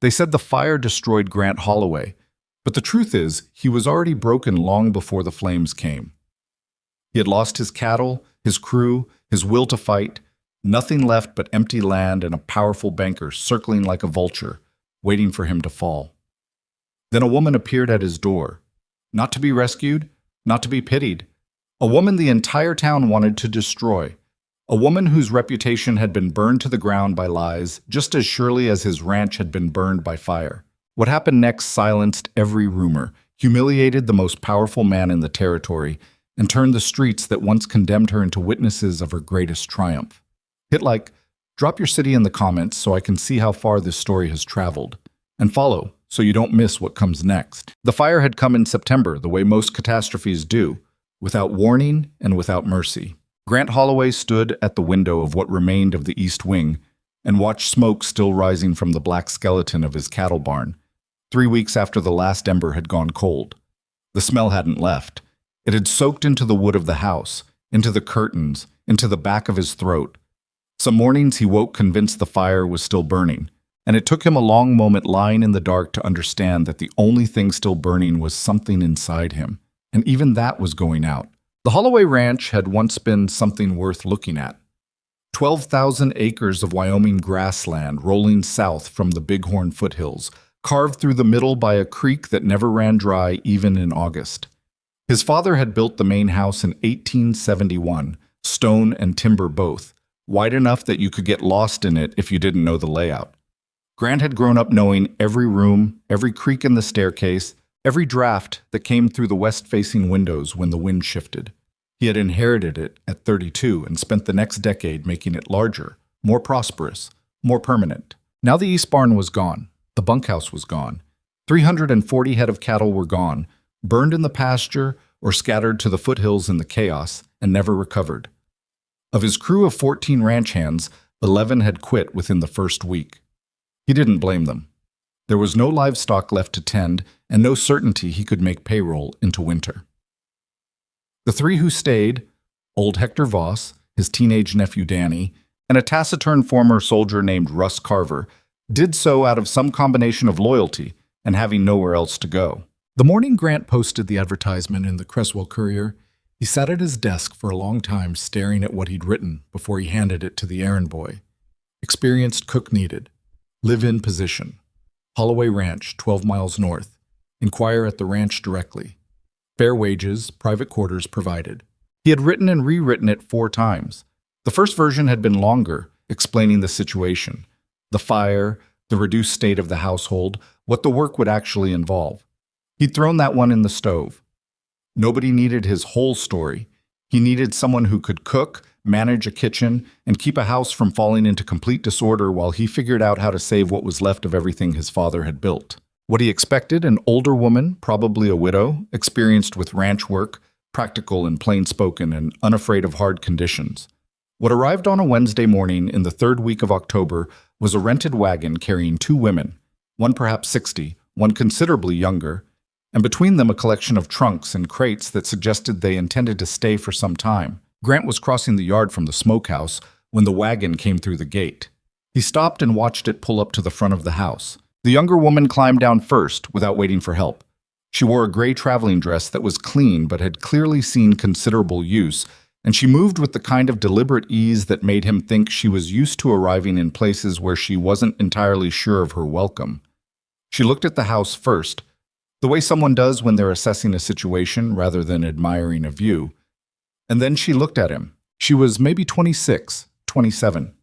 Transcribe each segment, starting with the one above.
They said the fire destroyed Grant Holloway, but the truth is he was already broken long before the flames came. He had lost his cattle, his crew, his will to fight, nothing left but empty land and a powerful banker circling like a vulture, waiting for him to fall. Then a woman appeared at his door, not to be rescued, not to be pitied, a woman the entire town wanted to destroy, a woman whose reputation had been burned to the ground by lies just as surely as his ranch had been burned by fire. What happened next silenced every rumor, humiliated the most powerful man in the territory, and turned the streets that once condemned her into witnesses of her greatest triumph. Hit like, drop your city in the comments so I can see how far this story has traveled, and follow so you don't miss what comes next. The fire had come in September, the way most catastrophes do, without warning and without mercy. Grant Holloway stood at the window of what remained of the East Wing and watched smoke still rising from the black skeleton of his cattle barn, 3 weeks after the last ember had gone cold. The smell hadn't left. It had soaked into the wood of the house, into the curtains, into the back of his throat. Some mornings he woke convinced the fire was still burning, and it took him a long moment lying in the dark to understand that the only thing still burning was something inside him, and even that was going out. The Holloway Ranch had once been something worth looking at. 12,000 acres of Wyoming grassland rolling south from the Bighorn foothills, carved through the middle by a creek that never ran dry even in August. His father had built the main house in 1871, stone and timber both, wide enough that you could get lost in it if you didn't know the layout. Grant had grown up knowing every room, every creak in the staircase, every draft that came through the west-facing windows when the wind shifted. He had inherited it at 32 and spent the next decade making it larger, more prosperous, more permanent. Now the east barn was gone. The bunkhouse was gone. 340 head of cattle were gone, burned in the pasture or scattered to the foothills in the chaos, and never recovered. Of his crew of 14 ranch hands, 11 had quit within the first week. He didn't blame them. There was no livestock left to tend, and no certainty he could make payroll into winter. The three who stayed, old Hector Voss, his teenage nephew Danny, and a taciturn former soldier named Russ Carver, did so out of some combination of loyalty and having nowhere else to go. The morning Grant posted the advertisement in the Creswell Courier, he sat at his desk for a long time staring at what he'd written before he handed it to the errand boy. Experienced cook needed. Live-in position. Holloway Ranch, 12 miles north. Inquire at the ranch directly. Fair wages, private quarters provided. He had written and rewritten it 4 times. The first version had been longer, explaining the situation, the fire, the reduced state of the household, what the work would actually involve. He'd thrown that one in the stove. Nobody needed his whole story. He needed someone who could cook, manage a kitchen, and keep a house from falling into complete disorder while he figured out how to save what was left of everything his father had built. What he expected, an older woman, probably a widow, experienced with ranch work, practical and plain-spoken and unafraid of hard conditions. What arrived on a Wednesday morning in the 3rd week of October was a rented wagon carrying 2 women, one perhaps 60, one considerably younger, and between them a collection of trunks and crates that suggested they intended to stay for some time. Grant was crossing the yard from the smokehouse when the wagon came through the gate. He stopped and watched it pull up to the front of the house. The younger woman climbed down first without waiting for help. She wore a gray traveling dress that was clean but had clearly seen considerable use, and she moved with the kind of deliberate ease that made him think she was used to arriving in places where she wasn't entirely sure of her welcome. She looked at the house first, the way someone does when they're assessing a situation rather than admiring a view. And then she looked at him. She was maybe 26, 27.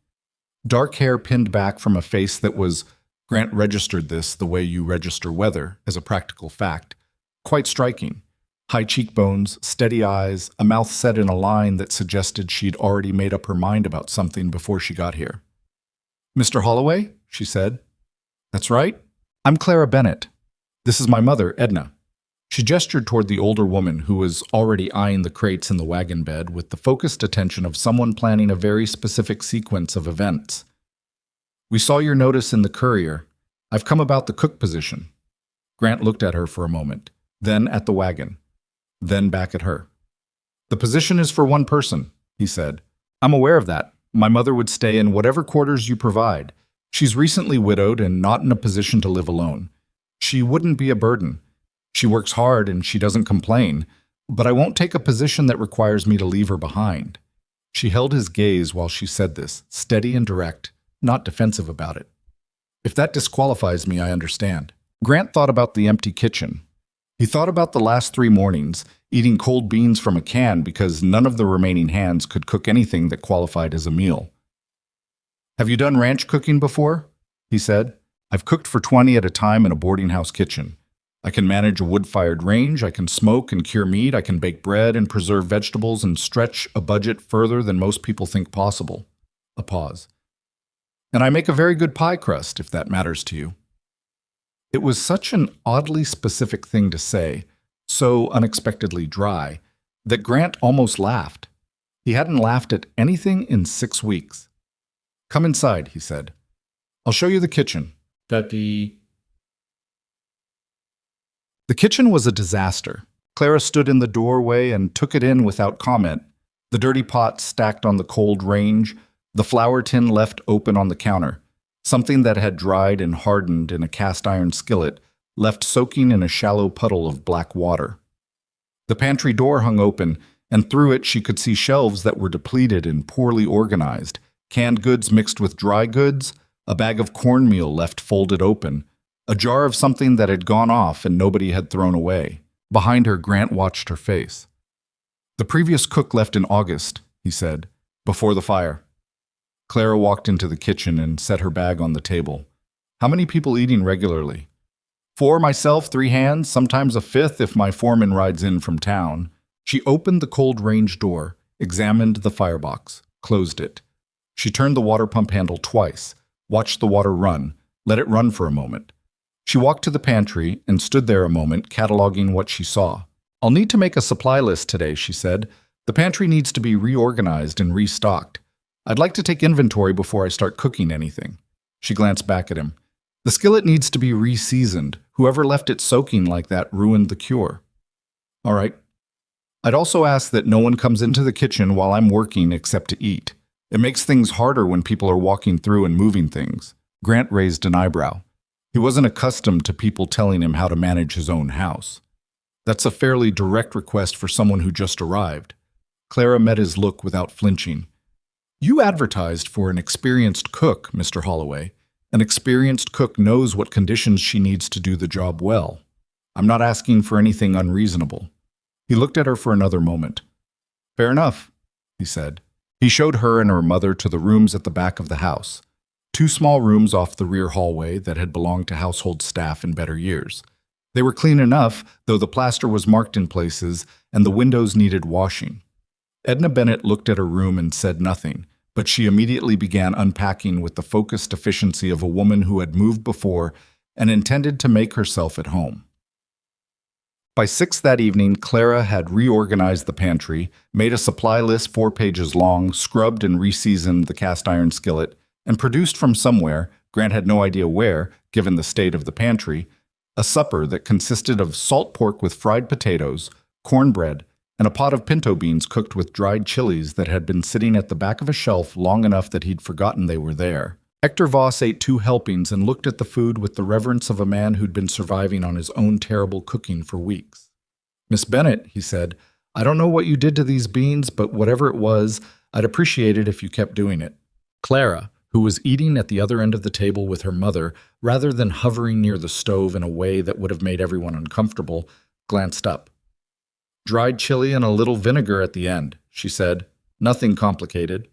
Dark hair pinned back from a face that was, Grant registered this the way you register weather, as a practical fact, quite striking. High cheekbones, steady eyes, a mouth set in a line that suggested she'd already made up her mind about something before she got here. "Mr. Holloway?" she said. "That's right. I'm Clara Bennett. This is my mother, Edna." She gestured toward the older woman who was already eyeing the crates in the wagon bed with the focused attention of someone planning a very specific sequence of events. "We saw your notice in the Courier. I've come about the cook position." Grant looked at her for a moment, then at the wagon, then back at her. "The position is for one person," he said. "I'm aware of that. My mother would stay in whatever quarters you provide. She's recently widowed and not in a position to live alone. She wouldn't be a burden. She works hard and she doesn't complain, but I won't take a position that requires me to leave her behind. She held his gaze while she said this, steady and direct, not defensive about it. If that disqualifies me, I understand. Grant thought about the empty kitchen. He thought about the last 3 mornings, eating cold beans from a can because none of the remaining hands could cook anything that qualified as a meal. Have you done ranch cooking before? He said. I've cooked for 20 at a time in a boarding house kitchen. I can manage a wood-fired range, I can smoke and cure meat, I can bake bread and preserve vegetables and stretch a budget further than most people think possible. A pause. And I make a very good pie crust, if that matters to you. It was such an oddly specific thing to say, so unexpectedly dry, that Grant almost laughed. He hadn't laughed at anything in 6 weeks. Come inside, he said. I'll show you the kitchen. The kitchen was a disaster. Clara stood in the doorway and took it in without comment. The dirty pot stacked on the cold range, the flour tin left open on the counter, something that had dried and hardened in a cast-iron skillet, left soaking in a shallow puddle of black water. The pantry door hung open, and through it she could see shelves that were depleted and poorly organized, canned goods mixed with dry goods, a bag of cornmeal left folded open, a jar of something that had gone off and nobody had thrown away. Behind her, Grant watched her face. The previous cook left in August, he said, before the fire. Clara walked into the kitchen and set her bag on the table. How many people eating regularly? 4 myself, 3 hands, sometimes a 5th if my foreman rides in from town. She opened the cold range door, examined the firebox, closed it. She turned the water pump handle twice, watched the water run, let it run for a moment. She walked to the pantry and stood there a moment, cataloging what she saw. I'll need to make a supply list today, she said. The pantry needs to be reorganized and restocked. I'd like to take inventory before I start cooking anything. She glanced back at him. The skillet needs to be re-seasoned. Whoever left it soaking like that ruined the cure. All right. I'd also ask that no one comes into the kitchen while I'm working except to eat. It makes things harder when people are walking through and moving things. Grant raised an eyebrow. He wasn't accustomed to people telling him how to manage his own house. That's a fairly direct request for someone who just arrived. Clara met his look without flinching. You advertised for an experienced cook, Mr. Holloway. An experienced cook knows what conditions she needs to do the job well. I'm not asking for anything unreasonable. He looked at her for another moment. Fair enough, he said. He showed her and her mother to the rooms at the back of the house. 2 small rooms off the rear hallway that had belonged to household staff in better years. They were clean enough, though the plaster was marked in places and the windows needed washing. Edna Bennett looked at her room and said nothing, but she immediately began unpacking with the focused efficiency of a woman who had moved before and intended to make herself at home. By 6 that evening, Clara had reorganized the pantry, made a supply list 4 pages long, scrubbed and reseasoned the cast-iron skillet, and produced from somewhere, Grant had no idea where, given the state of the pantry, a supper that consisted of salt pork with fried potatoes, cornbread, and a pot of pinto beans cooked with dried chilies that had been sitting at the back of a shelf long enough that he'd forgotten they were there. Hector Voss ate 2 helpings and looked at the food with the reverence of a man who'd been surviving on his own terrible cooking for weeks. Miss Bennett, he said, I don't know what you did to these beans, but whatever it was, I'd appreciate it if you kept doing it. Clara, who was eating at the other end of the table with her mother, rather than hovering near the stove in a way that would have made everyone uncomfortable, glanced up. Dried chili and a little vinegar at the end, she said. Nothing complicated.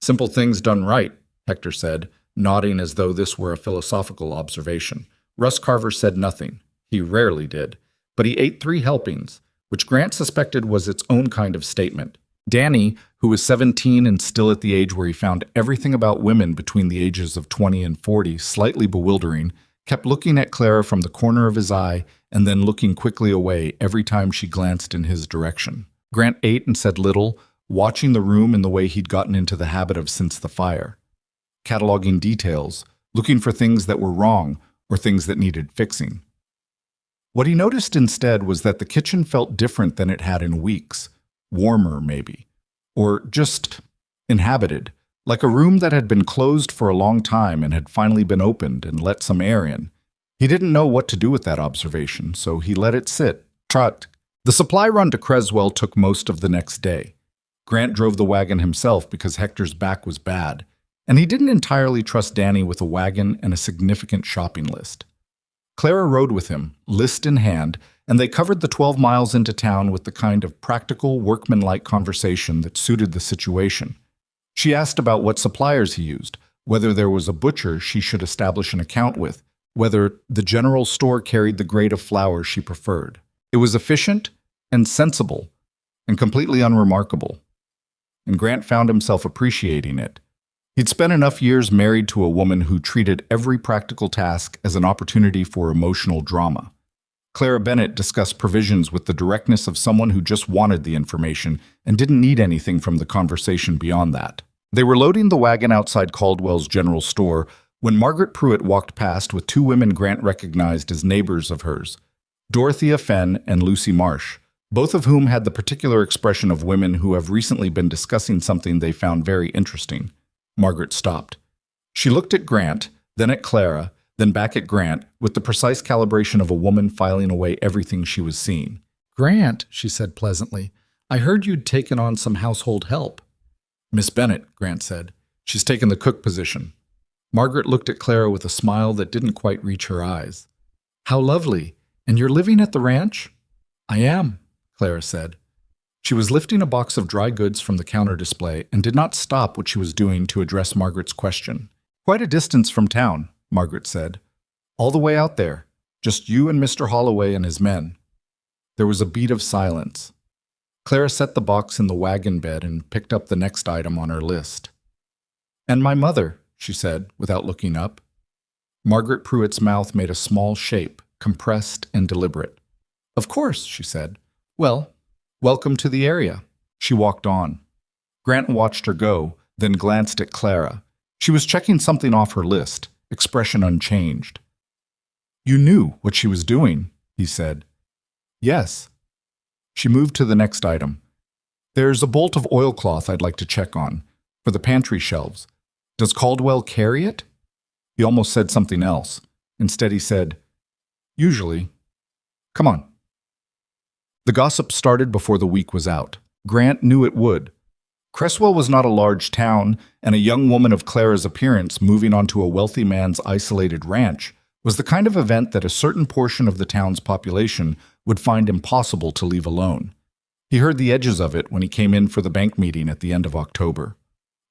Simple things done right, Hector said, nodding as though this were a philosophical observation. Russ Carver said nothing. He rarely did. But he ate 3 helpings, which Grant suspected was its own kind of statement. Danny, who was 17 and still at the age where he found everything about women between the ages of 20 and 40 slightly bewildering, kept looking at Clara from the corner of his eye and then looking quickly away every time she glanced in his direction. Grant ate and said little, watching the room in the way he'd gotten into the habit of since the fire. Cataloging details, looking for things that were wrong or things that needed fixing. What he noticed instead was that the kitchen felt different than it had in weeks. Warmer, maybe. Or just inhabited, like a room that had been closed for a long time and had finally been opened and let some air in. He didn't know what to do with that observation, so he let it sit. Trot. The supply run to Creswell took most of the next day. Grant drove the wagon himself because Hector's back was bad, and he didn't entirely trust Danny with a wagon and a significant shopping list. Clara rode with him, list in hand, and they covered the 12 miles into town with the kind of practical, workmanlike conversation that suited the situation. She asked about what suppliers he used, whether there was a butcher she should establish an account with, whether the general store carried the grade of flour she preferred. It was efficient and sensible and completely unremarkable, and Grant found himself appreciating it. He'd spent enough years married to a woman who treated every practical task as an opportunity for emotional drama. Clara Bennett discussed provisions with the directness of someone who just wanted the information and didn't need anything from the conversation beyond that. They were loading the wagon outside Caldwell's general store when Margaret Pruitt walked past with two women Grant recognized as neighbors of hers, Dorothea Fenn and Lucy Marsh, both of whom had the particular expression of women who have recently been discussing something they found very interesting. Margaret stopped. She looked at Grant, then at Clara, then back at Grant, with the precise calibration of a woman filing away everything she was seeing. "Grant," she said pleasantly, "I heard you'd taken on some household help." "Miss Bennett," Grant said. "She's taken the cook position." Margaret looked at Clara with a smile that didn't quite reach her eyes. "How lovely. And you're living at the ranch?" "I am," Clara said. She was lifting a box of dry goods from the counter display and did not stop what she was doing to address Margaret's question. "Quite a distance from town," Margaret said. "All the way out there. Just you and Mr. Holloway and his men." There was a beat of silence. Clara set the box in the wagon bed and picked up the next item on her list. "And my mother," she said, without looking up. Margaret Pruitt's mouth made a small shape, compressed and deliberate. "Of course," she said. "Well, welcome to the area." She walked on. Grant watched her go, then glanced at Clara. She was checking something off her list, expression unchanged. "You knew what she was doing," he said. "Yes." She moved to the next item. "There's a bolt of oilcloth I'd like to check on, for the pantry shelves. Does Caldwell carry it?" He almost said something else. Instead he said, "Usually. Come on." The gossip started before the week was out. Grant knew it would. Creswell was not a large town, and a young woman of Clara's appearance moving onto a wealthy man's isolated ranch was the kind of event that a certain portion of the town's population would find impossible to leave alone. He heard the edges of it when he came in for the bank meeting at the end of October.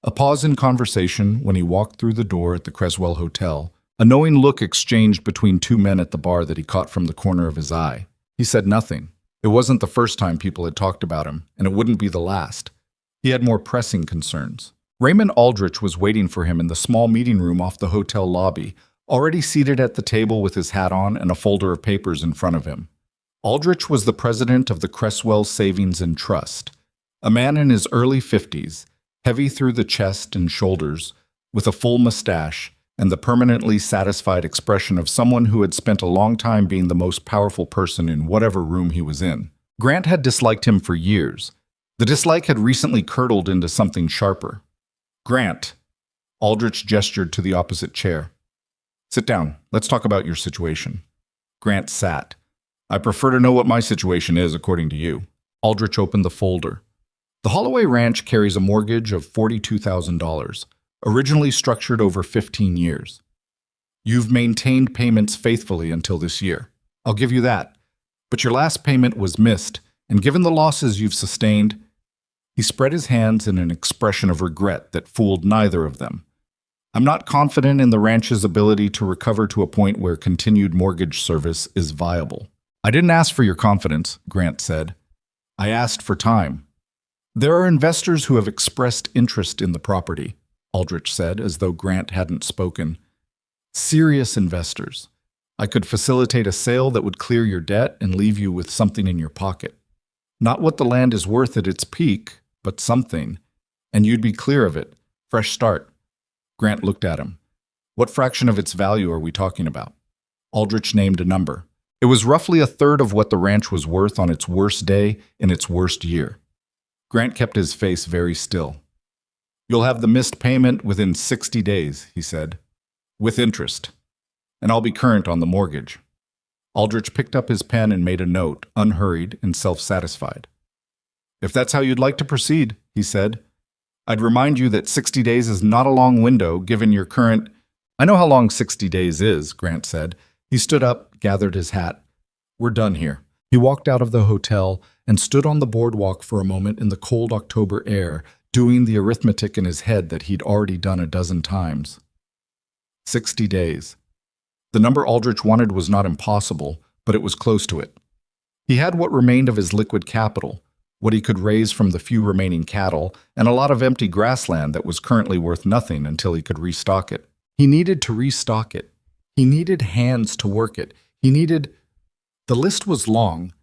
A pause in conversation when he walked through the door at the Creswell Hotel, a knowing look exchanged between two men at the bar that he caught from the corner of his eye. He said nothing. It wasn't the first time people had talked about him, and it wouldn't be the last. He had more pressing concerns. Raymond Aldrich was waiting for him in the small meeting room off the hotel lobby, already seated at the table with his hat on and a folder of papers in front of him. Aldrich was the president of the Creswell Savings and Trust, a man in his early 50s, heavy through the chest and shoulders, with a full mustache and the permanently satisfied expression of someone who had spent a long time being the most powerful person in whatever room he was in. Grant had disliked him for years. The dislike had recently curdled into something sharper. "Grant," Aldrich gestured to the opposite chair. "Sit down. Let's talk about your situation." Grant sat. "I prefer to know what my situation is, according to you." Aldrich opened the folder. "The Holloway Ranch carries a mortgage of $42,000, originally structured over 15 years. You've maintained payments faithfully until this year. I'll give you that. But your last payment was missed, and given the losses you've sustained..." He spread his hands in an expression of regret that fooled neither of them. "I'm not confident in the ranch's ability to recover to a point where continued mortgage service is viable." "I didn't ask for your confidence," Grant said. "I asked for time." "There are investors who have expressed interest in the property," Aldrich said, as though Grant hadn't spoken. "Serious investors. I could facilitate a sale that would clear your debt and leave you with something in your pocket. Not what the land is worth at its peak, but something. And you'd be clear of it. Fresh start." Grant looked at him. "What fraction of its value are we talking about?" Aldrich named a number. It was roughly a third of what the ranch was worth on its worst day in its worst year. Grant kept his face very still. You'll have the missed payment within 60 days, he said, with interest, and I'll be current on the mortgage. Aldrich picked up his pen and made a note, unhurried and self-satisfied. If that's how you'd like to proceed, he said, I'd remind you that 60 days is not a long window given your current— I know how long 60 days is, Grant said. He stood up, gathered his hat. We're done here. He walked out of the hotel and stood on the boardwalk for a moment in the cold October air, doing the arithmetic in his head that he'd already done a dozen times. 60 days. The number Aldrich wanted was not impossible, but it was close to it. He had what remained of his liquid capital, what he could raise from the few remaining cattle, and a lot of empty grassland that was currently worth nothing until he could restock it. He needed to restock it. He needed hands to work it. He needed— The list was long,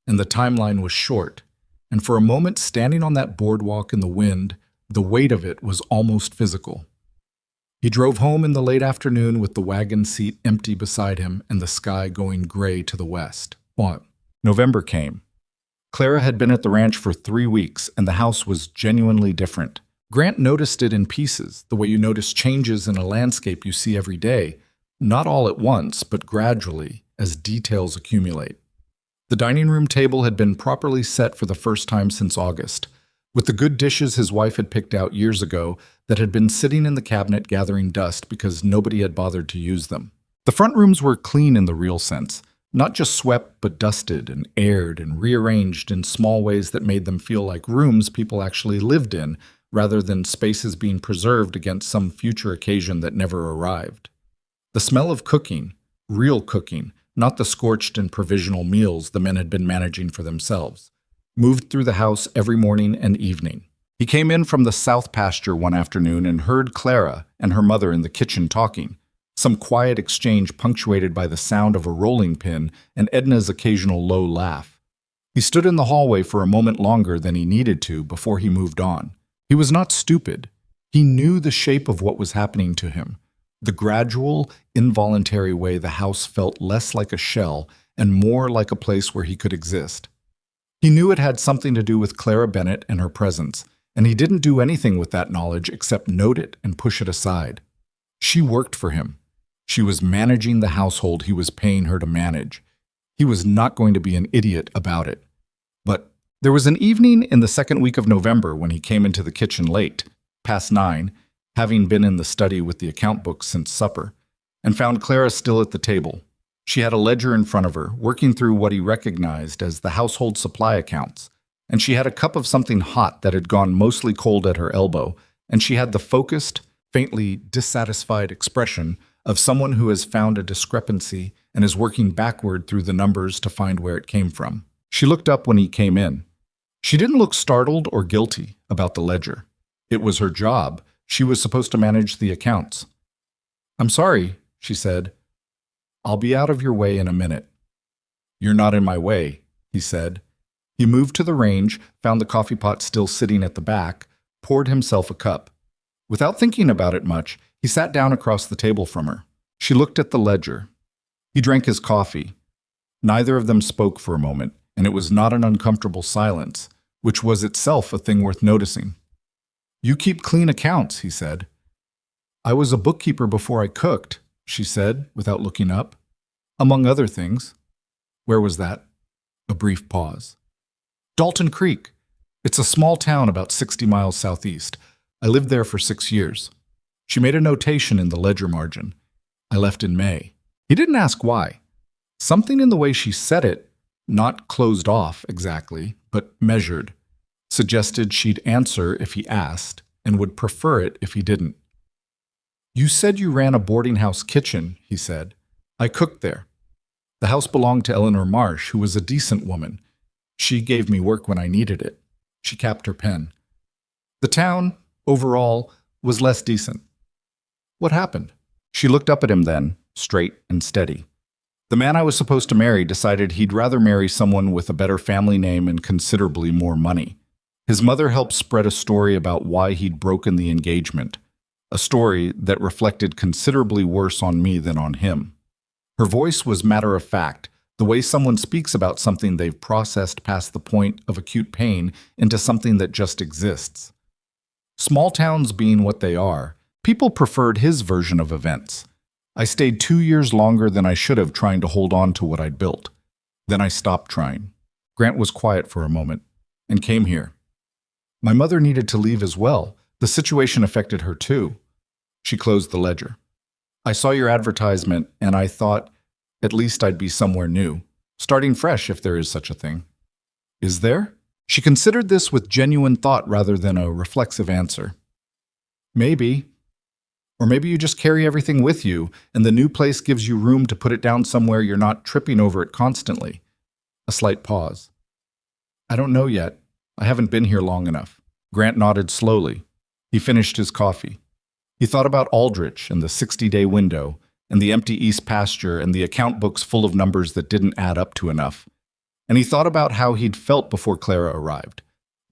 and the timeline was short, and for a moment standing on that boardwalk in the wind, the weight of it was almost physical. He drove home in the late afternoon with the wagon seat empty beside him and the sky going gray to the west. What? November came. Clara had been at the ranch for 3 weeks, and the house was genuinely different. Grant noticed it in pieces, the way you notice changes in a landscape you see every day, not all at once, but gradually, as details accumulate. The dining room table had been properly set for the first time since August, with the good dishes his wife had picked out years ago that had been sitting in the cabinet gathering dust because nobody had bothered to use them. The front rooms were clean in the real sense, not just swept but dusted and aired and rearranged in small ways that made them feel like rooms people actually lived in, rather than spaces being preserved against some future occasion that never arrived. The smell of cooking, real cooking, not the scorched and provisional meals the men had been managing for themselves, moved through the house every morning and evening. He came in from the south pasture one afternoon and heard Clara and her mother in the kitchen talking, some quiet exchange punctuated by the sound of a rolling pin and Edna's occasional low laugh. He stood in the hallway for a moment longer than he needed to before he moved on. He was not stupid. He knew the shape of what was happening to him, the gradual, involuntary way the house felt less like a shell and more like a place where he could exist. He knew it had something to do with Clara Bennett and her presence, and he didn't do anything with that knowledge except note it and push it aside. She worked for him. She was managing the household he was paying her to manage. He was not going to be an idiot about it. But there was an evening in the second week of November when he came into the kitchen late, past 9, having been in the study with the account books since supper, and found Clara still at the table. She had a ledger in front of her, working through what he recognized as the household supply accounts, and she had a cup of something hot that had gone mostly cold at her elbow, and she had the focused, faintly dissatisfied expression of someone who has found a discrepancy and is working backward through the numbers to find where it came from. She looked up when he came in. She didn't look startled or guilty about the ledger. It was her job. She was supposed to manage the accounts. "I'm sorry," she said. "I'll be out of your way in a minute." "You're not in my way," he said. He moved to the range, found the coffee pot still sitting at the back, poured himself a cup. Without thinking about it much, he sat down across the table from her. She looked at the ledger. He drank his coffee. Neither of them spoke for a moment, and it was not an uncomfortable silence, which was itself a thing worth noticing. "You keep clean accounts," he said. "I was a bookkeeper before I cooked," she said, without looking up. "Among other things." "Where was that?" A brief pause. "Dalton Creek. It's a small town about 60 miles southeast. I lived there for 6 years." She made a notation in the ledger margin. "I left in May." He didn't ask why. Something in the way she said it, not closed off exactly, but measured, suggested she'd answer if he asked and would prefer it if he didn't. "You said you ran a boarding house kitchen," he said. "I cooked there. The house belonged to Eleanor Marsh, who was a decent woman. She gave me work when I needed it." She capped her pen. "The town, overall, was less decent." "What happened?" She looked up at him then, straight and steady. "The man I was supposed to marry decided he'd rather marry someone with a better family name and considerably more money. His mother helped spread a story about why he'd broken the engagement, a story that reflected considerably worse on me than on him." Her voice was matter of fact, the way someone speaks about something they've processed past the point of acute pain into something that just exists. Small towns being what they are, people preferred his version of events. I stayed 2 years longer than I should have trying to hold on to what I'd built. Then I stopped trying. Grant was quiet for a moment and came here. My mother needed to leave as well. The situation affected her too. She closed the ledger. I saw your advertisement and I thought at least I'd be somewhere new, starting fresh if there is such a thing. Is there? She considered this with genuine thought rather than a reflexive answer. Maybe. Or maybe you just carry everything with you, and the new place gives you room to put it down somewhere you're not tripping over it constantly. A slight pause. I don't know yet. I haven't been here long enough. Grant nodded slowly. He finished his coffee. He thought about Aldrich and the 60-day window, and the empty east pasture and the account books full of numbers that didn't add up to enough. And he thought about how he'd felt before Clara arrived.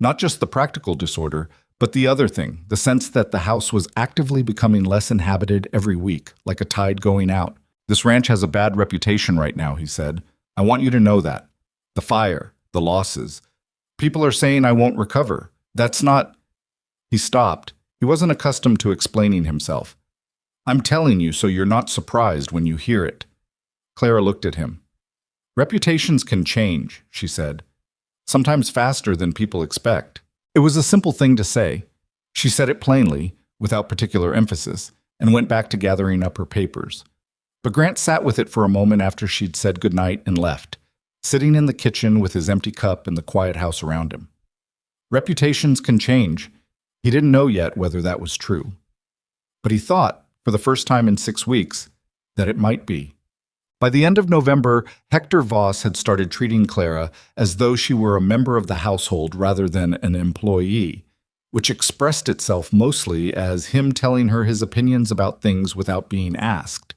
Not just the practical disorder, but the other thing, the sense that the house was actively becoming less inhabited every week, like a tide going out. This ranch has a bad reputation right now, he said. I want you to know that. The fire, the losses. People are saying I won't recover. That's not... He stopped. He wasn't accustomed to explaining himself. I'm telling you so you're not surprised when you hear it. Clara looked at him. Reputations can change, she said. Sometimes faster than people expect. It was a simple thing to say. She said it plainly, without particular emphasis, and went back to gathering up her papers. But Grant sat with it for a moment after she'd said goodnight and left, sitting in the kitchen with his empty cup and the quiet house around him. Reputations can change. He didn't know yet whether that was true. But he thought, for the first time in 6 weeks, that it might be. By the end of November, Hector Voss had started treating Clara as though she were a member of the household rather than an employee, which expressed itself mostly as him telling her his opinions about things without being asked.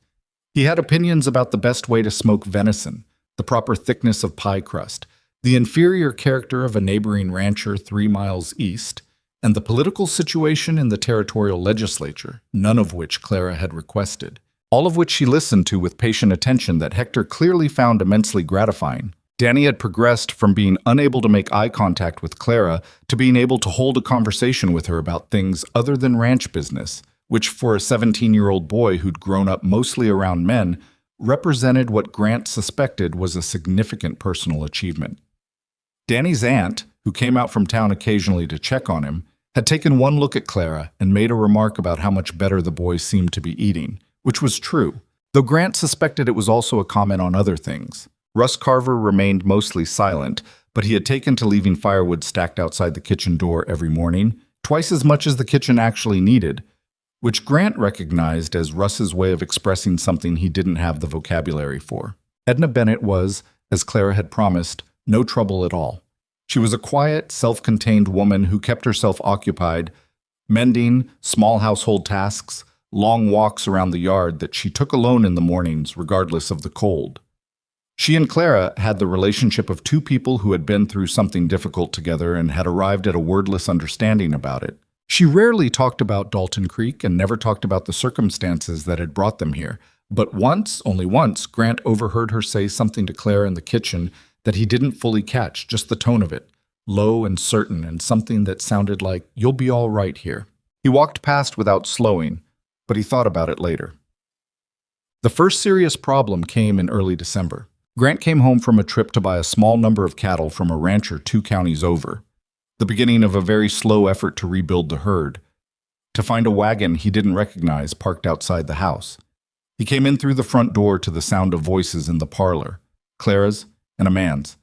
He had opinions about the best way to smoke venison, the proper thickness of pie crust, the inferior character of a neighboring rancher 3 miles east, and the political situation in the territorial legislature, none of which Clara had requested. All of which she listened to with patient attention that Hector clearly found immensely gratifying. Danny had progressed from being unable to make eye contact with Clara to being able to hold a conversation with her about things other than ranch business, which for a 17-year-old boy who'd grown up mostly around men, represented what Grant suspected was a significant personal achievement. Danny's aunt, who came out from town occasionally to check on him, had taken one look at Clara and made a remark about how much better the boy seemed to be eating, which was true, though Grant suspected it was also a comment on other things. Russ Carver remained mostly silent, but he had taken to leaving firewood stacked outside the kitchen door every morning, twice as much as the kitchen actually needed, which Grant recognized as Russ's way of expressing something he didn't have the vocabulary for. Edna Bennett was, as Clara had promised, no trouble at all. She was a quiet, self-contained woman who kept herself occupied, mending small household tasks, long walks around the yard that she took alone in the mornings, regardless of the cold. She and Clara had the relationship of two people who had been through something difficult together and had arrived at a wordless understanding about it. She rarely talked about Dalton Creek and never talked about the circumstances that had brought them here. But once, only once, Grant overheard her say something to Clara in the kitchen that he didn't fully catch, just the tone of it, low and certain, and something that sounded like, "You'll be all right here." He walked past without slowing, but he thought about it later. The first serious problem came in early December. Grant came home from a trip to buy a small number of cattle from a rancher 2 counties over, the beginning of a very slow effort to rebuild the herd, to find a wagon he didn't recognize parked outside the house. He came in through the front door to the sound of voices in the parlor, Clara's and a man's,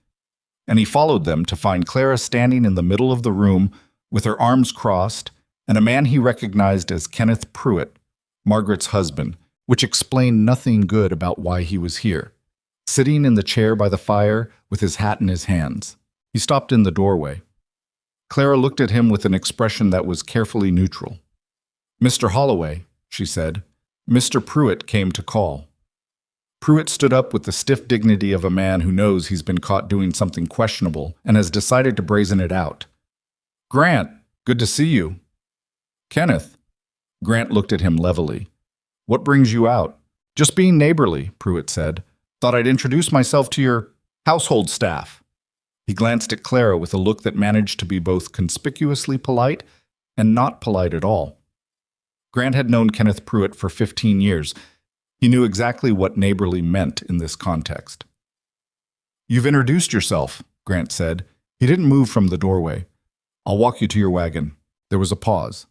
and he followed them to find Clara standing in the middle of the room with her arms crossed and a man he recognized as Kenneth Pruitt, Margaret's husband, which explained nothing good about why he was here, sitting in the chair by the fire with his hat in his hands. He stopped in the doorway. Clara looked at him with an expression that was carefully neutral. "Mr. Holloway," she said, "Mr. Pruitt came to call." Pruitt stood up with the stiff dignity of a man who knows he's been caught doing something questionable and has decided to brazen it out. "Grant, good to see you." "Kenneth." Grant looked at him levelly. "What brings you out?" "Just being neighborly," Pruitt said. "Thought I'd introduce myself to your household staff." He glanced at Clara with a look that managed to be both conspicuously polite and not polite at all. Grant had known Kenneth Pruitt for 15 years. He knew exactly what neighborly meant in this context. "You've introduced yourself," Grant said. He didn't move from the doorway. "I'll walk you to your wagon." There was a pause.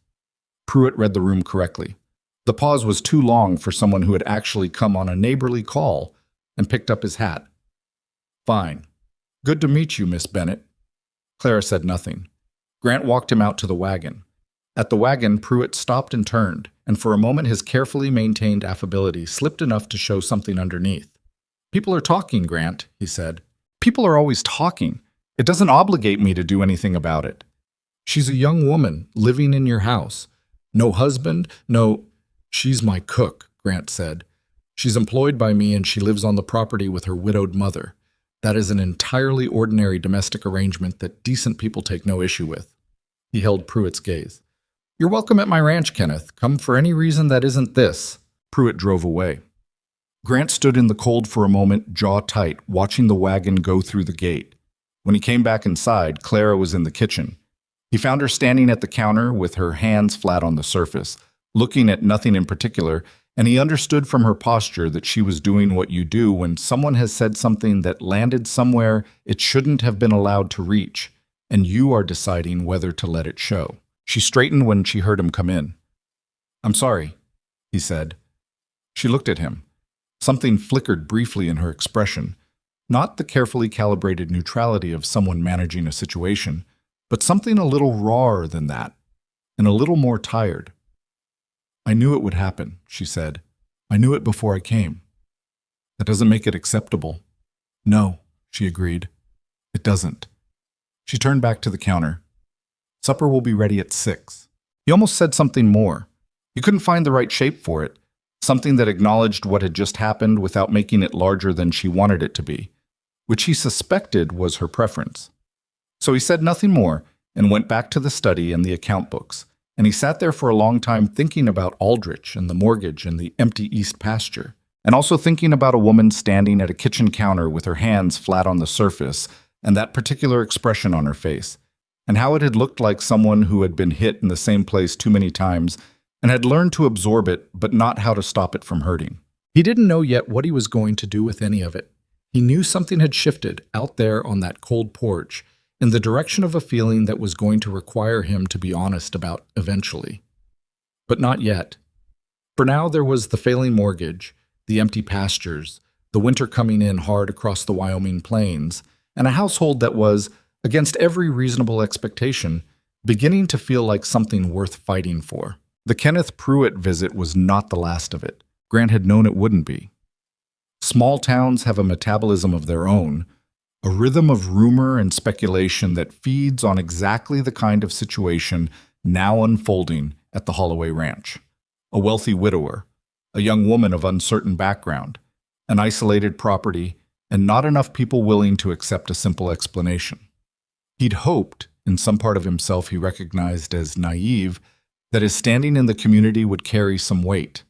Pruitt read the room correctly. The pause was too long for someone who had actually come on a neighborly call, and picked up his hat. "Fine. Good to meet you, Miss Bennett." Clara said nothing. Grant walked him out to the wagon. At the wagon, Pruitt stopped and turned, and for a moment his carefully maintained affability slipped enough to show something underneath. "People are talking, Grant," he said. "People are always talking. It doesn't obligate me to do anything about it. She's a young woman living in your house. No husband, no—" "She's my cook," Grant said. "She's employed by me and she lives on the property with her widowed mother. That is an entirely ordinary domestic arrangement that decent people take no issue with." He held Pruitt's gaze. "You're welcome at my ranch, Kenneth. Come for any reason that isn't this." Pruitt drove away. Grant stood in the cold for a moment, jaw tight, watching the wagon go through the gate. When he came back inside, Clara was in the kitchen. He found her standing at the counter with her hands flat on the surface, looking at nothing in particular, and he understood from her posture that she was doing what you do when someone has said something that landed somewhere it shouldn't have been allowed to reach, and you are deciding whether to let it show. She straightened when she heard him come in. "I'm sorry," he said. She looked at him. Something flickered briefly in her expression, not the carefully calibrated neutrality of someone managing a situation, but something a little rawer than that, and a little more tired. "I knew it would happen," she said. "I knew it before I came." "That doesn't make it acceptable." "No," she agreed. "It doesn't." She turned back to the counter. "Supper will be ready at 6. He almost said something more. He couldn't find the right shape for it, something that acknowledged what had just happened without making it larger than she wanted it to be, which he suspected was her preference. So he said nothing more and went back to the study and the account books, and he sat there for a long time thinking about Aldrich and the mortgage and the empty east pasture, and also thinking about a woman standing at a kitchen counter with her hands flat on the surface and that particular expression on her face, and how it had looked like someone who had been hit in the same place too many times and had learned to absorb it but not how to stop it from hurting. He didn't know yet what he was going to do with any of it. He knew something had shifted out there on that cold porch in the direction of a feeling that was going to require him to be honest about eventually. But not yet. For now there was the failing mortgage, the empty pastures, the winter coming in hard across the Wyoming plains, and a household that was, against every reasonable expectation, beginning to feel like something worth fighting for. The Kenneth Pruitt visit was not the last of it. Grant had known it wouldn't be. Small towns have a metabolism of their own, a rhythm of rumor and speculation that feeds on exactly the kind of situation now unfolding at the Holloway Ranch. A wealthy widower, a young woman of uncertain background, an isolated property, and not enough people willing to accept a simple explanation. He'd hoped, in some part of himself he recognized as naive, that his standing in the community would carry some weight.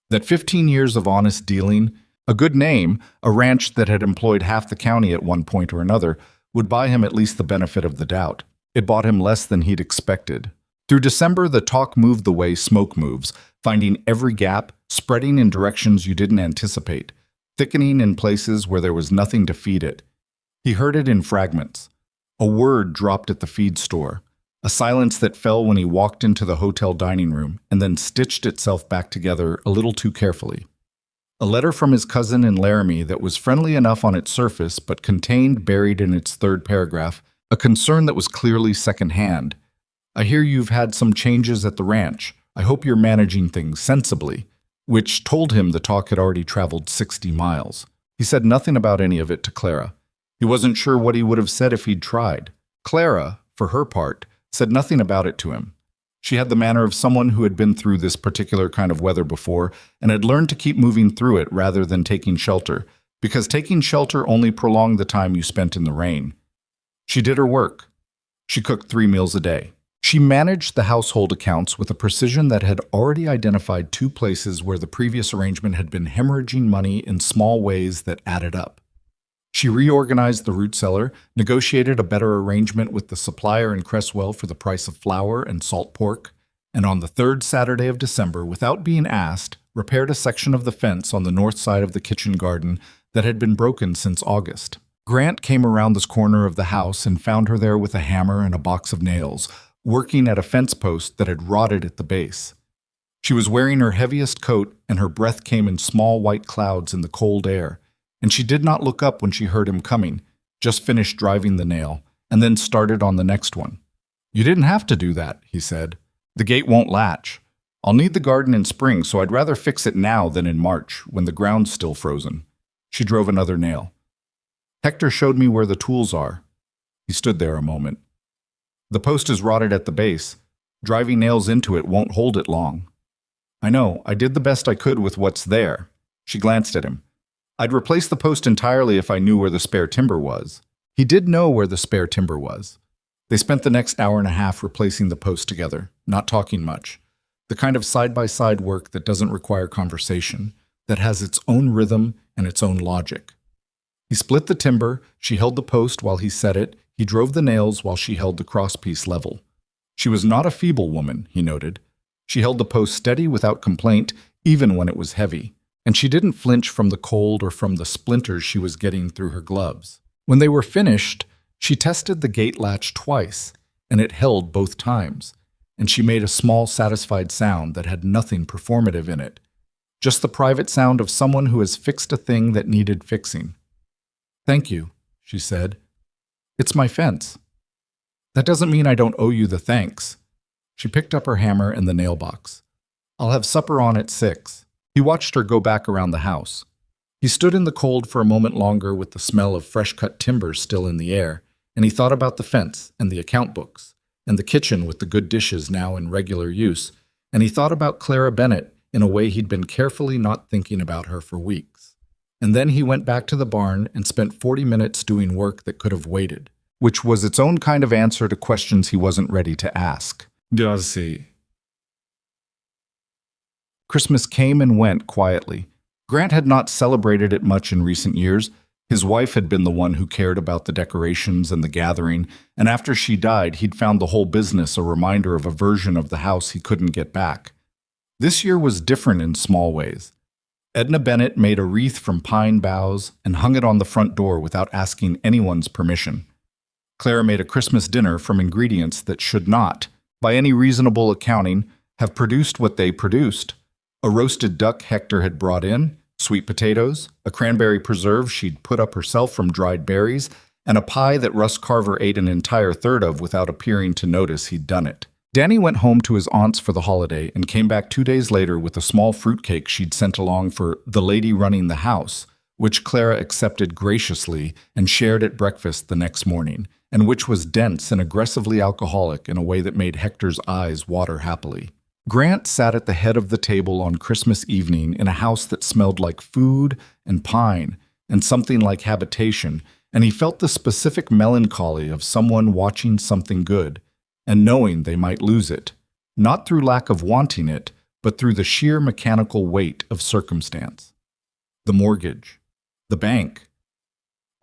That 15 years of honest dealing, a good name, a ranch that had employed half the county at one point or another, would buy him at least the benefit of the doubt. It bought him less than he'd expected. Through December, the talk moved the way smoke moves, finding every gap, spreading in directions you didn't anticipate, thickening in places where there was nothing to feed it. He heard it in fragments. A word dropped at the feed store, a silence that fell when he walked into the hotel dining room and then stitched itself back together a little too carefully. A letter from his cousin in Laramie that was friendly enough on its surface but contained, buried in its third paragraph, a concern that was clearly secondhand. "I hear you've had some changes at the ranch. I hope you're managing things sensibly," which told him the talk had already traveled 60 miles. He said nothing about any of it to Clara. He wasn't sure what he would have said if he'd tried. Clara, for her part, said nothing about it to him. She had the manner of someone who had been through this particular kind of weather before and had learned to keep moving through it rather than taking shelter, because taking shelter only prolonged the time you spent in the rain. She did her work. She cooked 3 meals a day. She managed the household accounts with a precision that had already identified 2 places where the previous arrangement had been hemorrhaging money in small ways that added up. She reorganized the root cellar, negotiated a better arrangement with the supplier in Cresswell for the price of flour and salt pork, and on the third Saturday of December, without being asked, repaired a section of the fence on the north side of the kitchen garden that had been broken since August. Grant came around this corner of the house and found her there with a hammer and a box of nails, working at a fence post that had rotted at the base. She was wearing her heaviest coat, and her breath came in small white clouds in the cold air, and she did not look up when she heard him coming, just finished driving the nail, and then started on the next one. "You didn't have to do that," he said. "The gate won't latch. I'll need the garden in spring, so I'd rather fix it now than in March, when the ground's still frozen." She drove another nail. "Hector showed me where the tools are." He stood there a moment. "The post is rotted at the base. Driving nails into it won't hold it long." "I know. I did the best I could with what's there." She glanced at him. "I'd replace the post entirely if I knew where the spare timber was." He did know where the spare timber was. They spent the next hour and a half replacing the post together, not talking much. The kind of side-by-side work that doesn't require conversation, that has its own rhythm and its own logic. He split the timber, she held the post while he set it, he drove the nails while she held the crosspiece level. She was not a feeble woman, he noted. She held the post steady without complaint, even when it was heavy, and she didn't flinch from the cold or from the splinters she was getting through her gloves. When they were finished, she tested the gate latch twice, and it held both times, and she made a small, satisfied sound that had nothing performative in it, just the private sound of someone who has fixed a thing that needed fixing. "Thank you," she said. "It's my fence." "That doesn't mean I don't owe you the thanks." She picked up her hammer and the nail box. "I'll have supper on at 6. He watched her go back around the house. He stood in the cold for a moment longer with the smell of fresh-cut timber still in the air, and he thought about the fence and the account books, and the kitchen with the good dishes now in regular use, and he thought about Clara Bennett in a way he'd been carefully not thinking about her for weeks. And then he went back to the barn and spent 40 minutes doing work that could have waited, which was its own kind of answer to questions he wasn't ready to ask. Does he? Christmas came and went quietly. Grant had not celebrated it much in recent years. His wife had been the one who cared about the decorations and the gathering, and after she died, he'd found the whole business a reminder of a version of the house he couldn't get back. This year was different in small ways. Edna Bennett made a wreath from pine boughs and hung it on the front door without asking anyone's permission. Clara made a Christmas dinner from ingredients that should not, by any reasonable accounting, have produced what they produced. A roasted duck Hector had brought in, sweet potatoes, a cranberry preserve she'd put up herself from dried berries, and a pie that Russ Carver ate an entire third of without appearing to notice he'd done it. Danny went home to his aunt's for the holiday and came back 2 days later with a small fruitcake she'd sent along for the lady running the house, which Clara accepted graciously and shared at breakfast the next morning, and which was dense and aggressively alcoholic in a way that made Hector's eyes water happily. Grant sat at the head of the table on Christmas evening in a house that smelled like food and pine and something like habitation, and he felt the specific melancholy of someone watching something good and knowing they might lose it, not through lack of wanting it, but through the sheer mechanical weight of circumstance. The mortgage, the bank,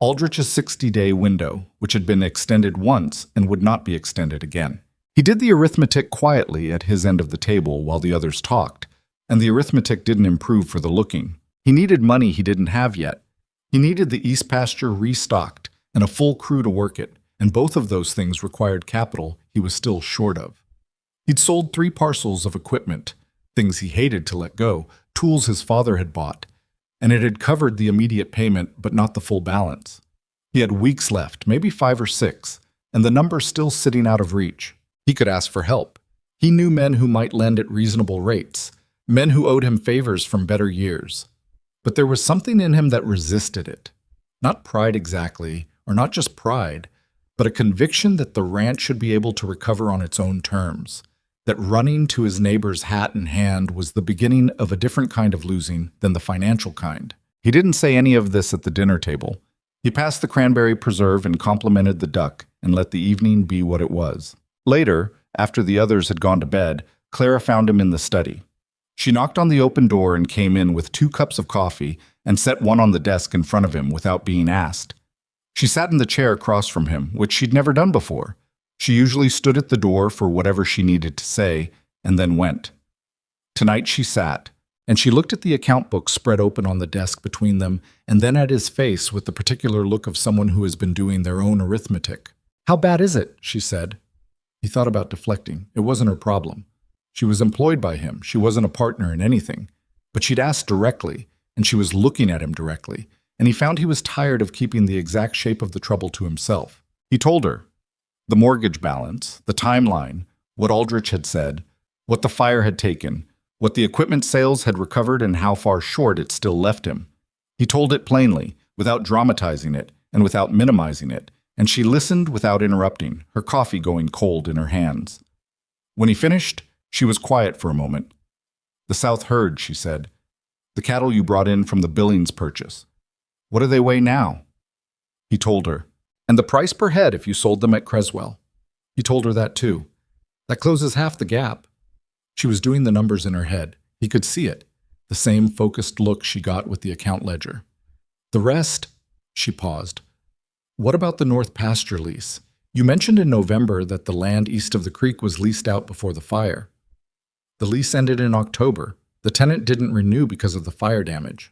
Aldrich's 60-day window, which had been extended once and would not be extended again. He did the arithmetic quietly at his end of the table while the others talked, and the arithmetic didn't improve for the looking. He needed money he didn't have yet. He needed the East Pasture restocked and a full crew to work it, and both of those things required capital he was still short of. He'd sold 3 parcels of equipment, things he hated to let go, tools his father had bought, and it had covered the immediate payment but not the full balance. He had weeks left, maybe 5 or 6, and the number still sitting out of reach. He could ask for help. He knew men who might lend at reasonable rates, men who owed him favors from better years. But there was something in him that resisted it. Not pride exactly, or not just pride, but a conviction that the ranch should be able to recover on its own terms, that running to his neighbor's hat in hand was the beginning of a different kind of losing than the financial kind. He didn't say any of this at the dinner table. He passed the cranberry preserve and complimented the duck and let the evening be what it was. Later, after the others had gone to bed, Clara found him in the study. She knocked on the open door and came in with 2 cups of coffee and set one on the desk in front of him without being asked. She sat in the chair across from him, which she'd never done before. She usually stood at the door for whatever she needed to say, and then went. Tonight she sat, and she looked at the account book spread open on the desk between them, and then at his face with the particular look of someone who has been doing their own arithmetic. "How bad is it?" she said. He thought about deflecting. It wasn't her problem. She was employed by him. She wasn't a partner in anything. But she'd asked directly, and she was looking at him directly, and he found he was tired of keeping the exact shape of the trouble to himself. He told her the mortgage balance, the timeline, what Aldrich had said, what the fire had taken, what the equipment sales had recovered, and how far short it still left him. He told it plainly, without dramatizing it, and without minimizing it, and she listened without interrupting, her coffee going cold in her hands. When he finished, she was quiet for a moment. "The South herd," she said. "The cattle you brought in from the Billings purchase. What do they weigh now?" He told her. "And the price per head if you sold them at Creswell." He told her that too. "That closes half the gap." She was doing the numbers in her head. He could see it, the same focused look she got with the account ledger. "The rest," she paused. "What about the North Pasture lease? You mentioned in November that the land east of the creek was leased out before the fire. The lease ended in October. The tenant didn't renew because of the fire damage.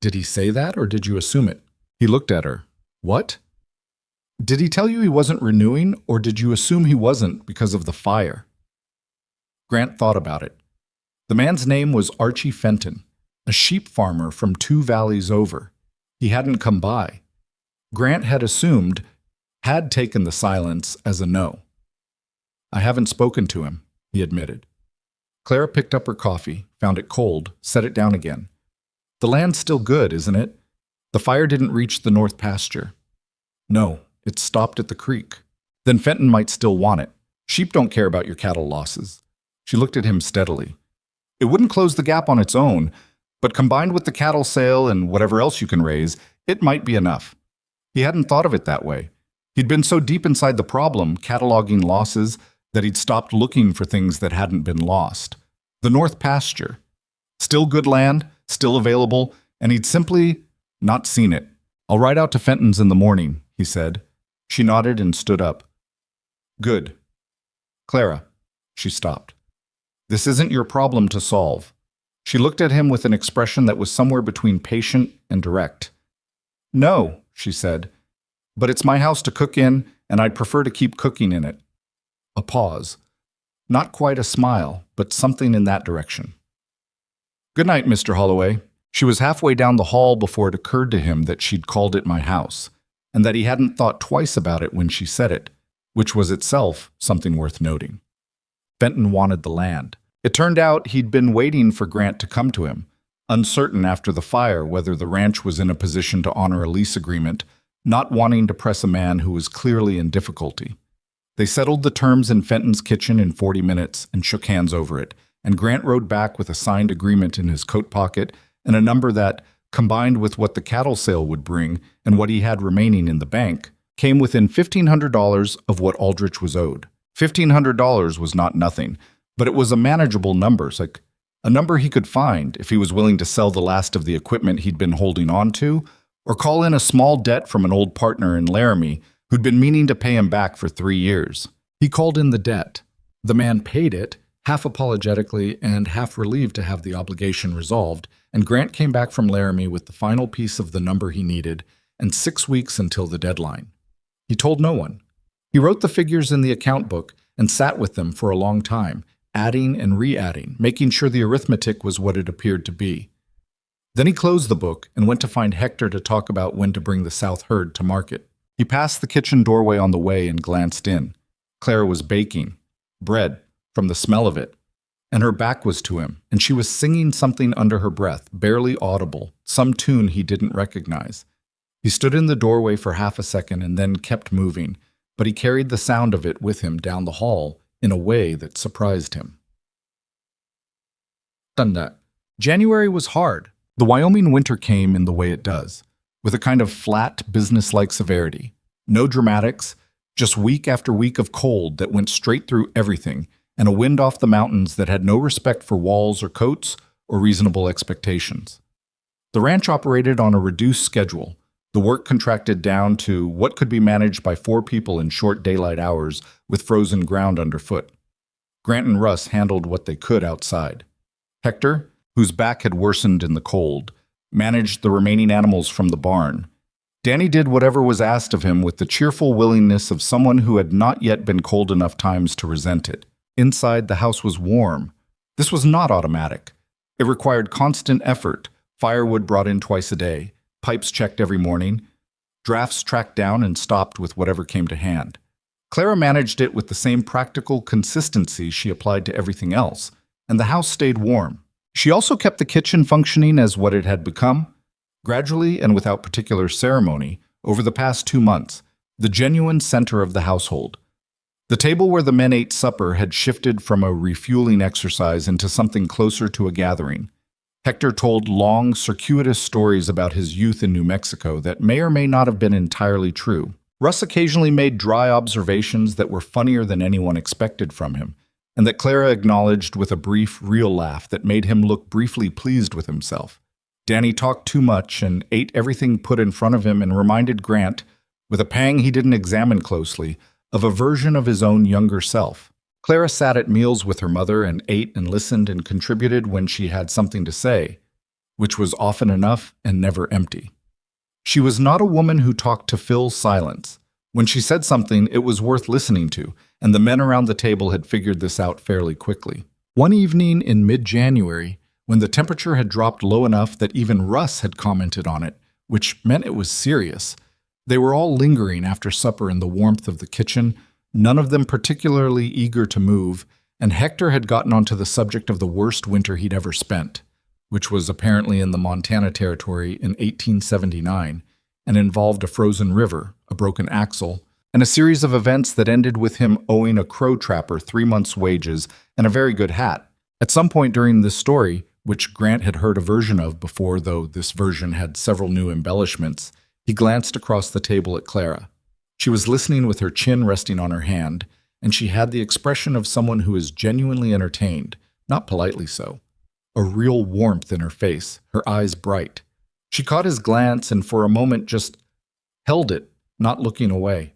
Did he say that, or did you assume it?" He looked at her. "What? Did he tell you he wasn't renewing, or did you assume he wasn't because of the fire?" Grant thought about it. The man's name was Archie Fenton, a sheep farmer from 2 valleys over. He hadn't come by. Grant had taken the silence as a no. "I haven't spoken to him," he admitted. Clara picked up her coffee, found it cold, set it down again. "The land's still good, isn't it? The fire didn't reach the North Pasture." "No, it stopped at the creek." "Then Fenton might still want it. Sheep don't care about your cattle losses." She looked at him steadily. "It wouldn't close the gap on its own, but combined with the cattle sale and whatever else you can raise, it might be enough." He hadn't thought of it that way. He'd been so deep inside the problem, cataloging losses, that he'd stopped looking for things that hadn't been lost. The North Pasture. Still good land, still available, and he'd simply not seen it. "I'll ride out to Fenton's in the morning," he said. She nodded and stood up. "Good. Clara," she stopped. "This isn't your problem to solve." She looked at him with an expression that was somewhere between patient and direct. "No," she said, "but it's my house to cook in, and I'd prefer to keep cooking in it." A pause. Not quite a smile, but something in that direction. "Good night, Mr. Holloway." She was halfway down the hall before it occurred to him that she'd called it my house, and that he hadn't thought twice about it when she said it, which was itself something worth noting. Fenton wanted the land. It turned out he'd been waiting for Grant to come to him, uncertain after the fire whether the ranch was in a position to honor a lease agreement, not wanting to press a man who was clearly in difficulty. They settled the terms in Fenton's kitchen in 40 minutes and shook hands over it, and Grant rode back with a signed agreement in his coat pocket and a number that, combined with what the cattle sale would bring and what he had remaining in the bank, came within $1,500 of what Aldrich was owed. $1,500 was not nothing, but it was a manageable number, like a number he could find if he was willing to sell the last of the equipment he'd been holding on to, or call in a small debt from an old partner in Laramie who'd been meaning to pay him back for 3 years. He called in the debt. The man paid it, half apologetically and half relieved to have the obligation resolved, and Grant came back from Laramie with the final piece of the number he needed and 6 weeks until the deadline. He told no one. He wrote the figures in the account book and sat with them for a long time, adding and re-adding, making sure the arithmetic was what it appeared to be. Then he closed the book and went to find Hector to talk about when to bring the South herd to market. He passed the kitchen doorway on the way and glanced in. Clara was baking bread, from the smell of it, and her back was to him, and she was singing something under her breath, barely audible, some tune he didn't recognize. He stood in the doorway for half a second and then kept moving, but he carried the sound of it with him down the hall in a way that surprised him. January was hard. The Wyoming winter came in the way it does, with a kind of flat, businesslike severity. No dramatics, just week after week of cold that went straight through everything, and a wind off the mountains that had no respect for walls or coats or reasonable expectations. The ranch operated on a reduced schedule, The work contracted down to what could be managed by 4 people in short daylight hours with frozen ground underfoot. Grant and Russ handled what they could outside. Hector, whose back had worsened in the cold, managed the remaining animals from the barn. Danny did whatever was asked of him with the cheerful willingness of someone who had not yet been cold enough times to resent it. Inside, the house was warm. This was not automatic. It required constant effort, firewood brought in twice a day, pipes checked every morning, drafts tracked down and stopped with whatever came to hand. Clara managed it with the same practical consistency she applied to everything else, and the house stayed warm. She also kept the kitchen functioning as what it had become. Gradually and without particular ceremony, over the past 2 months, the genuine center of the household. The table where the men ate supper had shifted from a refueling exercise into something closer to a gathering. Hector told long, circuitous stories about his youth in New Mexico that may or may not have been entirely true. Russ occasionally made dry observations that were funnier than anyone expected from him, and that Clara acknowledged with a brief, real laugh that made him look briefly pleased with himself. Danny talked too much and ate everything put in front of him and reminded Grant, with a pang he didn't examine closely, of a version of his own younger self. Clara sat at meals with her mother and ate and listened and contributed when she had something to say, which was often enough and never empty. She was not a woman who talked to fill silence. When she said something, it was worth listening to, and the men around the table had figured this out fairly quickly. One evening in mid-January, when the temperature had dropped low enough that even Russ had commented on it, which meant it was serious, they were all lingering after supper in the warmth of the kitchen, none of them particularly eager to move, and Hector had gotten onto the subject of the worst winter he'd ever spent, which was apparently in the Montana Territory in 1879, and involved a frozen river, a broken axle, and a series of events that ended with him owing a crow trapper 3 months' wages and a very good hat. At some point during this story, which Grant had heard a version of before, though this version had several new embellishments, he glanced across the table at Clara. She was listening with her chin resting on her hand, and she had the expression of someone who is genuinely entertained, not politely so. A real warmth in her face, her eyes bright. She caught his glance and for a moment just held it, not looking away.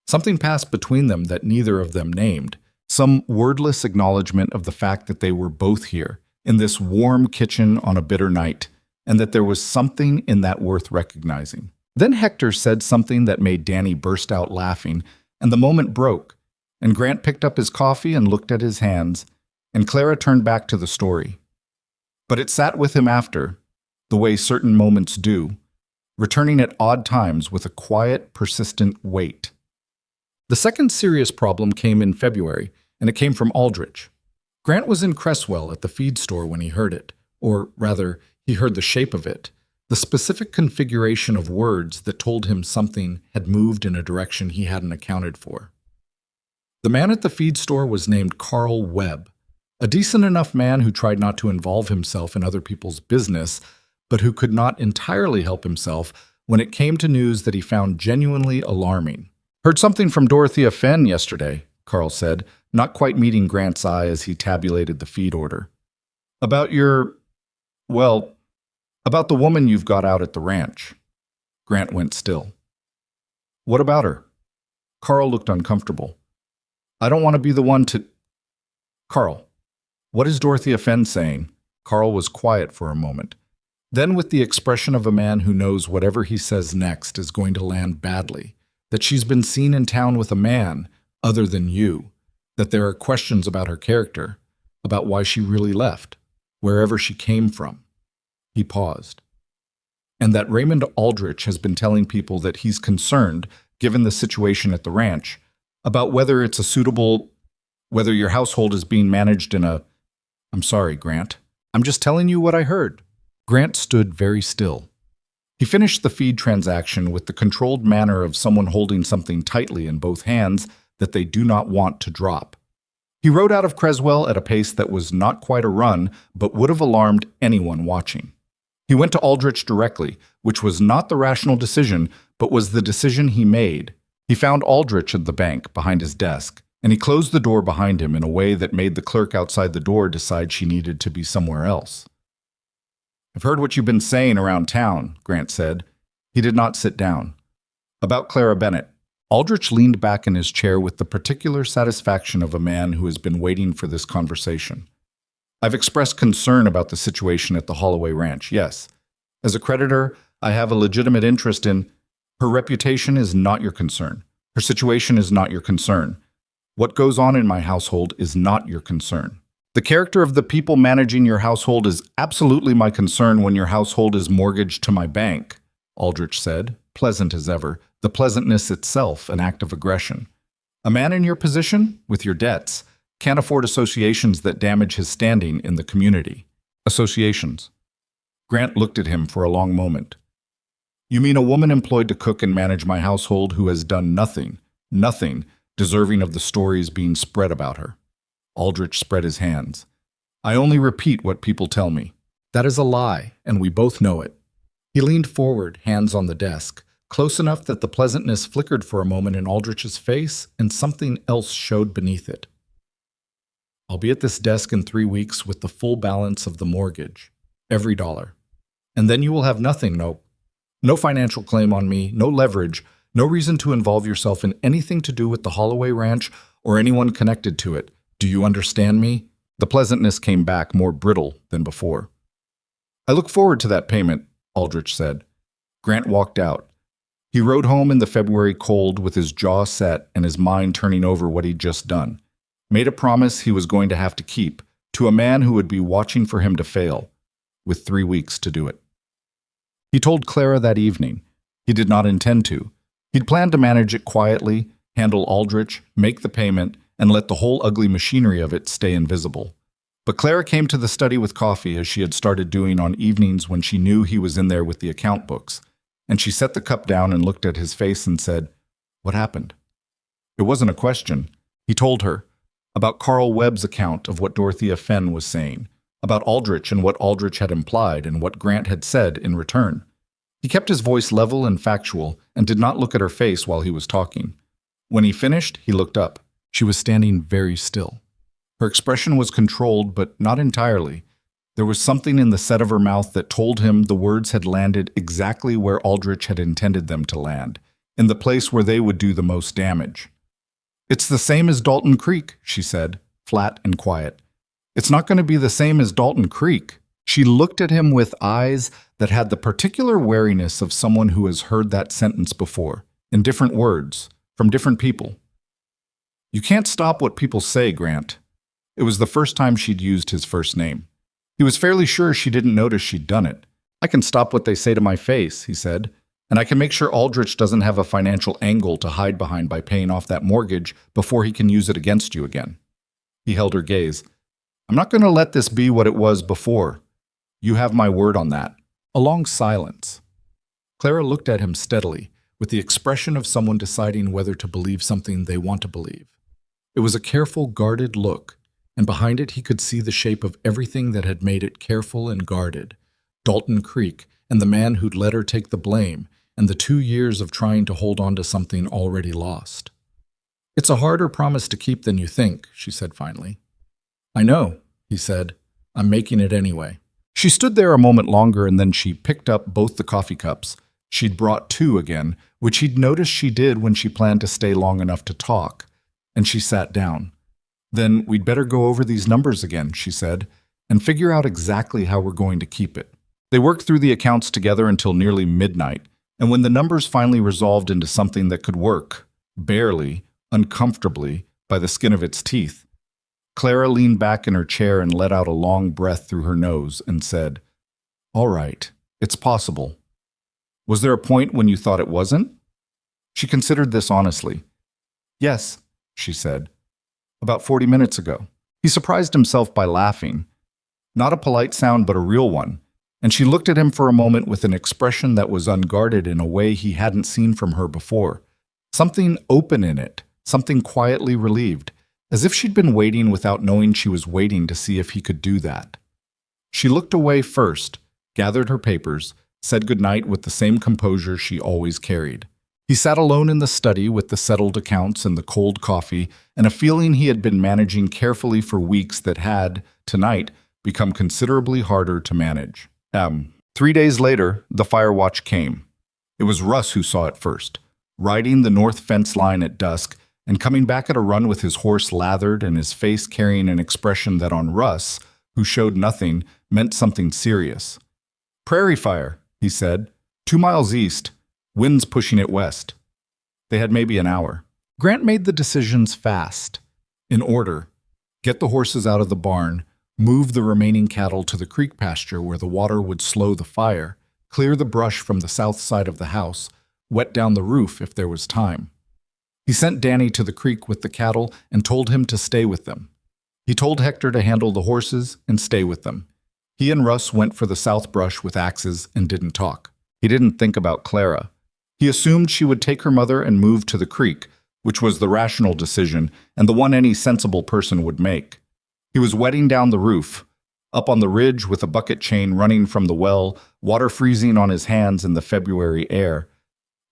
Something passed between them that neither of them named, some wordless acknowledgement of the fact that they were both here, in this warm kitchen on a bitter night, and that there was something in that worth recognizing. Then Hector said something that made Danny burst out laughing, and the moment broke, and Grant picked up his coffee and looked at his hands, and Clara turned back to the story. But it sat with him after, the way certain moments do, returning at odd times with a quiet, persistent weight. The second serious problem came in February, and it came from Aldrich. Grant was in Cresswell at the feed store when he heard it, or rather, he heard the shape of it, the specific configuration of words that told him something had moved in a direction he hadn't accounted for. The man at the feed store was named Carl Webb, a decent enough man who tried not to involve himself in other people's business, but who could not entirely help himself when it came to news that he found genuinely alarming. "Heard something from Dorothea Fenn yesterday," Carl said, not quite meeting Grant's eye as he tabulated the feed order. "About about the woman you've got out at the ranch." Grant went still. "What about her?" Carl looked uncomfortable. "I don't want to be the one to—" "Carl, what is Dorothea Fenn saying?" Carl was quiet for a moment. Then, with the expression of a man who knows whatever he says next is going to land badly, that she's been seen in town with a man other than you, that there are questions about her character, about why she really left, wherever she came from. He paused. "And that Raymond Aldrich has been telling people that he's concerned, given the situation at the ranch, about whether your household is being managed in a—" "I'm sorry, Grant. I'm just telling you what I heard." Grant stood very still. He finished the feed transaction with the controlled manner of someone holding something tightly in both hands that they do not want to drop. He rode out of Creswell at a pace that was not quite a run, but would have alarmed anyone watching. He went to Aldrich directly, which was not the rational decision, but was the decision he made. He found Aldrich at the bank, behind his desk, and he closed the door behind him in a way that made the clerk outside the door decide she needed to be somewhere else. "I've heard what you've been saying around town," Grant said. He did not sit down. About Clara Bennett. Aldrich leaned back in his chair with the particular satisfaction of a man who has been waiting for this conversation. I've expressed concern about the situation at the Holloway Ranch, yes. As a creditor, I have a legitimate interest in... Her reputation is not your concern. Her situation is not your concern. What goes on in my household is not your concern. The character of the people managing your household is absolutely my concern when your household is mortgaged to my bank, Aldrich said, pleasant as ever, the pleasantness itself an act of aggression. A man in your position, with your debts, can't afford associations that damage his standing in the community. Associations. Grant looked at him for a long moment. You mean a woman employed to cook and manage my household who has done nothing deserving of the stories being spread about her? Aldrich spread his hands. I only repeat what people tell me. That is a lie, and we both know it. He leaned forward, hands on the desk, close enough that the pleasantness flickered for a moment in Aldrich's face and something else showed beneath it. I'll be at this desk in 3 weeks with the full balance of the mortgage, every dollar. And then you will have nothing, no financial claim on me, no leverage, no reason to involve yourself in anything to do with the Holloway Ranch or anyone connected to it. Do you understand me? The pleasantness came back more brittle than before. I look forward to that payment, Aldrich said. Grant walked out. He rode home in the February cold with his jaw set and his mind turning over what he'd just done. Made a promise he was going to have to keep to a man who would be watching for him to fail, with 3 weeks to do it. He told Clara that evening. He did not intend to. He'd planned to manage it quietly, handle Aldrich, make the payment, and let the whole ugly machinery of it stay invisible. But Clara came to the study with coffee as she had started doing on evenings when she knew he was in there with the account books, and she set the cup down and looked at his face and said, What happened? It wasn't a question. He told her about Carl Webb's account of what Dorothea Fenn was saying, about Aldrich and what Aldrich had implied and what Grant had said in return. He kept his voice level and factual and did not look at her face while he was talking. When he finished, he looked up. She was standing very still. Her expression was controlled, but not entirely. There was something in the set of her mouth that told him the words had landed exactly where Aldrich had intended them to land, in the place where they would do the most damage. It's the same as Dalton Creek, she said, flat and quiet. It's not going to be the same as Dalton Creek. She looked at him with eyes that had the particular wariness of someone who has heard that sentence before, in different words, from different people. You can't stop what people say, Grant. It was the first time she'd used his first name. He was fairly sure she didn't notice she'd done it. I can stop what they say to my face, he said, and I can make sure Aldrich doesn't have a financial angle to hide behind by paying off that mortgage before he can use it against you again. He held her gaze. I'm not going to let this be what it was before. You have my word on that. A long silence. Clara looked at him steadily, with the expression of someone deciding whether to believe something they want to believe. It was a careful, guarded look, and behind it he could see the shape of everything that had made it careful and guarded. Dalton Creek, and the man who'd let her take the blame, and the 2 years of trying to hold on to something already lost. It's a harder promise to keep than you think, she said finally. I know, he said. I'm making it anyway. She stood there a moment longer and then she picked up both the coffee cups. She'd brought 2 again, which he'd noticed she did when she planned to stay long enough to talk, and she sat down. Then we'd better go over these numbers again, she said, and figure out exactly how we're going to keep it. They worked through the accounts together until nearly midnight, and when the numbers finally resolved into something that could work, barely, uncomfortably, by the skin of its teeth, Clara leaned back in her chair and let out a long breath through her nose and said, All right, it's possible. Was there a point when you thought it wasn't? She considered this honestly. Yes, she said. About 40 minutes ago. He surprised himself by laughing. Not a polite sound, but a real one. And she looked at him for a moment with an expression that was unguarded in a way he hadn't seen from her before. Something open in it, something quietly relieved, as if she'd been waiting without knowing she was waiting to see if he could do that. She looked away first, gathered her papers, said goodnight with the same composure she always carried. He sat alone in the study with the settled accounts and the cold coffee and a feeling he had been managing carefully for weeks that had, tonight, become considerably harder to manage. 3 days later, the fire watch came. It was Russ who saw it first, riding the north fence line at dusk and coming back at a run with his horse lathered and his face carrying an expression that on Russ, who showed nothing, meant something serious. "Prairie fire," he said. 2 miles east. Wind's pushing it west. They had maybe an hour. Grant made the decisions fast, in order. Get the horses out of the barn, move the remaining cattle to the creek pasture where the water would slow the fire, clear the brush from the south side of the house, wet down the roof if there was time. He sent Danny to the creek with the cattle and told him to stay with them. He told Hector to handle the horses and stay with them. He and Russ went for the south brush with axes and didn't talk. He didn't think about Clara. He assumed she would take her mother and move to the creek, which was the rational decision and the one any sensible person would make. He was wetting down the roof, up on the ridge with a bucket chain running from the well, water freezing on his hands in the February air.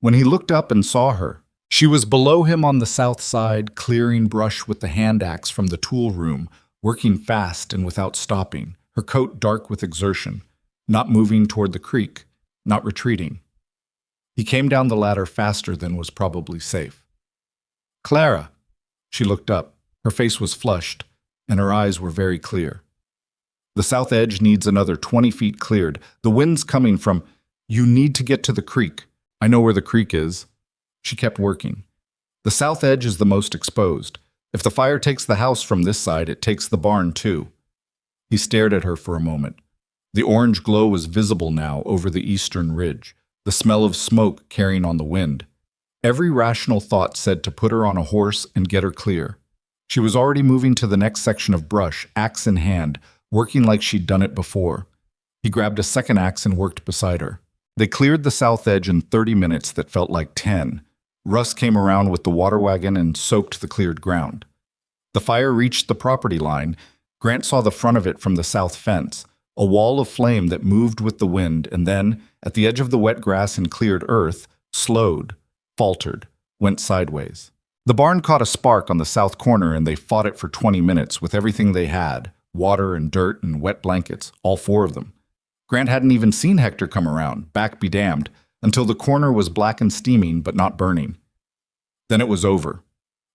When he looked up and saw her, she was below him on the south side, clearing brush with the hand axe from the tool room, working fast and without stopping, her coat dark with exertion, not moving toward the creek, not retreating. He came down the ladder faster than was probably safe. "Clara!" She looked up. Her face was flushed, and her eyes were very clear. "The south edge needs another 20 feet cleared. The wind's coming from... You need to get to the creek. I know where the creek is." She kept working. "The south edge is the most exposed. If the fire takes the house from this side, it takes the barn too." He stared at her for a moment. The orange glow was visible now over the eastern ridge, the smell of smoke carrying on the wind. Every rational thought said to put her on a horse and get her clear. She was already moving to the next section of brush, axe in hand, working like she'd done it before. He grabbed a second axe and worked beside her. They cleared the south edge in 30 minutes that felt like 10. Russ came around with the water wagon and soaked the cleared ground. The fire reached the property line. Grant saw the front of it from the south fence, a wall of flame that moved with the wind and then, at the edge of the wet grass and cleared earth, slowed, faltered, went sideways. The barn caught a spark on the south corner and they fought it for 20 minutes with everything they had, water and dirt and wet blankets, all 4 of them. Grant hadn't even seen Hector come around, back be damned, until the corner was black and steaming but not burning. Then it was over.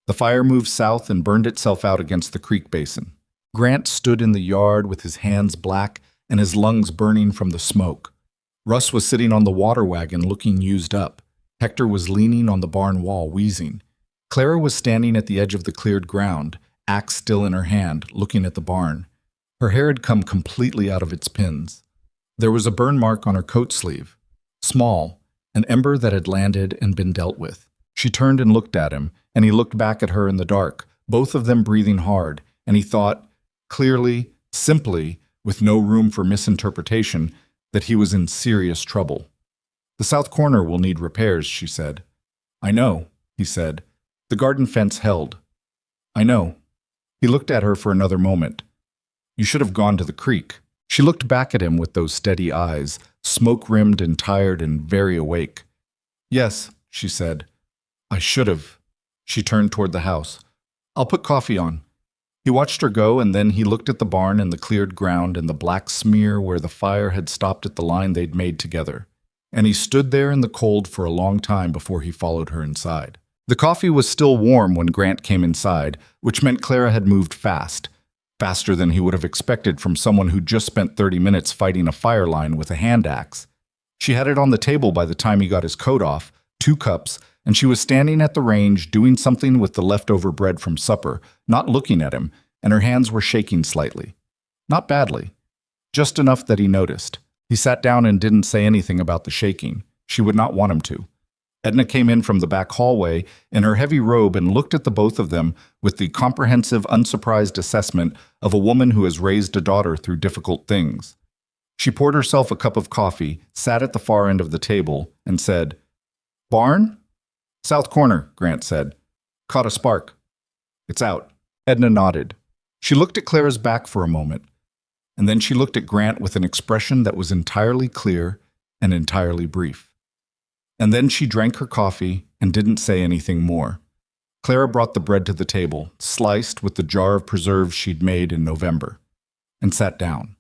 The fire moved south and burned itself out against the creek basin. Grant stood in the yard with his hands black and his lungs burning from the smoke. Russ was sitting on the water wagon looking used up. Hector was leaning on the barn wall, wheezing. Clara was standing at the edge of the cleared ground, axe still in her hand, looking at the barn. Her hair had come completely out of its pins. There was a burn mark on her coat sleeve. Small, an ember that had landed and been dealt with. She turned and looked at him, and he looked back at her in the dark, both of them breathing hard, and he thought, clearly, simply, with no room for misinterpretation, that he was in serious trouble. "The south corner will need repairs," she said. "I know," he said. "The garden fence held." "I know." He looked at her for another moment. "You should have gone to the creek." She looked back at him with those steady eyes, smoke-rimmed and tired and very awake. "Yes," she said. "I should have." She turned toward the house. "I'll put coffee on." He watched her go, and then he looked at the barn and the cleared ground and the black smear where the fire had stopped at the line they'd made together. And he stood there in the cold for a long time before he followed her inside. The coffee was still warm when Grant came inside, which meant Clara had moved fast. Faster than he would have expected from someone who'd just spent 30 minutes fighting a fire line with a hand axe. She had it on the table by the time he got his coat off, 2 cups, and she was standing at the range doing something with the leftover bread from supper, not looking at him, and her hands were shaking slightly. Not badly. Just enough that he noticed. He sat down and didn't say anything about the shaking. She would not want him to. Edna came in from the back hallway in her heavy robe and looked at the both of them with the comprehensive, unsurprised assessment of a woman who has raised a daughter through difficult things. She poured herself a cup of coffee, sat at the far end of the table, and said, "Barn?" "South corner," Grant said. "Caught a spark." "It's out." Edna nodded. She looked at Clara's back for a moment, and then she looked at Grant with an expression that was entirely clear and entirely brief. And then she drank her coffee and didn't say anything more. Clara brought the bread to the table, sliced with the jar of preserves she'd made in November, and sat down.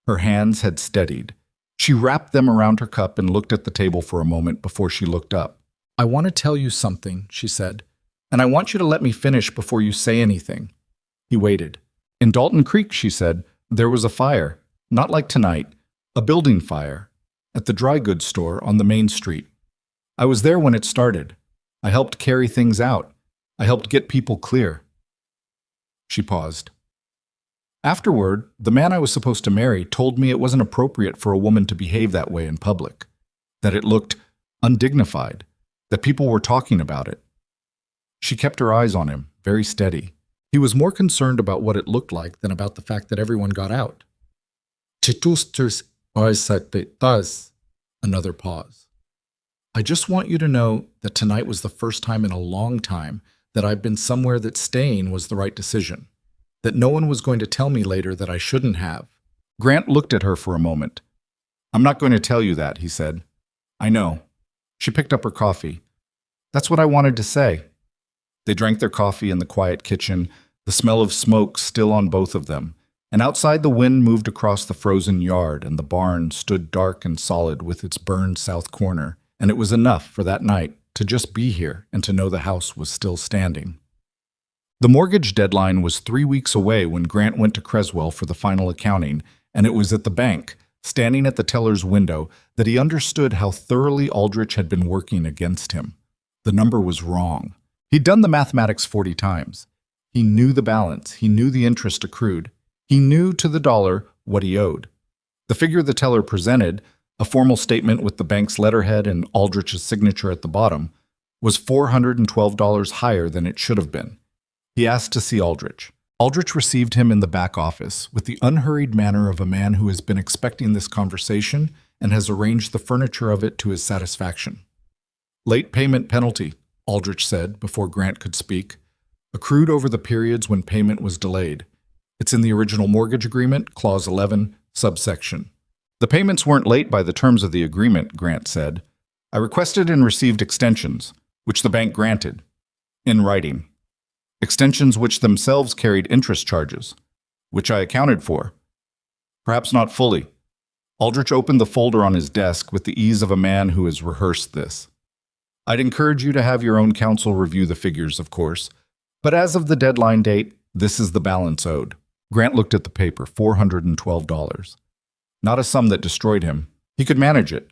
Her hands had steadied. She wrapped them around her cup and looked at the table for a moment before she looked up. "I want to tell you something," she said, "and I want you to let me finish before you say anything." He waited. "In Dalton Creek," she said, "there was a fire, not like tonight, a building fire, at the dry goods store on the main street. I was there when it started. I helped carry things out. I helped get people clear." She paused. "Afterward, the man I was supposed to marry told me it wasn't appropriate for a woman to behave that way in public, that it looked undignified, that people were talking about it." She kept her eyes on him, very steady. He was more concerned about what it looked like than about the fact that everyone got out. Another pause. "I just want you to know that tonight was the first time in a long time that I've been somewhere that staying was the right decision, that no one was going to tell me later that I shouldn't have." Grant looked at her for a moment. "I'm not going to tell you that," he said. "I know." She picked up her coffee. "That's what I wanted to say." They drank their coffee in the quiet kitchen, the smell of smoke still on both of them, and outside the wind moved across the frozen yard and the barn stood dark and solid with its burned south corner, and it was enough for that night to just be here and to know the house was still standing. The mortgage deadline was 3 weeks away when Grant went to Creswell for the final accounting, and it was at the bank, standing at the teller's window, that he understood how thoroughly Aldrich had been working against him. The number was wrong. He'd done the mathematics 40 times. He knew the balance. He knew the interest accrued. He knew to the dollar what he owed. The figure the teller presented, a formal statement with the bank's letterhead and Aldrich's signature at the bottom, was $412 higher than it should have been. He asked to see Aldrich. Aldrich received him in the back office with the unhurried manner of a man who has been expecting this conversation and has arranged the furniture of it to his satisfaction. "Late payment penalty," Aldrich said before Grant could speak, "accrued over the periods when payment was delayed. It's in the original mortgage agreement, Clause 11, subsection." "The payments weren't late by the terms of the agreement," Grant said. "I requested and received extensions, which the bank granted, in writing. Extensions which themselves carried interest charges, which I accounted for. Perhaps not fully." Aldrich opened the folder on his desk with the ease of a man who has rehearsed this. "I'd encourage you to have your own counsel review the figures, of course, but as of the deadline date, this is the balance owed." Grant looked at the paper, $412. Not a sum that destroyed him. He could manage it.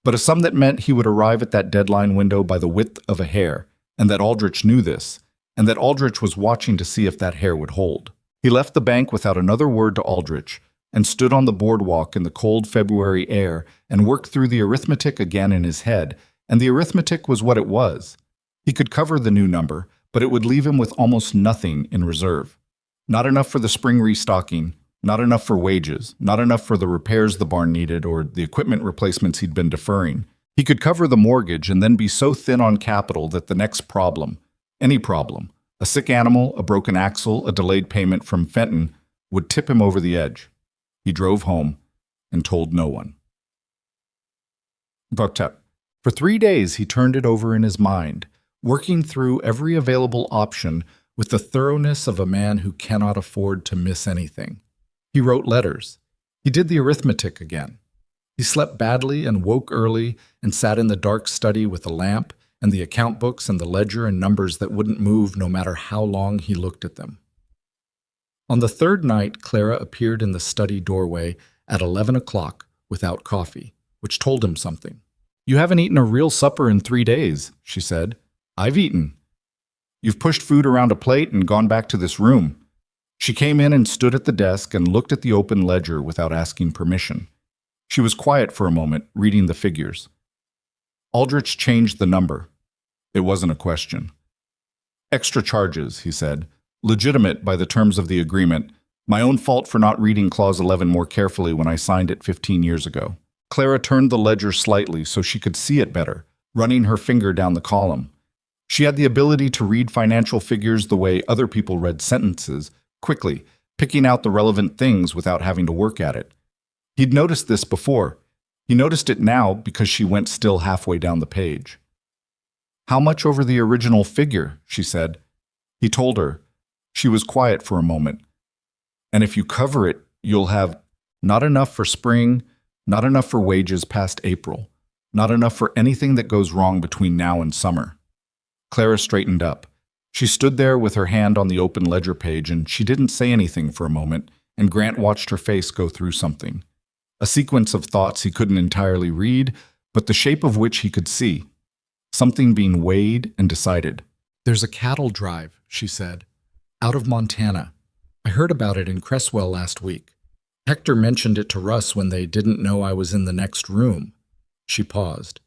But a sum that meant he would arrive at that deadline window by the width of a hair, and that Aldrich knew this, and that Aldrich was watching to see if that hair would hold. He left the bank without another word to Aldrich, and stood on the boardwalk in the cold February air and worked through the arithmetic again in his head, and the arithmetic was what it was. He could cover the new number, but it would leave him with almost nothing in reserve. Not enough for the spring restocking, not enough for wages, not enough for the repairs the barn needed or the equipment replacements he'd been deferring. He could cover the mortgage and then be so thin on capital that the next problem, any problem, a sick animal, a broken axle, a delayed payment from Fenton, would tip him over the edge. He drove home and told no one. For 3 days he turned it over in his mind, working through every available option with the thoroughness of a man who cannot afford to miss anything. He wrote letters. He did the arithmetic again. He slept badly and woke early and sat in the dark study with a lamp and the account books and the ledger and numbers that wouldn't move no matter how long he looked at them. On the third night, Clara appeared in the study doorway at 11 o'clock without coffee, which told him something. "You haven't eaten a real supper in 3 days," she said. "I've eaten. You've pushed food around a plate and gone back to this room." She came in and stood at the desk and looked at the open ledger without asking permission. She was quiet for a moment, reading the figures. Aldrich changed the number. It wasn't a question. "Extra charges," he said. "Legitimate by the terms of the agreement. My own fault for not reading Clause 11 more carefully when I signed it 15 years ago." Clara turned the ledger slightly so she could see it better, running her finger down the column. She had the ability to read financial figures the way other people read sentences, quickly, picking out the relevant things without having to work at it. He'd noticed this before. He noticed it now because she went still halfway down the page. "How much over the original figure?" she said. He told her. She was quiet for a moment. "And if you cover it, you'll have not enough for spring, Not enough for wages past April. Not enough for anything that goes wrong between now and summer. Clara straightened up. She stood there with her hand on the open ledger page, and she didn't say anything for a moment, and Grant watched her face go through something. A sequence of thoughts he couldn't entirely read, but the shape of which he could see. Something being weighed and decided. "There's a cattle drive," she said, "out of Montana. I heard about it in Cresswell last week. Hector mentioned it to Russ when they didn't know I was in the next room." She paused.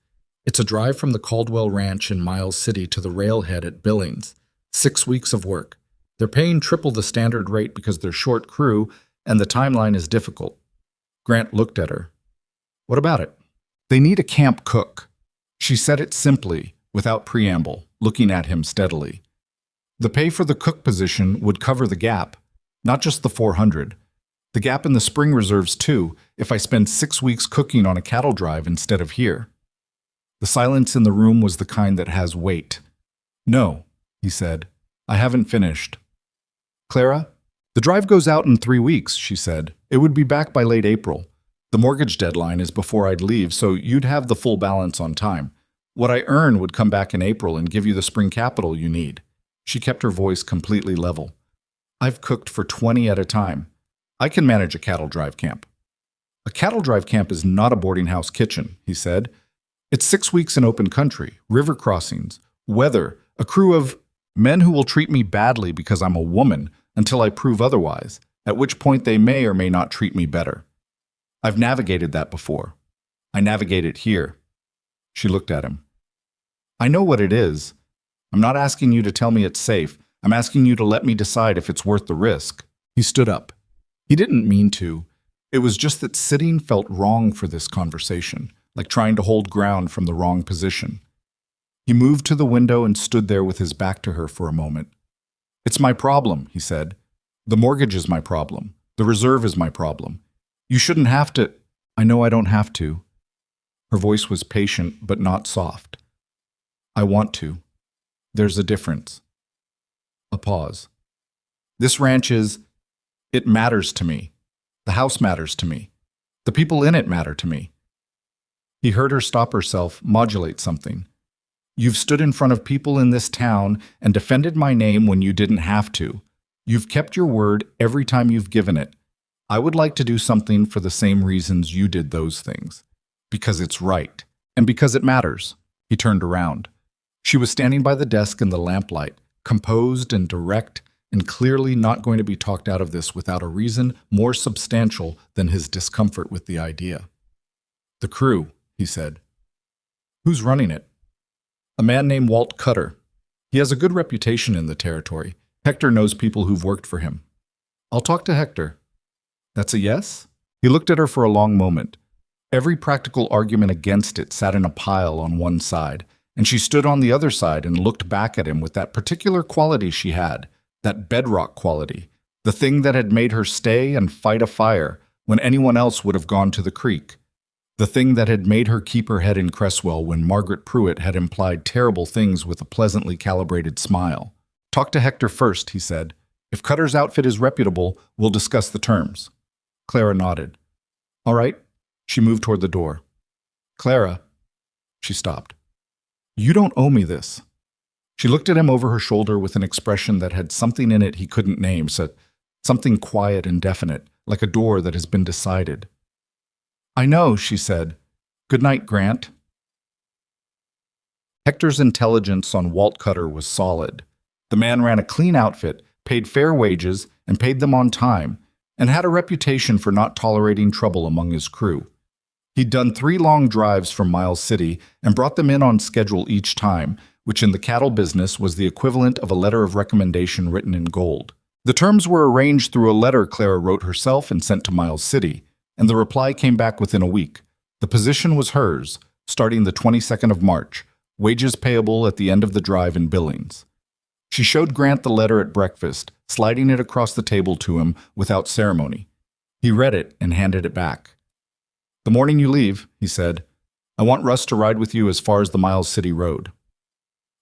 "It's a drive from the Caldwell Ranch in Miles City to the railhead at Billings. 6 weeks of work. They're paying triple the standard rate because they're short crew, and the timeline is difficult." Grant looked at her. "What about it?" "They need a camp cook." She said it simply, without preamble, looking at him steadily. The pay for the cook position would cover the gap, not just the 400. The gap in the spring reserves too, if I spend 6 weeks cooking on a cattle drive instead of here. The silence in the room was the kind that has weight. "No," he said. "I haven't finished." "Clara, the drive goes out in 3 weeks," she said. "It would be back by late April. The mortgage deadline is before I'd leave, so you'd have the full balance on time. What I earn would come back in April and give you the spring capital you need." She kept her voice completely level. "I've cooked for 20 at a time. I can manage a cattle drive camp." "A cattle drive camp is not a boarding house kitchen," he said. "It's 6 weeks in open country, river crossings, weather, a crew of men who will treat me badly because I'm a woman until I prove otherwise, at which point they may or may not treat me better. I've navigated that before. I navigate it here." She looked at him. "I know what it is. I'm not asking you to tell me it's safe. I'm asking you to let me decide if it's worth the risk." He stood up. He didn't mean to. It was just that sitting felt wrong for this conversation, like trying to hold ground from the wrong position. He moved to the window and stood there with his back to her for a moment. "It's my problem," he said. "The mortgage is my problem. The reserve is my problem. You shouldn't have to—" "I know I don't have to." Her voice was patient but not soft. "I want to. There's a difference." A pause. "This ranch it matters to me. The house matters to me. The people in it matter to me." He heard her stop herself, modulate something. "You've stood in front of people in this town and defended my name when you didn't have to. You've kept your word every time you've given it. I would like to do something for the same reasons you did those things. Because it's right. And because it matters." He turned around. She was standing by the desk in the lamplight, composed and direct, and clearly not going to be talked out of this without a reason more substantial than his discomfort with the idea. "The crew," he said. "Who's running it?" "A man named Walt Cutter. He has a good reputation in the territory. Hector knows people who've worked for him." "I'll talk to Hector." "That's a yes?" He looked at her for a long moment. Every practical argument against it sat in a pile on one side, and she stood on the other side and looked back at him with that particular quality she had, that bedrock quality, the thing that had made her stay and fight a fire when anyone else would have gone to the creek, the thing that had made her keep her head in Cresswell when Margaret Pruitt had implied terrible things with a pleasantly calibrated smile. "Talk to Hector first," he said. "If Cutter's outfit is reputable, we'll discuss the terms." Clara nodded. "All right." She moved toward the door. "Clara." She stopped. "You don't owe me this." She looked at him over her shoulder with an expression that had something in it he couldn't name, something quiet and definite, like a door that has been decided. "I know," she said. "Good night, Grant." Hector's intelligence on Walt Cutter was solid. The man ran a clean outfit, paid fair wages, and paid them on time, and had a reputation for not tolerating trouble among his crew. He'd done 3 long drives from Miles City and brought them in on schedule each time, which in the cattle business was the equivalent of a letter of recommendation written in gold. The terms were arranged through a letter Clara wrote herself and sent to Miles City, and the reply came back within a week. The position was hers, starting the 22nd of March, wages payable at the end of the drive in Billings. She showed Grant the letter at breakfast, sliding it across the table to him without ceremony. He read it and handed it back. "The morning you leave," he said, "I want Russ to ride with you as far as the Miles City road."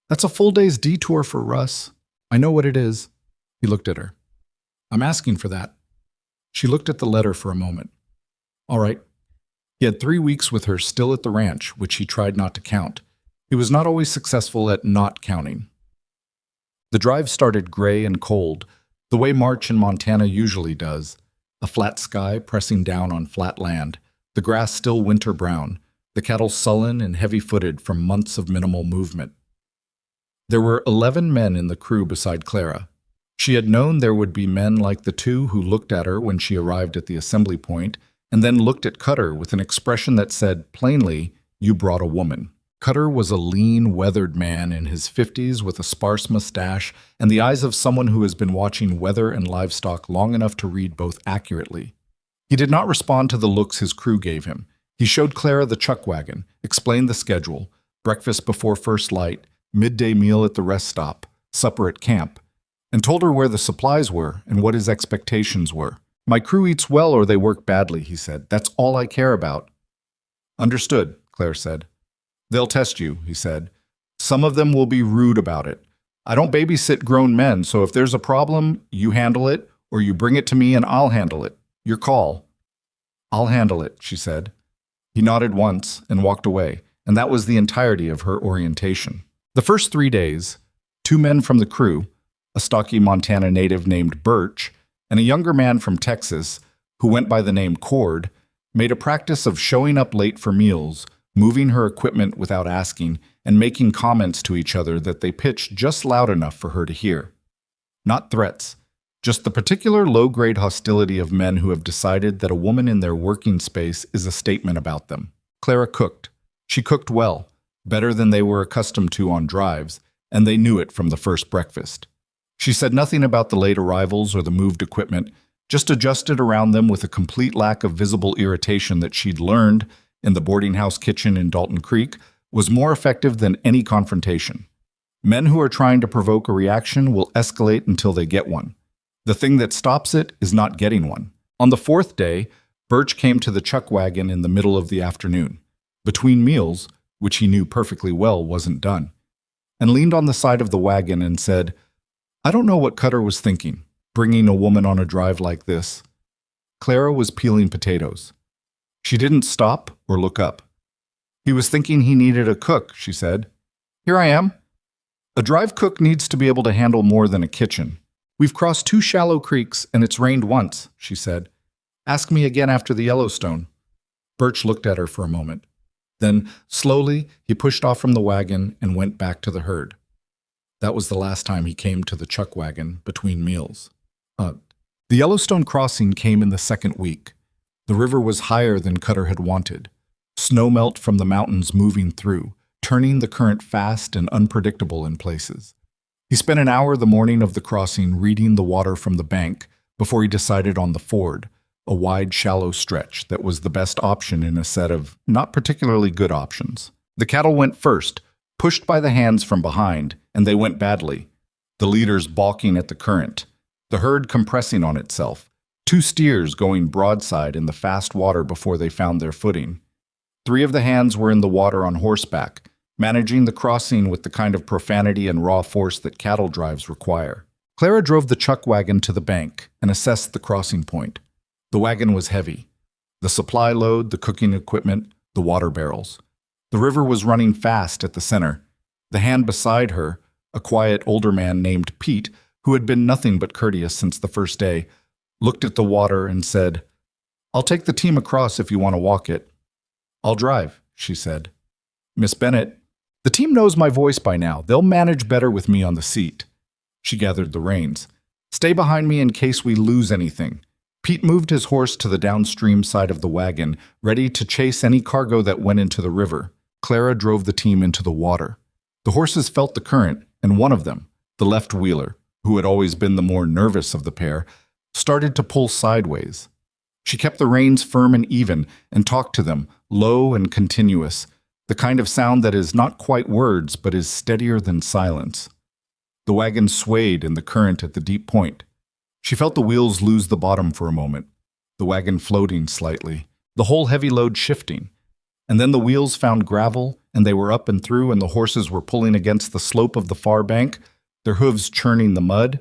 "That's a full day's detour for Russ." "I know what it is." He looked at her. "I'm asking for that." She looked at the letter for a moment. "All right. He had 3 weeks with her still at the ranch, which he tried not to count. He was not always successful at not counting. The drive started gray and cold, the way March in Montana usually does. A flat sky pressing down on flat land, the grass still winter brown, the cattle sullen and heavy-footed from months of minimal movement. There were 11 men in the crew beside Clara. She had known there would be men like the two who looked at her when she arrived at the assembly point, and then looked at Cutter with an expression that said, plainly, "You brought a woman." Cutter was a lean, weathered man in his 50s with a sparse mustache and the eyes of someone who has been watching weather and livestock long enough to read both accurately. He did not respond to the looks his crew gave him. He showed Clara the chuck wagon, explained the schedule, breakfast before first light, midday meal at the rest stop, supper at camp, and told her where the supplies were and what his expectations were. "My crew eats well or they work badly," he said. "That's all I care about." "Understood," Claire said. "They'll test you," he said. "Some of them will be rude about it. I don't babysit grown men, so if there's a problem, you handle it, or you bring it to me and I'll handle it. Your call." "I'll handle it," she said. He nodded once and walked away, and that was the entirety of her orientation. The first 3 days, 2 men from the crew, a stocky Montana native named Birch, and a younger man from Texas, who went by the name Cord, made a practice of showing up late for meals, moving her equipment without asking, and making comments to each other that they pitched just loud enough for her to hear. Not threats, just the particular low-grade hostility of men who have decided that a woman in their working space is a statement about them. Clara cooked. She cooked well, better than they were accustomed to on drives, and they knew it from the first breakfast. She said nothing about the late arrivals or the moved equipment, just adjusted around them with a complete lack of visible irritation that she'd learned in the boarding house kitchen in Dalton Creek was more effective than any confrontation. Men who are trying to provoke a reaction will escalate until they get one. The thing that stops it is not getting one. On the 4th day, Birch came to the chuck wagon in the middle of the afternoon, between meals, which he knew perfectly well wasn't done, and leaned on the side of the wagon and said, "I don't know what Cutter was thinking, bringing a woman on a drive like this." Clara was peeling potatoes. She didn't stop or look up. "He was thinking he needed a cook," she said. "Here I am." "A drive cook needs to be able to handle more than a kitchen. We've crossed 2 shallow creeks and it's rained once," she said. "Ask me again after the Yellowstone." Birch looked at her for a moment. Then, slowly, he pushed off from the wagon and went back to the herd. That was the last time he came to the chuck wagon between meals. The Yellowstone crossing came in the 2nd week. The river was higher than Cutter had wanted. Snowmelt from the mountains moving through, turning the current fast and unpredictable in places. He spent an hour the morning of the crossing reading the water from the bank before he decided on the ford, a wide, shallow stretch that was the best option in a set of not particularly good options. The cattle went first, pushed by the hands from behind, and they went badly. The leaders balking at the current, the herd compressing on itself, 2 steers going broadside in the fast water before they found their footing. 3 of the hands were in the water on horseback, managing the crossing with the kind of profanity and raw force that cattle drives require. Clara drove the chuck wagon to the bank and assessed the crossing point. The wagon was heavy. The supply load, the cooking equipment, the water barrels. The river was running fast at the center. The hand beside her, a quiet older man named Pete, who had been nothing but courteous since the first day, looked at the water and said, "I'll take the team across if you want to walk it." "I'll drive," she said. "Miss Bennett, the team knows my voice by now. They'll manage better with me on the seat." She gathered the reins. "Stay behind me in case we lose anything." Pete moved his horse to the downstream side of the wagon, ready to chase any cargo that went into the river. Clara drove the team into the water. The horses felt the current, and one of them, the left wheeler, who had always been the more nervous of the pair, started to pull sideways. She kept the reins firm and even and talked to them, low and continuous, the kind of sound that is not quite words but is steadier than silence. The wagon swayed in the current at the deep point. She felt the wheels lose the bottom for a moment, the wagon floating slightly, the whole heavy load shifting. And then the wheels found gravel, and they were up and through, and the horses were pulling against the slope of the far bank, their hooves churning the mud,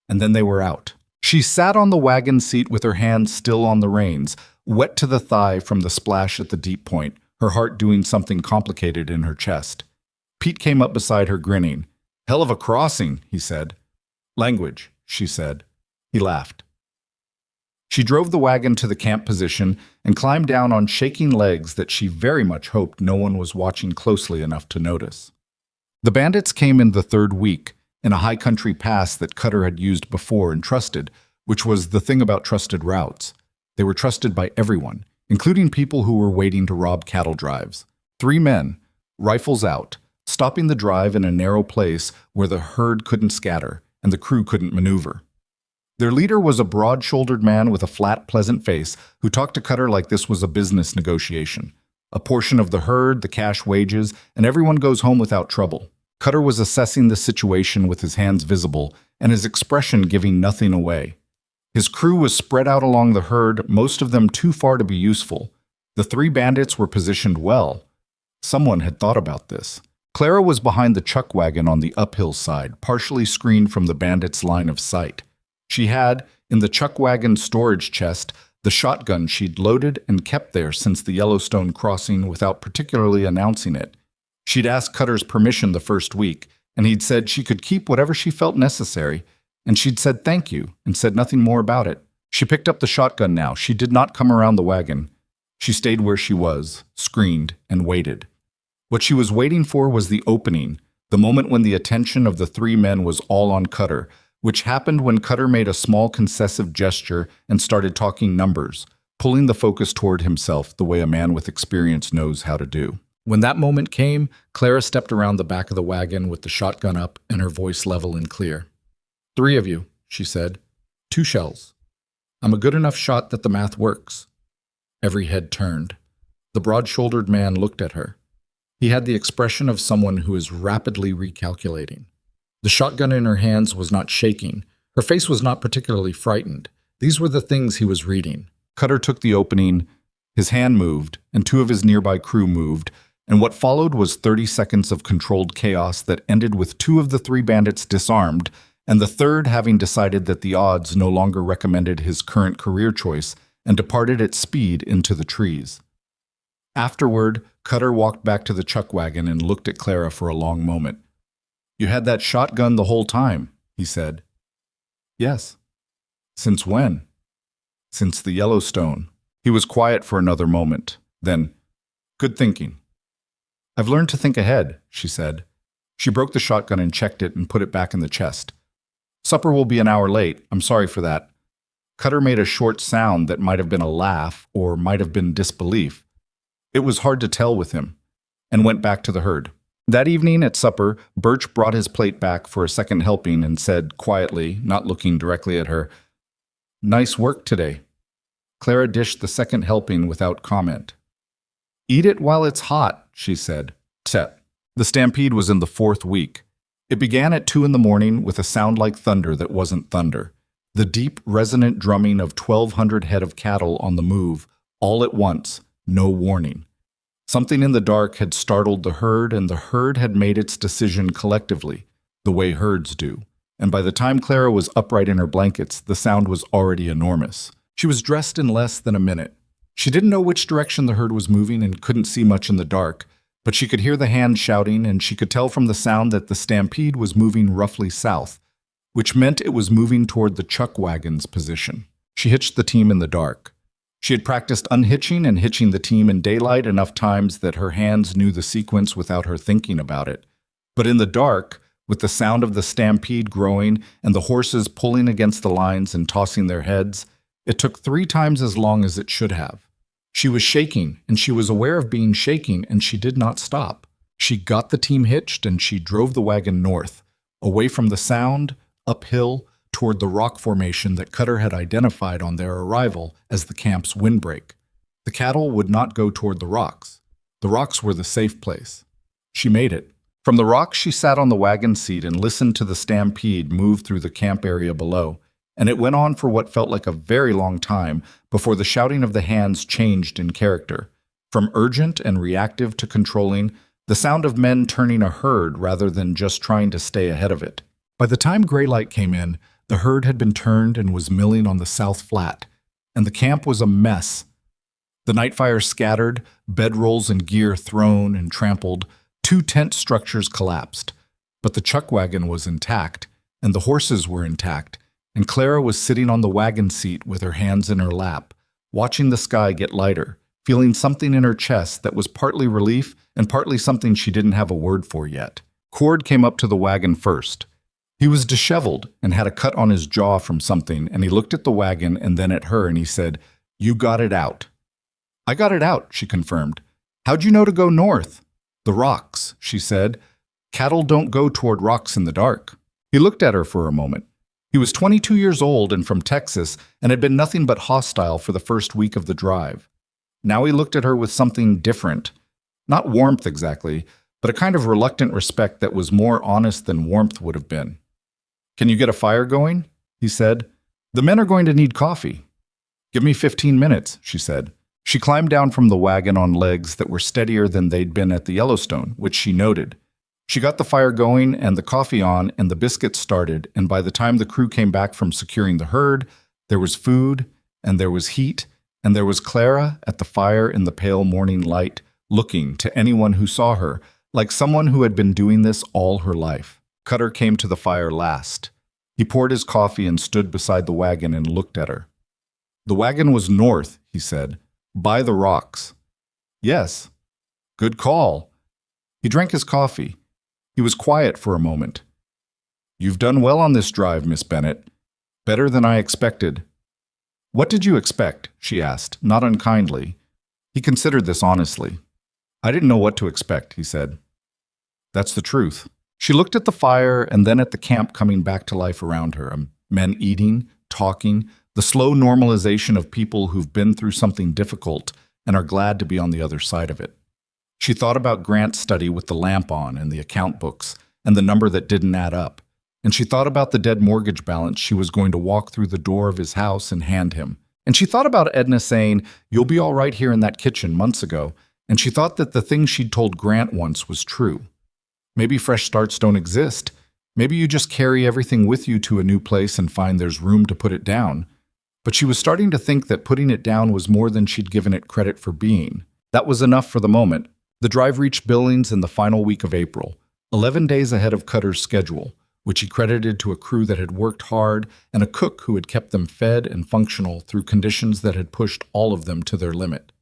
and then they were out. She sat on the wagon seat with her hands still on the reins, wet to the thigh from the splash at the deep point, her heart doing something complicated in her chest. Pete came up beside her, grinning. "Hell of a crossing," he said. "Language," she said. He laughed. She drove the wagon to the camp position and climbed down on shaking legs that she very much hoped no one was watching closely enough to notice. The bandits came in the third week, in a high country pass that Cutter had used before and trusted, which was the thing about trusted routes. They were trusted by everyone, including people who were waiting to rob cattle drives. 3 men, rifles out, stopping the drive in a narrow place where the herd couldn't scatter and the crew couldn't maneuver. Their leader was a broad-shouldered man with a flat, pleasant face who talked to Cutter like this was a business negotiation. A portion of the herd, the cash wages, and everyone goes home without trouble. Cutter was assessing the situation with his hands visible and his expression giving nothing away. His crew was spread out along the herd, most of them too far to be useful. The 3 bandits were positioned well. Someone had thought about this. Clara was behind the chuck wagon on the uphill side, partially screened from the bandits' line of sight. She had, in the chuck wagon storage chest, the shotgun she'd loaded and kept there since the Yellowstone crossing without particularly announcing it. She'd asked Cutter's permission the first week, and he'd said she could keep whatever she felt necessary, and she'd said thank you and said nothing more about it. She picked up the shotgun now. She did not come around the wagon. She stayed where she was, screened, and waited. What she was waiting for was the opening, the moment when the attention of the 3 men was all on Cutter, which happened when Cutter made a small concessive gesture and started talking numbers, pulling the focus toward himself the way a man with experience knows how to do. When that moment came, Clara stepped around the back of the wagon with the shotgun up and her voice level and clear. 3 of you, she said. 2 shells. I'm a good enough shot that the math works. Every head turned. The broad-shouldered man looked at her. He had the expression of someone who is rapidly recalculating. The shotgun in her hands was not shaking. Her face was not particularly frightened. These were the things he was reading. Cutter took the opening. His hand moved, and 2 of his nearby crew moved, and what followed was 30 seconds of controlled chaos that ended with 2 of the 3 bandits disarmed, and the third having decided that the odds no longer recommended his current career choice and departed at speed into the trees. Afterward, Cutter walked back to the chuck wagon and looked at Clara for a long moment. "You had that shotgun the whole time," he said. "Yes." "Since when?" "Since the Yellowstone." He was quiet for another moment. Then, "Good thinking." "I've learned to think ahead," she said. She broke the shotgun and checked it and put it back in the chest. "Supper will be an hour late. I'm sorry for that." Cutter made a short sound that might have been a laugh or might have been disbelief. It was hard to tell with him, and went back to the herd. That evening at supper, Birch brought his plate back for a second helping and said quietly, not looking directly at her, "Nice work today." Clara dished the second helping without comment. "Eat it while it's hot," she said. Set. The stampede was in the 4th week. It began at 2 in the morning with a sound like thunder that wasn't thunder. The deep, resonant drumming of 1,200 head of cattle on the move, all at once, no warning. Something in the dark had startled the herd, and the herd had made its decision collectively, the way herds do. And by the time Clara was upright in her blankets, the sound was already enormous. She was dressed in less than a minute. She didn't know which direction the herd was moving and couldn't see much in the dark, but she could hear the hands shouting, and she could tell from the sound that the stampede was moving roughly south, which meant it was moving toward the chuck wagon's position. She hitched the team in the dark. She had practiced unhitching and hitching the team in daylight enough times that her hands knew the sequence without her thinking about it. But in the dark, with the sound of the stampede growing and the horses pulling against the lines and tossing their heads, it took 3 times as long as it should have. She was shaking, and she was aware of being shaking, and she did not stop. She got the team hitched, and she drove the wagon north, away from the sound, uphill, toward the rock formation that Cutter had identified on their arrival as the camp's windbreak. The cattle would not go toward the rocks. The rocks were the safe place. She made it. From the rocks, she sat on the wagon seat and listened to the stampede move through the camp area below, and it went on for what felt like a very long time before the shouting of the hands changed in character. From urgent and reactive to controlling, the sound of men turning a herd rather than just trying to stay ahead of it. By the time gray light came in, the herd had been turned and was milling on the south flat, and the camp was a mess. The night fire scattered, bedrolls and gear thrown and trampled. 2 tent structures collapsed. But the chuck wagon was intact, and the horses were intact, and Clara was sitting on the wagon seat with her hands in her lap, watching the sky get lighter, feeling something in her chest that was partly relief and partly something she didn't have a word for yet. Cord came up to the wagon first. He was disheveled and had a cut on his jaw from something, and he looked at the wagon and then at her, and he said, "You got it out." "I got it out," she confirmed. "How'd you know to go north?" "The rocks," she said. "Cattle don't go toward rocks in the dark." He looked at her for a moment. He was 22 years old and from Texas and had been nothing but hostile for the first week of the drive. Now he looked at her with something different. Not warmth exactly, but a kind of reluctant respect that was more honest than warmth would have been. "Can you get a fire going?" he said. "The men are going to need coffee." "Give me 15 minutes, she said. She climbed down from the wagon on legs that were steadier than they'd been at the Yellowstone, which she noted. She got the fire going and the coffee on and the biscuits started, and by the time the crew came back from securing the herd, there was food, and there was heat, and there was Clara at the fire in the pale morning light, looking, to anyone who saw her, like someone who had been doing this all her life. Cutter came to the fire last. He poured his coffee and stood beside the wagon and looked at her. "The wagon was north," he said, "by the rocks." "Yes." "Good call." He drank his coffee. He was quiet for a moment. "You've done well on this drive, Miss Bennett. Better than I expected." "What did you expect?" she asked, not unkindly. He considered this honestly. "I didn't know what to expect," he said. "That's the truth." She looked at the fire and then at the camp coming back to life around her, men eating, talking, the slow normalization of people who've been through something difficult and are glad to be on the other side of it. She thought about Grant's study with the lamp on and the account books and the number that didn't add up, and she thought about the dead mortgage balance she was going to walk through the door of his house and hand him. And she thought about Edna saying, "You'll be all right here in that kitchen," months ago, and she thought that the thing she'd told Grant once was true. Maybe fresh starts don't exist. Maybe you just carry everything with you to a new place and find there's room to put it down. But she was starting to think that putting it down was more than she'd given it credit for being. That was enough for the moment. The drive reached Billings in the final week of April, 11 days ahead of Cutter's schedule, which he credited to a crew that had worked hard and a cook who had kept them fed and functional through conditions that had pushed all of them to their limit.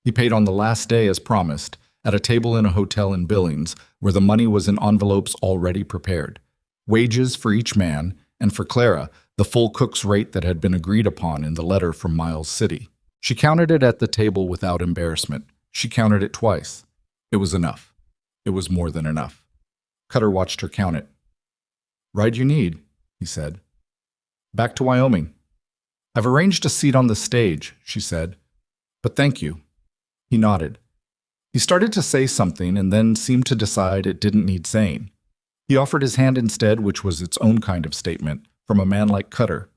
He paid on the last day as promised, at a table in a hotel in Billings, where the money was in envelopes already prepared. Wages for each man, and for Clara, the full cook's rate that had been agreed upon in the letter from Miles City. She counted it at the table without embarrassment. She counted it twice. It was enough. It was more than enough. Cutter watched her count it. "Ride you need," he said. "Back to Wyoming." "I've arranged a seat on the stage," she said. "But thank you." He nodded. He started to say something and then seemed to decide it didn't need saying. He offered his hand instead, which was its own kind of statement, from a man like Cutter.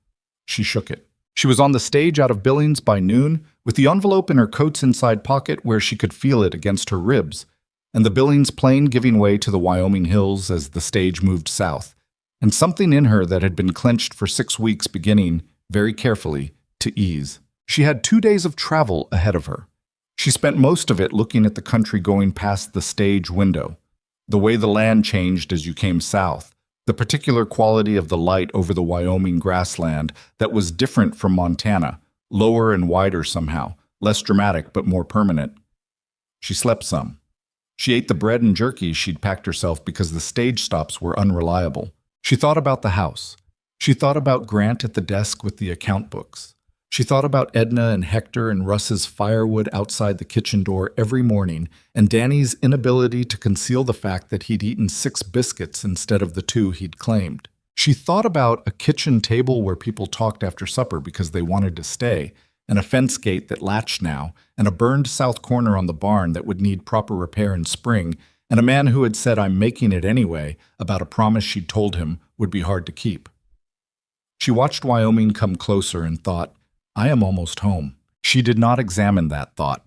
She shook it. She was on the stage out of Billings by noon, with the envelope in her coat's inside pocket where she could feel it against her ribs, and the Billings plane giving way to the Wyoming hills as the stage moved south, and something in her that had been clenched for 6 weeks beginning, very carefully, to ease. She had 2 days of travel ahead of her. She spent most of it looking at the country going past the stage window, the way the land changed as you came south, the particular quality of the light over the Wyoming grassland that was different from Montana, lower and wider somehow, less dramatic but more permanent. She slept some. She ate the bread and jerky she'd packed herself because the stage stops were unreliable. She thought about the house. She thought about Grant at the desk with the account books. She thought about Edna and Hector and Russ's firewood outside the kitchen door every morning, and Danny's inability to conceal the fact that he'd eaten 6 biscuits instead of the 2 he'd claimed. She thought about a kitchen table where people talked after supper because they wanted to stay, and a fence gate that latched now, and a burned south corner on the barn that would need proper repair in spring, and a man who had said, "I'm making it anyway," about a promise she'd told him would be hard to keep. She watched Wyoming come closer and thought, "I am almost home." She did not examine that thought.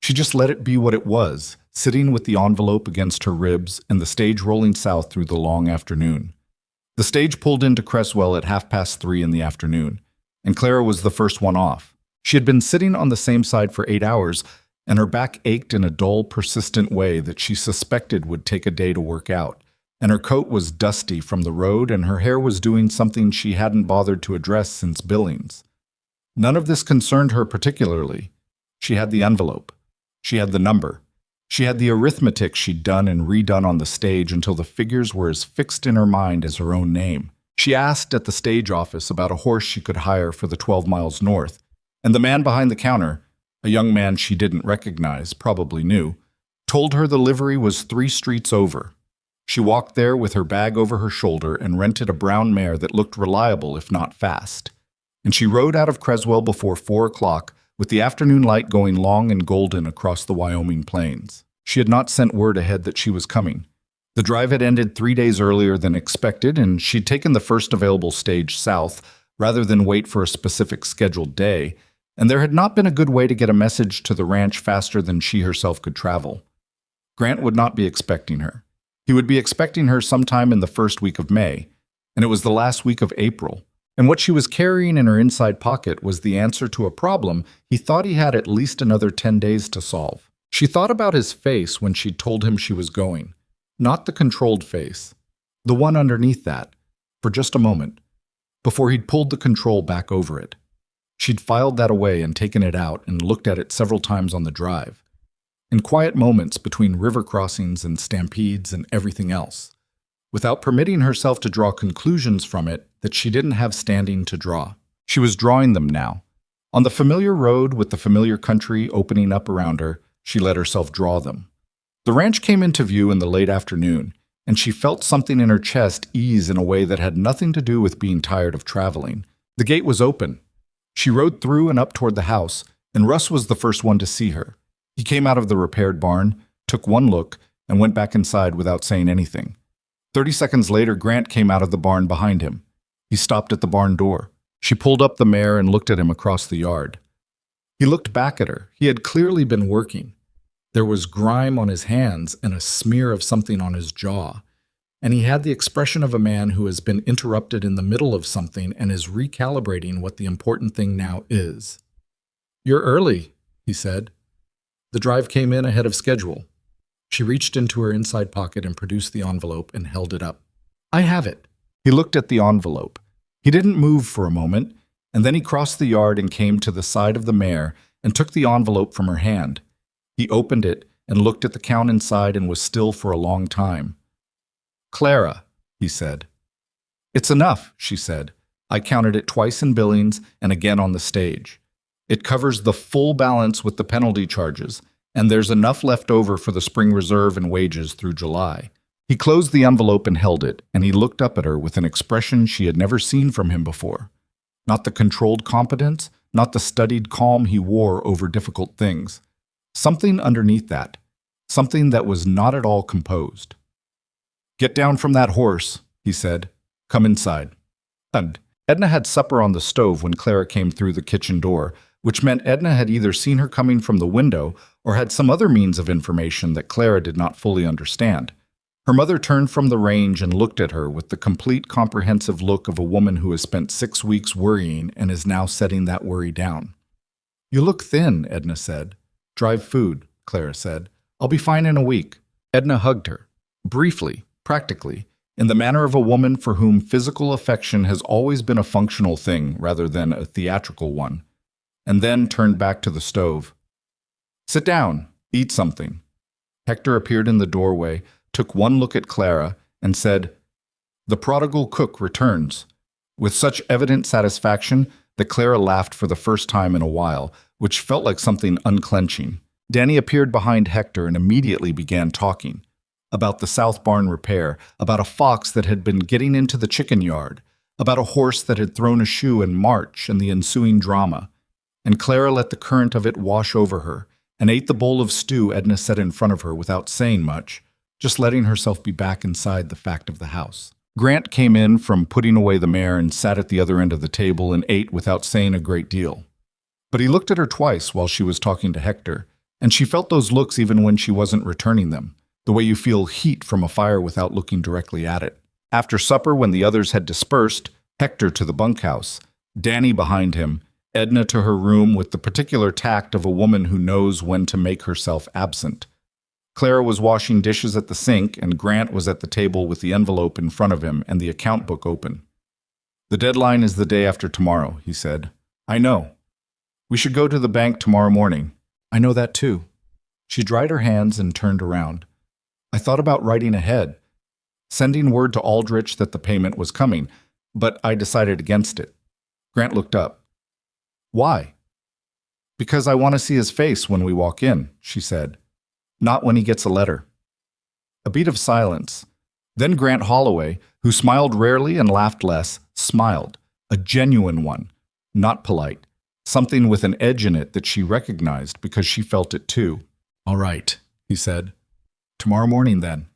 She just let it be what it was, sitting with the envelope against her ribs and the stage rolling south through the long afternoon. The stage pulled into Creswell at 3:30 in the afternoon, and Clara was the first one off. She had been sitting on the same side for 8 hours, and her back ached in a dull, persistent way that she suspected would take a day to work out. And her coat was dusty from the road, and her hair was doing something she hadn't bothered to address since Billings. None of this concerned her particularly. She had the envelope. She had the number. She had the arithmetic she'd done and redone on the stage until the figures were as fixed in her mind as her own name. She asked at the stage office about a horse she could hire for the 12 miles north, and the man behind the counter, a young man she didn't recognize, probably knew, told her the livery was 3 streets over. She walked there with her bag over her shoulder and rented a brown mare that looked reliable if not fast. And she rode out of Creswell before 4 o'clock, with the afternoon light going long and golden across the Wyoming plains. She had not sent word ahead that she was coming. The drive had ended 3 days earlier than expected, and she'd taken the first available stage south rather than wait for a specific scheduled day, and there had not been a good way to get a message to the ranch faster than she herself could travel. Grant would not be expecting her. He would be expecting her sometime in the first week of May, and it was the last week of April. And what she was carrying in her inside pocket was the answer to a problem he thought he had at least another 10 days to solve. She thought about his face when she'd told him she was going. Not the controlled face. The one underneath that, for just a moment, before he'd pulled the control back over it. She'd filed that away and taken it out and looked at it several times on the drive. In quiet moments between river crossings and stampedes and everything else, without permitting herself to draw conclusions from it that she didn't have standing to draw. She was drawing them now. On the familiar road with the familiar country opening up around her, she let herself draw them. The ranch came into view in the late afternoon, and she felt something in her chest ease in a way that had nothing to do with being tired of traveling. The gate was open. She rode through and up toward the house, and Russ was the first one to see her. He came out of the repaired barn, took one look, and went back inside without saying anything. 30 seconds later, Grant came out of the barn behind him. He stopped at the barn door. She pulled up the mare and looked at him across the yard. He looked back at her. He had clearly been working. There was grime on his hands and a smear of something on his jaw, and he had the expression of a man who has been interrupted in the middle of something and is recalibrating what the important thing now is. "You're early," he said. The drive came in ahead of schedule. She reached into her inside pocket and produced the envelope and held it up. "I have it." He looked at the envelope. He didn't move for a moment, and then he crossed the yard and came to the side of the mare and took the envelope from her hand. He opened it and looked at the count inside and was still for a long time. "Clara," he said. "It's enough," she said. "I counted it twice in Billings and again on the stage. It covers the full balance with the penalty charges, and there's enough left over for the spring reserve and wages through July." He closed the envelope and held it, and he looked up at her with an expression she had never seen from him before. Not the controlled competence, not the studied calm he wore over difficult things. Something underneath that, something that was not at all composed. "Get down from that horse," he said. "Come inside." And Edna had supper on the stove when Clara came through the kitchen door, which meant Edna had either seen her coming from the window or had some other means of information that Clara did not fully understand. Her mother turned from the range and looked at her with the complete comprehensive look of a woman who has spent 6 weeks worrying and is now setting that worry down. "You look thin," Edna said. "Drive food," Clara said. "I'll be fine in a week." Edna hugged her, briefly, practically, in the manner of a woman for whom physical affection has always been a functional thing rather than a theatrical one, and then turned back to the stove. "Sit down. Eat something." Hector appeared in the doorway, took one look at Clara, and said, "The prodigal cook returns," with such evident satisfaction that Clara laughed for the first time in a while, which felt like something unclenching. Danny appeared behind Hector and immediately began talking about the south barn repair, about a fox that had been getting into the chicken yard, about a horse that had thrown a shoe in March and the ensuing drama. And Clara let the current of it wash over her and ate the bowl of stew Edna set in front of her without saying much, just letting herself be back inside the fact of the house. Grant came in from putting away the mare and sat at the other end of the table and ate without saying a great deal. But he looked at her twice while she was talking to Hector, and she felt those looks even when she wasn't returning them, the way you feel heat from a fire without looking directly at it. After supper, when the others had dispersed, Hector to the bunkhouse, Danny behind him, Edna to her room with the particular tact of a woman who knows when to make herself absent. Clara was washing dishes at the sink, and Grant was at the table with the envelope in front of him and the account book open. "The deadline is the day after tomorrow," he said. "I know. We should go to the bank tomorrow morning." "I know that too." She dried her hands and turned around. "I thought about writing ahead, sending word to Aldrich that the payment was coming, but I decided against it." Grant looked up. "Why?" "Because I want to see his face when we walk in," she said. "Not when he gets a letter." A beat of silence. Then Grant Holloway, who smiled rarely and laughed less, smiled. A genuine one, not polite. Something with an edge in it that she recognized because she felt it too. "All right," he said. "Tomorrow morning, then."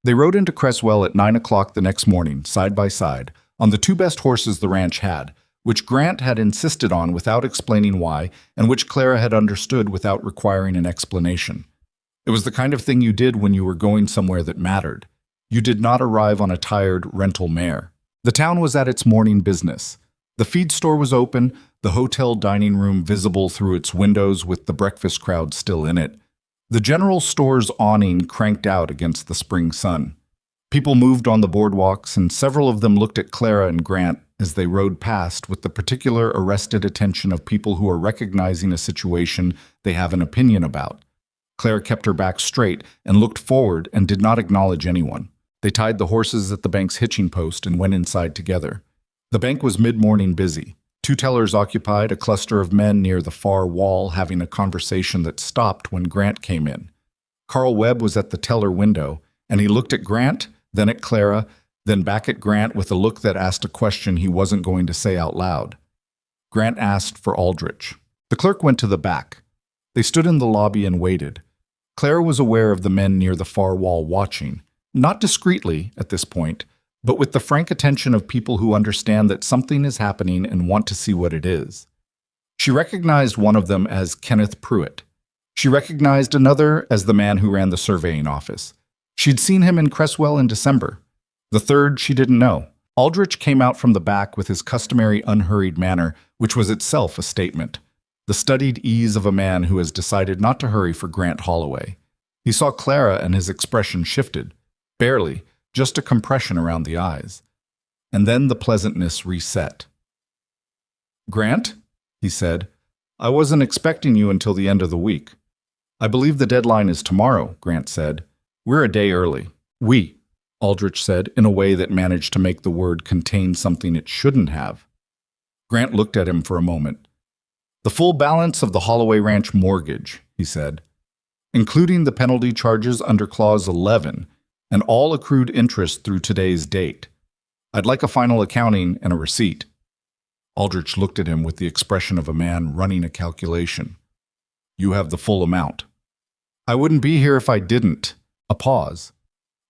They rode into Cresswell at 9 o'clock the next morning, side by side, on the two best horses the ranch had, which Grant had insisted on without explaining why, and which Clara had understood without requiring an explanation. It was the kind of thing you did when you were going somewhere that mattered. You did not arrive on a tired rental mare. The town was at its morning business. The feed store was open, the hotel dining room visible through its windows with the breakfast crowd still in it. The general store's awning cranked out against the spring sun. People moved on the boardwalks, and several of them looked at Clara and Grant as they rode past with the particular arrested attention of people who are recognizing a situation they have an opinion about. Clara kept her back straight and looked forward and did not acknowledge anyone. They tied the horses at the bank's hitching post and went inside together. The bank was mid-morning busy. Two tellers occupied a cluster of men near the far wall having a conversation that stopped when Grant came in. Carl Webb was at the teller window, and he looked at Grant, then at Clara, then back at Grant with a look that asked a question he wasn't going to say out loud. Grant asked for Aldrich. The clerk went to the back. They stood in the lobby and waited. Clara was aware of the men near the far wall watching, not discreetly at this point, but with the frank attention of people who understand that something is happening and want to see what it is. She recognized one of them as Kenneth Pruitt. She recognized another as the man who ran the surveying office. She'd seen him in Cresswell in December. The third she didn't know. Aldrich came out from the back with his customary unhurried manner, which was itself a statement. The studied ease of a man who has decided not to hurry for Grant Holloway. He saw Clara and his expression shifted. Barely, just a compression around the eyes. And then the pleasantness reset. "Grant," he said, "I wasn't expecting you until the end of the week." "I believe the deadline is tomorrow," Grant said. "We're a day early." "We," Aldrich said, in a way that managed to make the word contain something it shouldn't have. Grant looked at him for a moment. "The full balance of the Holloway Ranch mortgage," he said, "including the penalty charges under Clause 11, and all accrued interest through today's date. I'd like a final accounting and a receipt." Aldrich looked at him with the expression of a man running a calculation. "You have the full amount." "I wouldn't be here if I didn't." A pause.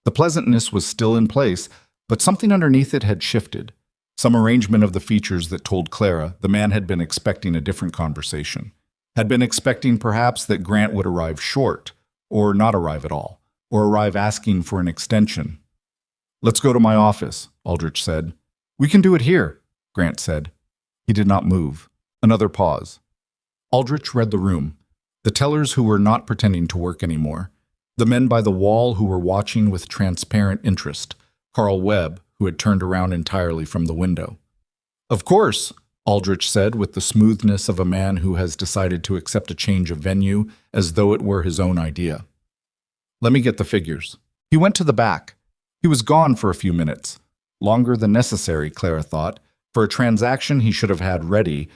The pleasantness was still in place, but something underneath it had shifted. Some arrangement of the features that told Clara the man had been expecting a different conversation. Had been expecting perhaps that Grant would arrive short, or not arrive at all, or arrive asking for an extension. "Let's go to my office," Aldrich said. "We can do it here," Grant said. He did not move. Another pause. Aldrich read the room. The tellers who were not pretending to work anymore. The men by the wall who were watching with transparent interest. Carl Webb, who had turned around entirely from the window. "Of course," Aldrich said with the smoothness of a man who has decided to accept a change of venue as though it were his own idea. "Let me get the figures." He went to the back. He was gone for a few minutes. Longer than necessary, Clara thought, for a transaction he should have had ready,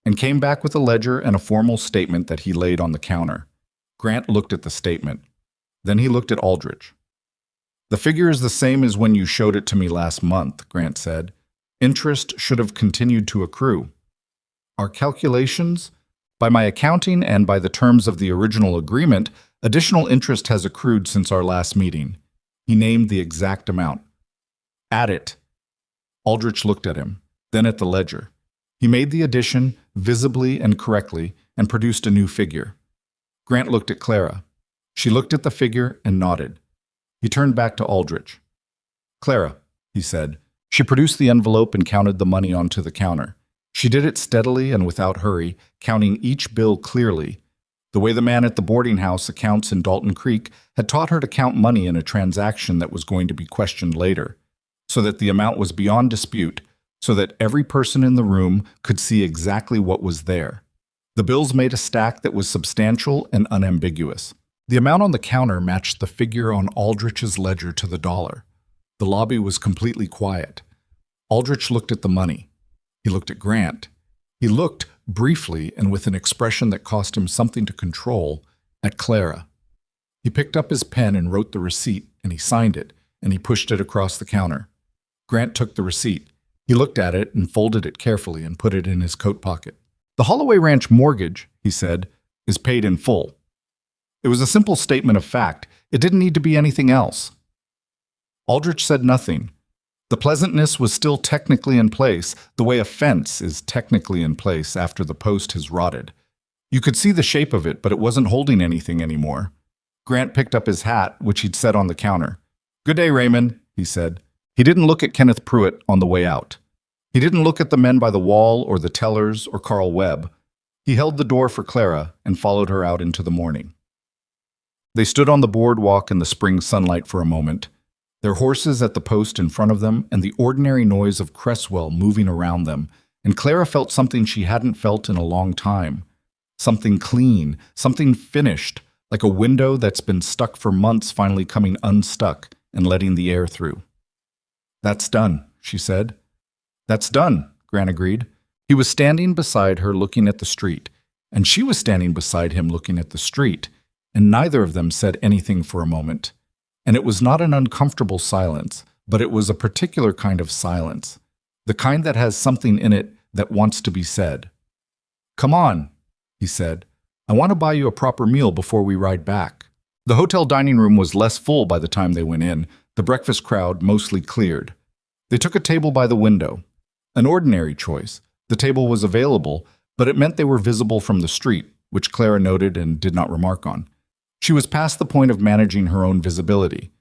and came back with a ledger and a formal statement that he laid on the counter. Grant looked at the statement. Then he looked at Aldrich. "The figure is the same as when you showed it to me last month," Grant said. "Interest should have continued to accrue." "Our calculations? By my accounting and by the terms of the original agreement, additional interest has accrued since our last meeting." He named the exact amount. "Add it." Aldrich looked at him, then at the ledger. He made the addition, visibly and correctly, and produced a new figure. Grant looked at Clara. She looked at the figure and nodded. He turned back to Aldrich. "Clara," he said, She produced the envelope and counted the money onto the counter. She did it steadily and without hurry, counting each bill clearly. The way the man at the boarding house accounts in Dalton Creek had taught her to count money in a transaction that was going to be questioned later, so that the amount was beyond dispute, so that every person in the room could see exactly what was there. The bills made a stack that was substantial and unambiguous. The amount on the counter matched the figure on Aldrich's ledger to the dollar. The lobby was completely quiet. Aldrich looked at the money. He looked at Grant. He looked, briefly and with an expression that cost him something to control, at Clara. He picked up his pen and wrote the receipt, and he signed it, and he pushed it across the counter. Grant took the receipt. He looked at it and folded it carefully and put it in his coat pocket. "The Holloway Ranch mortgage," he said, "is paid in full." It was a simple statement of fact. It didn't need to be anything else. Aldrich said nothing. The pleasantness was still technically in place, the way a fence is technically in place after the post has rotted. You could see the shape of it, but it wasn't holding anything anymore. Grant picked up his hat, which he'd set on the counter. "Good day, Raymond," he said. He didn't look at Kenneth Pruitt on the way out. He didn't look at the men by the wall or the tellers or Carl Webb. He held the door for Clara and followed her out into the morning. They stood on the boardwalk in the spring sunlight for a moment, their horses at the post in front of them and the ordinary noise of Cresswell moving around them, and Clara felt something she hadn't felt in a long time. Something clean, something finished, like a window that's been stuck for months finally coming unstuck and letting the air through. "That's done," she said. "That's done," Grant agreed. He was standing beside her looking at the street, and she was standing beside him looking at the street, and neither of them said anything for a moment. And it was not an uncomfortable silence, but it was a particular kind of silence, the kind that has something in it that wants to be said. "Come on," he said. "I want to buy you a proper meal before we ride back." The hotel dining room was less full by the time they went in, the breakfast crowd mostly cleared. They took a table by the window. An ordinary choice. The table was available, but it meant they were visible from the street, which Clara noted and did not remark on. She was past the point of managing her own visibility.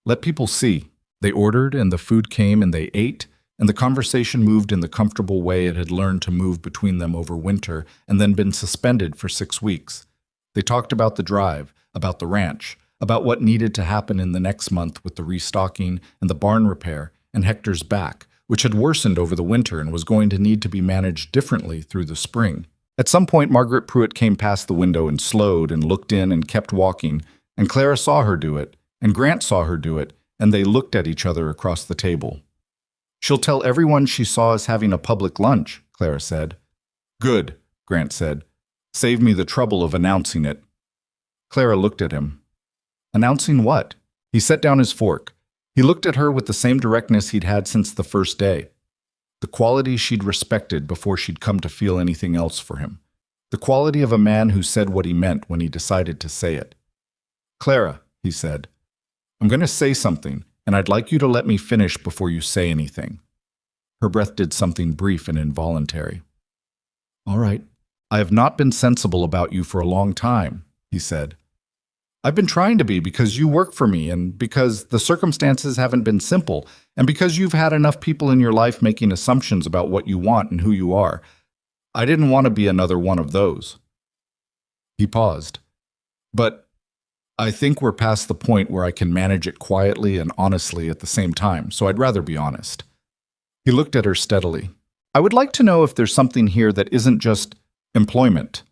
Let people see. They ordered, and the food came, and they ate, and the conversation moved in the comfortable way it had learned to move between them over winter and then been suspended for 6 weeks. They talked about the drive, about the ranch, about what needed to happen in the next month with the restocking and the barn repair and Hector's back, which had worsened over the winter and was going to need to be managed differently through the spring. At some point, Margaret Pruitt came past the window and slowed and looked in and kept walking, and Clara saw her do it, and Grant saw her do it, and they looked at each other across the table. "She'll tell everyone she saw us having a public lunch," Clara said. "Good," Grant said. "Save me the trouble of announcing it." Clara looked at him. "Announcing what?" He set down his fork. He looked at her with the same directness he'd had since the first day. The quality she'd respected before she'd come to feel anything else for him. The quality of a man who said what he meant when he decided to say it. "Clara," he said, "I'm going to say something, and I'd like you to let me finish before you say anything." Her breath did something brief and involuntary. "All right. I have not been sensible about you for a long time," he said. "I've been trying to be because you work for me and because the circumstances haven't been simple and because you've had enough people in your life making assumptions about what you want and who you are. I didn't want to be another one of those." He paused. "But I think we're past the point where I can manage it quietly and honestly at the same time, so I'd rather be honest." He looked at her steadily. "I would like to know if there's something here that isn't just employment.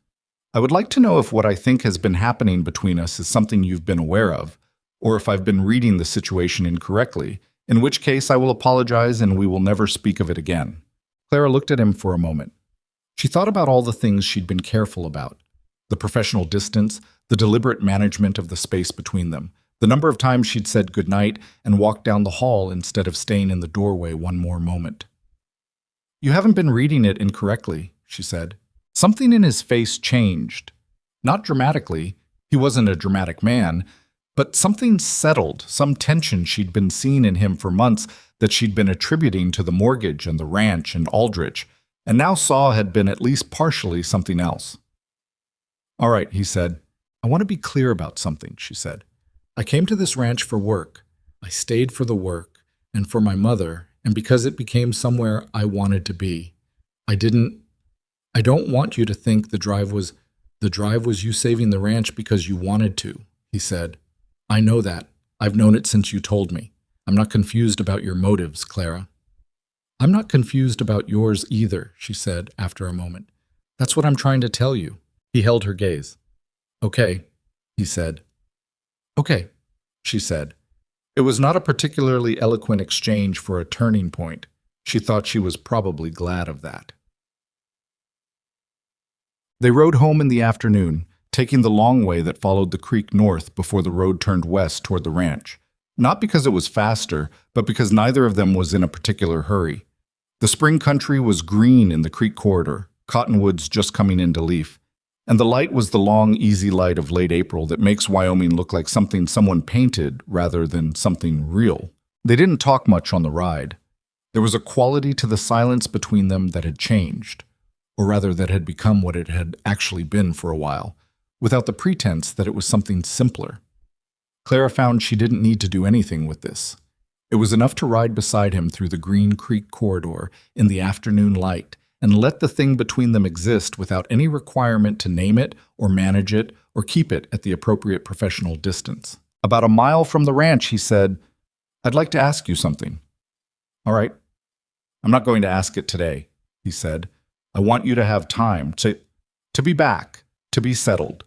I would like to know if what I think has been happening between us is something you've been aware of, or if I've been reading the situation incorrectly, in which case I will apologize and we will never speak of it again." Clara looked at him for a moment. She thought about all the things she'd been careful about. The professional distance, the deliberate management of the space between them, the number of times she'd said goodnight and walked down the hall instead of staying in the doorway one more moment. "You haven't been reading it incorrectly," she said. Something in his face changed. Not dramatically, he wasn't a dramatic man, but something settled, some tension she'd been seeing in him for months that she'd been attributing to the mortgage and the ranch and Aldrich, and now saw had been at least partially something else. "All right," he said. "I want to be clear about something," she said. "I came to this ranch for work. I stayed for the work, and for my mother, and because it became somewhere I wanted to be. I don't want you to think the drive was you saving the ranch because you wanted to, he said. I know that. I've known it since you told me. I'm not confused about your motives, Clara. I'm not confused about yours either, she said after a moment. That's what I'm trying to tell you. He held her gaze. Okay, he said. Okay, she said. It was not a particularly eloquent exchange for a turning point. She thought she was probably glad of that. They rode home in the afternoon, taking the long way that followed the creek north before the road turned west toward the ranch. Not because it was faster, but because neither of them was in a particular hurry. The spring country was green in the creek corridor, cottonwoods just coming into leaf, and the light was the long, easy light of late April that makes Wyoming look like something someone painted rather than something real. They didn't talk much on the ride. There was a quality to the silence between them that had changed, or rather that had become what it had actually been for a while, without the pretense that it was something simpler. Clara found she didn't need to do anything with this. It was enough to ride beside him through the Green Creek corridor in the afternoon light and let the thing between them exist without any requirement to name it or manage it or keep it at the appropriate professional distance. About a mile from the ranch, he said, I'd like to ask you something. All right. I'm not going to ask it today, he said. I want you to have time to be back, to be settled,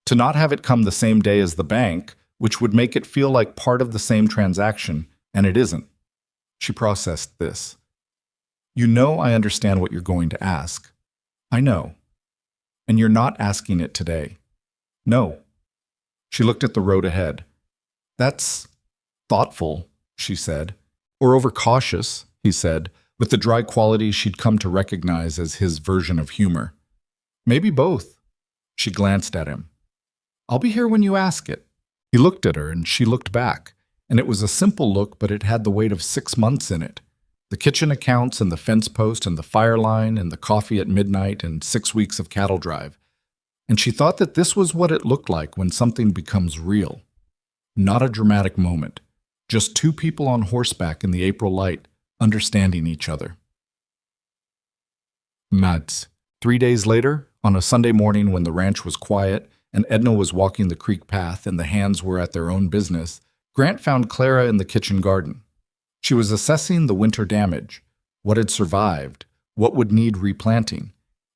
to not have it come the same day as the bank, which would make it feel like part of the same transaction, and it isn't. She processed this. You know I understand what you're going to ask. I know. And you're not asking it today. No. She looked at the road ahead. That's thoughtful, she said. Or overcautious, he said, with the dry quality she'd come to recognize as his version of humor. Maybe both. She glanced at him. I'll be here when you ask it. He looked at her, and she looked back, and it was a simple look, but it had the weight of 6 months in it. The kitchen accounts and the fence post and the fire line and the coffee at midnight and 6 weeks of cattle drive. And she thought that this was what it looked like when something becomes real. Not a dramatic moment, just two people on horseback in the April light, understanding each other. Mads. 3 days later, on a Sunday morning when the ranch was quiet and Edna was walking the creek path and the hands were at their own business, Grant found Clara in the kitchen garden. She was assessing the winter damage, what had survived, what would need replanting,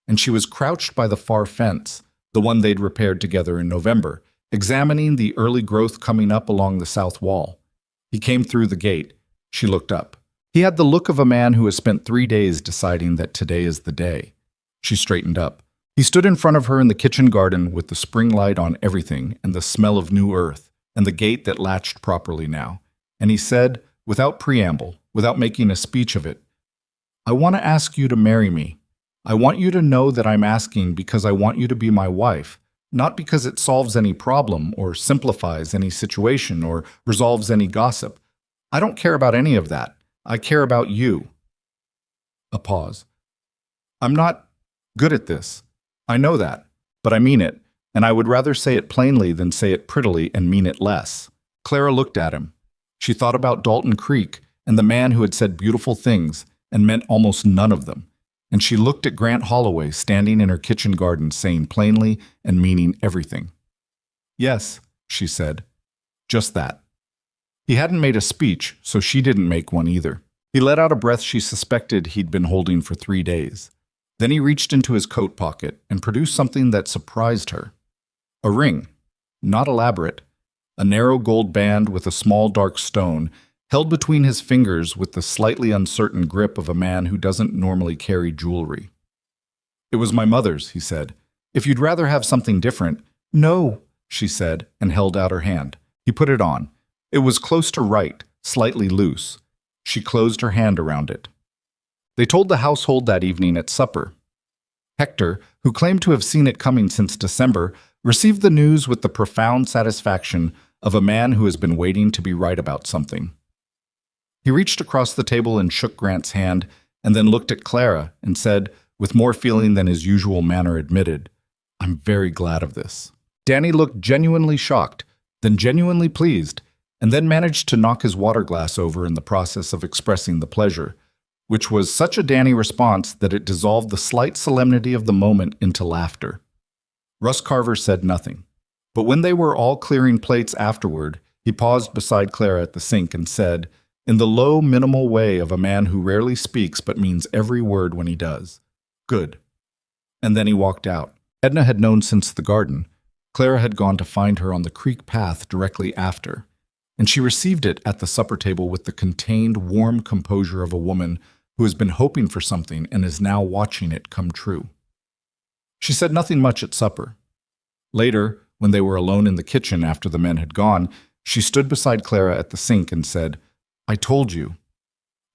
and she was crouched by the far fence, the one they'd repaired together in November, examining the early growth coming up along the south wall. He came through the gate. She looked up. He had the look of a man who has spent 3 days deciding that today is the day. She straightened up. He stood in front of her in the kitchen garden with the spring light on everything and the smell of new earth and the gate that latched properly now. And he said, without preamble, without making a speech of it, I want to ask you to marry me. I want you to know that I'm asking because I want you to be my wife, not because it solves any problem or simplifies any situation or resolves any gossip. I don't care about any of that. I care about you. A pause. I'm not good at this. I know that, but I mean it, and I would rather say it plainly than say it prettily and mean it less. Clara looked at him. She thought about Dalton Creek and the man who had said beautiful things and meant almost none of them, and she looked at Grant Holloway standing in her kitchen garden saying plainly and meaning everything. Yes, she said, just that. He hadn't made a speech, so she didn't make one either. He let out a breath she suspected he'd been holding for 3 days. Then he reached into his coat pocket and produced something that surprised her. A ring, not elaborate, a narrow gold band with a small dark stone held between his fingers with the slightly uncertain grip of a man who doesn't normally carry jewelry. It was my mother's, he said. If you'd rather have something different. No, she said, and held out her hand. He put it on. It was close to right, slightly loose. She closed her hand around it. They told the household that evening at supper. Hector, who claimed to have seen it coming since December, received the news with the profound satisfaction of a man who has been waiting to be right about something. He reached across the table and shook Grant's hand, and then looked at Clara and said, with more feeling than his usual manner admitted, I'm very glad of this. Danny looked genuinely shocked, then genuinely pleased, and then managed to knock his water glass over in the process of expressing the pleasure, which was such a Danny response that it dissolved the slight solemnity of the moment into laughter. Russ Carver said nothing, but when they were all clearing plates afterward, he paused beside Clara at the sink and said, in the low, minimal way of a man who rarely speaks but means every word when he does, "Good." And then he walked out. Edna had known since the garden. Clara had gone to find her on the creek path directly after, and she received it at the supper table with the contained, warm composure of a woman who has been hoping for something and is now watching it come true. She said nothing much at supper. Later, when they were alone in the kitchen after the men had gone, she stood beside Clara at the sink and said, "I told you."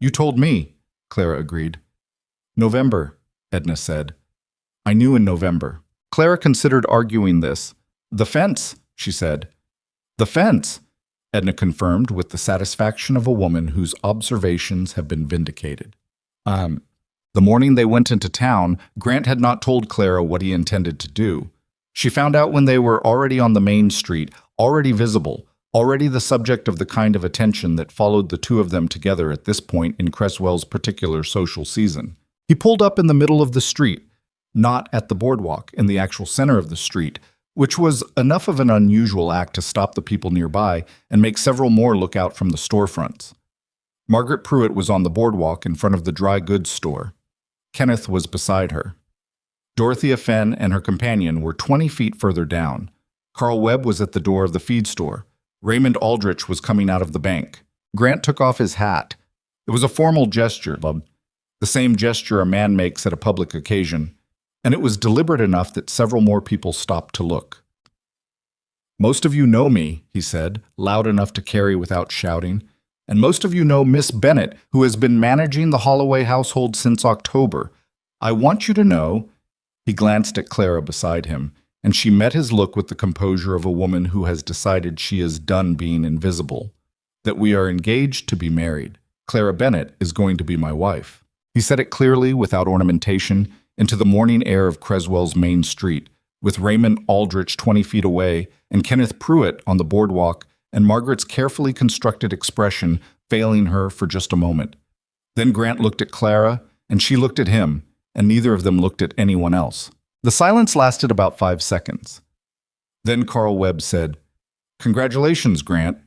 "You told me," Clara agreed. "November," Edna said. "I knew in November." Clara considered arguing this. "The fence," she said. "The fence," Edna confirmed with the satisfaction of a woman whose observations have been vindicated. The morning they went into town, Grant had not told Clara what he intended to do. She found out when they were already on the main street, already visible, already the subject of the kind of attention that followed the two of them together at this point in Creswell's particular social season. He pulled up in the middle of the street, not at the boardwalk, in the actual center of the street, which was enough of an unusual act to stop the people nearby and make several more look out from the storefronts. Margaret Pruitt was on the boardwalk in front of the dry goods store. Kenneth was beside her. Dorothea Fenn and her companion were 20 feet further down. Carl Webb was at the door of the feed store. Raymond Aldrich was coming out of the bank. Grant took off his hat. It was a formal gesture, the same gesture a man makes at a public occasion, and it was deliberate enough that several more people stopped to look. "Most of you know me," he said, loud enough to carry without shouting, "and most of you know Miss Bennett, who has been managing the Holloway household since October. I want you to know—" He glanced at Clara beside him, and she met his look with the composure of a woman who has decided she is done being invisible, "that we are engaged to be married. Clara Bennett is going to be my wife." He said it clearly, without ornamentation, into the morning air of Creswell's main street, with Raymond Aldrich 20 feet away and Kenneth Pruitt on the boardwalk, and Margaret's carefully constructed expression failing her for just a moment. Then Grant looked at Clara, and she looked at him, and neither of them looked at anyone else. The silence lasted about 5 seconds. Then Carl Webb said, "Congratulations, Grant,"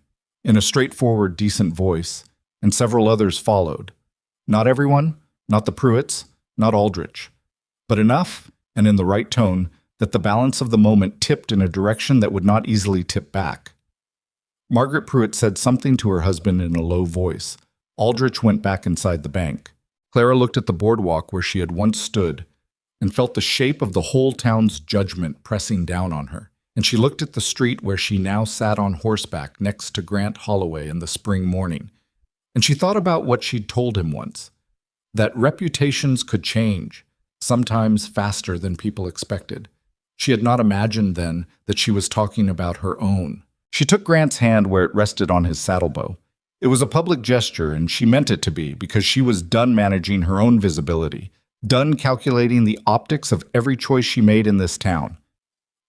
in a straightforward, decent voice, and several others followed. Not everyone, not the Pruitts, not Aldrich, but enough, and in the right tone, that the balance of the moment tipped in a direction that would not easily tip back. Margaret Pruitt said something to her husband in a low voice. Aldrich went back inside the bank. Clara looked at the boardwalk where she had once stood and felt the shape of the whole town's judgment pressing down on her. And she looked at the street where she now sat on horseback next to Grant Holloway in the spring morning. And she thought about what she'd told him once, that reputations could change, sometimes faster than people expected. She had not imagined then that she was talking about her own. She took Grant's hand where it rested on his saddlebow. It was a public gesture, and she meant it to be, because she was done managing her own visibility, done calculating the optics of every choice she made in this town.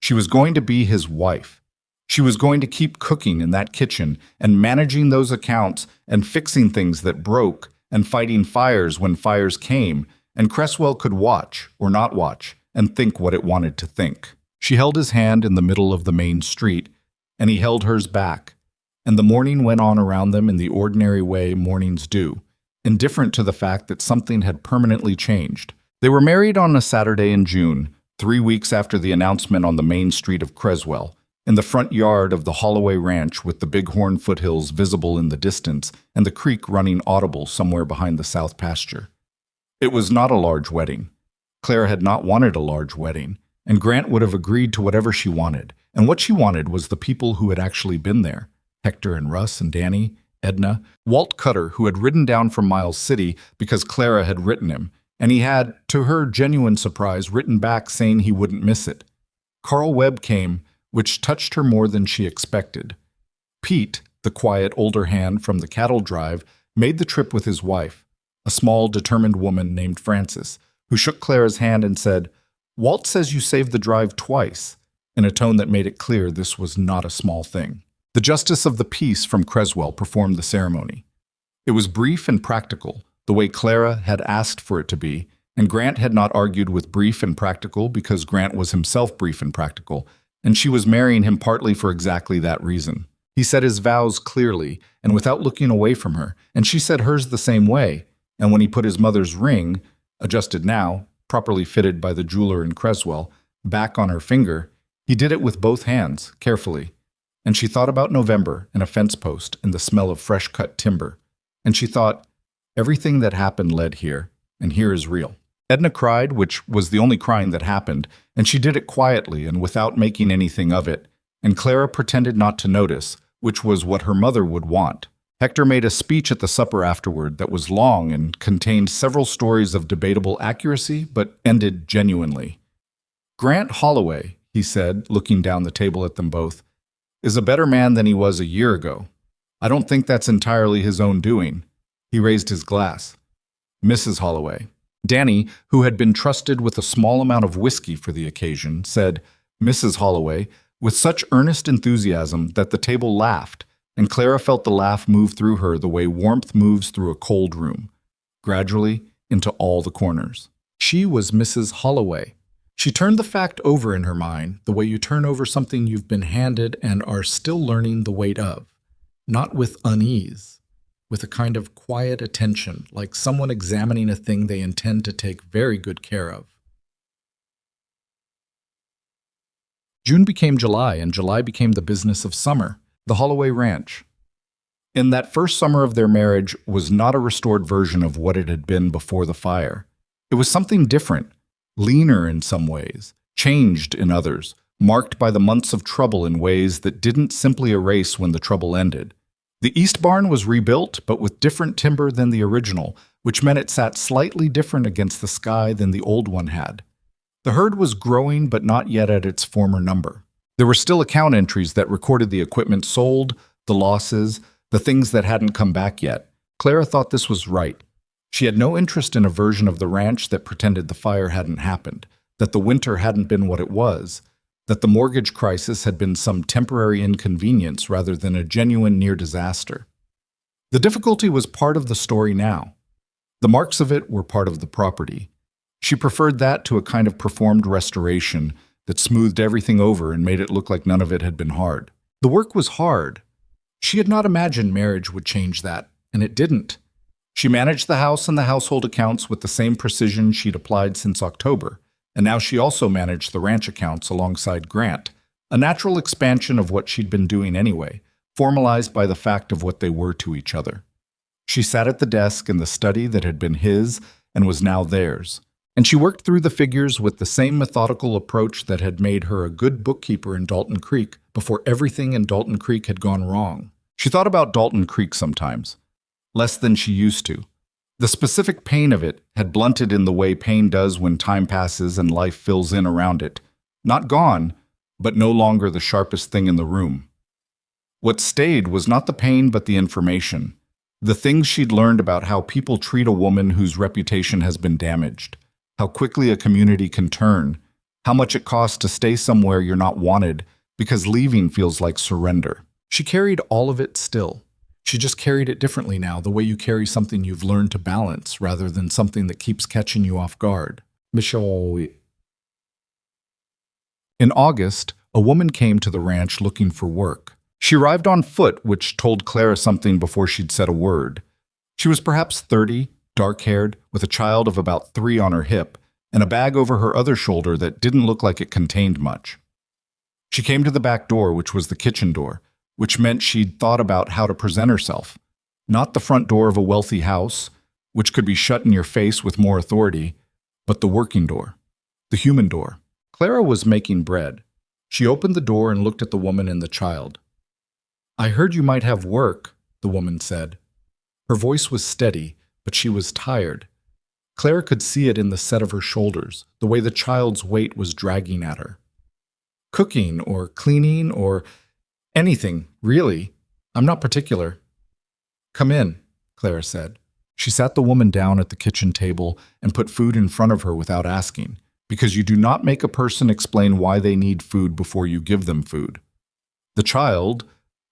She was going to be his wife. She was going to keep cooking in that kitchen and managing those accounts and fixing things that broke and fighting fires when fires came, and Creswell could watch or not watch and think what it wanted to think. She held his hand in the middle of the main street, and he held hers back, and the morning went on around them in the ordinary way mornings do, indifferent to the fact that something had permanently changed. They were married on a Saturday in June, 3 weeks after the announcement on the main street of Creswell, in the front yard of the Holloway Ranch with the Bighorn foothills visible in the distance and the creek running audible somewhere behind the south pasture. It was not a large wedding. Clara had not wanted a large wedding, and Grant would have agreed to whatever she wanted, and what she wanted was the people who had actually been there, Hector and Russ and Danny, Edna, Walt Cutter, who had ridden down from Miles City because Clara had written him, and he had, to her genuine surprise, written back saying he wouldn't miss it. Carl Webb came, which touched her more than she expected. Pete, the quiet older hand from the cattle drive, made the trip with his wife, a small, determined woman named Frances, who shook Clara's hand and said, "Walt says you saved the drive twice," in a tone that made it clear this was not a small thing. The justice of the peace from Creswell performed the ceremony. It was brief and practical, the way Clara had asked for it to be, and Grant had not argued with brief and practical because Grant was himself brief and practical, and she was marrying him partly for exactly that reason. He said his vows clearly and without looking away from her, and she said hers the same way, and when he put his mother's ring, adjusted now, properly fitted by the jeweler in Creswell, back on her finger, he did it with both hands, carefully. And she thought about November and a fence post and the smell of fresh-cut timber. And she thought, everything that happened led here, and here is real. Edna cried, which was the only crying that happened, and she did it quietly and without making anything of it, and Clara pretended not to notice, which was what her mother would want. Hector made a speech at the supper afterward that was long and contained several stories of debatable accuracy, but ended genuinely. Grant Holloway, he said, looking down the table at them both, is a better man than he was a year ago. I don't think that's entirely his own doing. He raised his glass. Mrs. Holloway. Danny, who had been trusted with a small amount of whiskey for the occasion, said, Mrs. Holloway, with such earnest enthusiasm that the table laughed, and Clara felt the laugh move through her the way warmth moves through a cold room, gradually into all the corners. She was Mrs. Holloway. She turned the fact over in her mind the way you turn over something you've been handed and are still learning the weight of, not with unease, with a kind of quiet attention, like someone examining a thing they intend to take very good care of. June became July, and July became the business of summer, the Holloway Ranch. In that first summer of their marriage was not a restored version of what it had been before the fire. It was something different, leaner in some ways, changed in others, marked by the months of trouble in ways that didn't simply erase when the trouble ended. The east barn was rebuilt, but with different timber than the original, which meant it sat slightly different against the sky than the old one had. The herd was growing, but not yet at its former number. There were still account entries that recorded the equipment sold, the losses, the things that hadn't come back yet. Clara thought this was right. She had no interest in a version of the ranch that pretended the fire hadn't happened, that the winter hadn't been what it was, that the mortgage crisis had been some temporary inconvenience rather than a genuine near disaster. The difficulty was part of the story now. The marks of it were part of the property. She preferred that to a kind of performed restoration that smoothed everything over and made it look like none of it had been hard. The work was hard. She had not imagined marriage would change that, and it didn't. She managed the house and the household accounts with the same precision she'd applied since October, and now she also managed the ranch accounts alongside Grant, a natural expansion of what she'd been doing anyway, formalized by the fact of what they were to each other. She sat at the desk in the study that had been his and was now theirs, and she worked through the figures with the same methodical approach that had made her a good bookkeeper in Dalton Creek before everything in Dalton Creek had gone wrong. She thought about Dalton Creek sometimes, less than she used to. The specific pain of it had blunted in the way pain does when time passes and life fills in around it. Not gone, but no longer the sharpest thing in the room. What stayed was not the pain but the information, the things she'd learned about how people treat a woman whose reputation has been damaged, how quickly a community can turn, how much it costs to stay somewhere you're not wanted because leaving feels like surrender. She carried all of it still. She just carried it differently now, the way you carry something you've learned to balance rather than something that keeps catching you off guard. In August, a woman came to the ranch looking for work. She arrived on foot, which told Clara something before she'd said a word. She was perhaps 30, dark-haired, with a child of about 3 on her hip, and a bag over her other shoulder that didn't look like it contained much. She came to the back door, which was the kitchen door, which meant she'd thought about how to present herself. Not the front door of a wealthy house, which could be shut in your face with more authority, but the working door, the human door. Clara was making bread. She opened the door and looked at the woman and the child. "I heard you might have work," the woman said. Her voice was steady, but she was tired. Clara could see it in the set of her shoulders, the way the child's weight was dragging at her. "Cooking or cleaning or anything, really. I'm not particular." "Come in," Clara said. She sat the woman down at the kitchen table and put food in front of her without asking, because you do not make a person explain why they need food before you give them food. The child,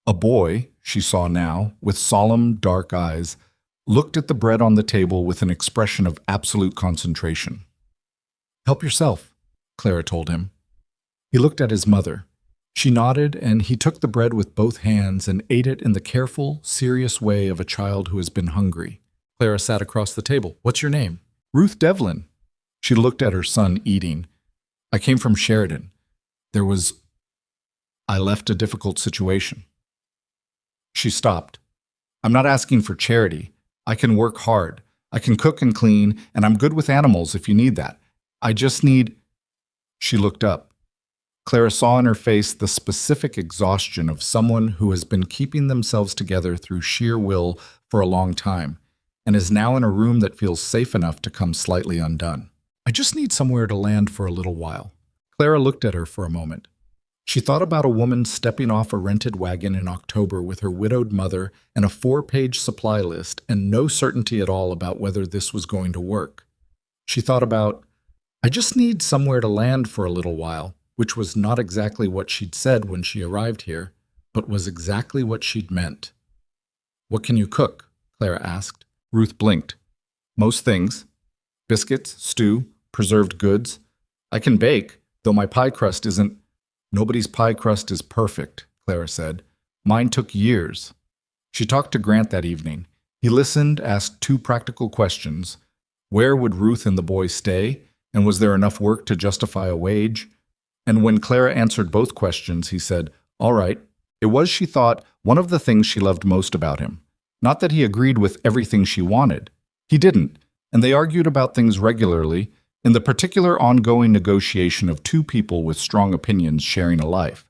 A boy, she saw now, with solemn, dark eyes, looked at the bread on the table with an expression of absolute concentration. "Help yourself," Clara told him. He looked at his mother. She nodded, and he took the bread with both hands and ate it in the careful, serious way of a child who has been hungry. Clara sat across the table. "What's your name?" "Ruth Devlin." She looked at her son eating. "I came from Sheridan. I left a difficult situation." She stopped. "I'm not asking for charity. I can work hard. I can cook and clean, and I'm good with animals if you need that. I just need—" She looked up. Clara saw in her face the specific exhaustion of someone who has been keeping themselves together through sheer will for a long time, and is now in a room that feels safe enough to come slightly undone. "I just need somewhere to land for a little while." Clara looked at her for a moment. She thought about a woman stepping off a rented wagon in October with her widowed mother and a 4-page supply list and no certainty at all about whether this was going to work. She thought about, "I just need somewhere to land for a little while," which was not exactly what she'd said when she arrived here, but was exactly what she'd meant. "What can you cook?" Clara asked. Ruth blinked. "Most things. Biscuits, stew, preserved goods. I can bake, though my pie crust isn't—" "Nobody's pie crust is perfect," Clara said. "Mine took years." She talked to Grant that evening. He listened, asked 2 practical questions. Where would Ruth and the boy stay, and was there enough work to justify a wage? And when Clara answered both questions, he said, "All right." It was, she thought, one of the things she loved most about him. Not that he agreed with everything she wanted. He didn't, and they argued about things regularly, in the particular ongoing negotiation of 2 people with strong opinions sharing a life.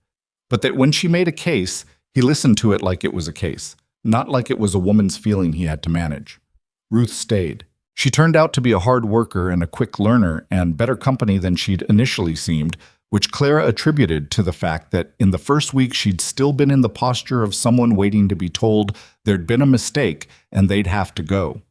But that when she made a case, he listened to it like it was a case, not like it was a woman's feeling he had to manage. Ruth stayed. She turned out to be a hard worker and a quick learner and better company than she'd initially seemed, which Clara attributed to the fact that in the first week she'd still been in the posture of someone waiting to be told there'd been a mistake and they'd have to go.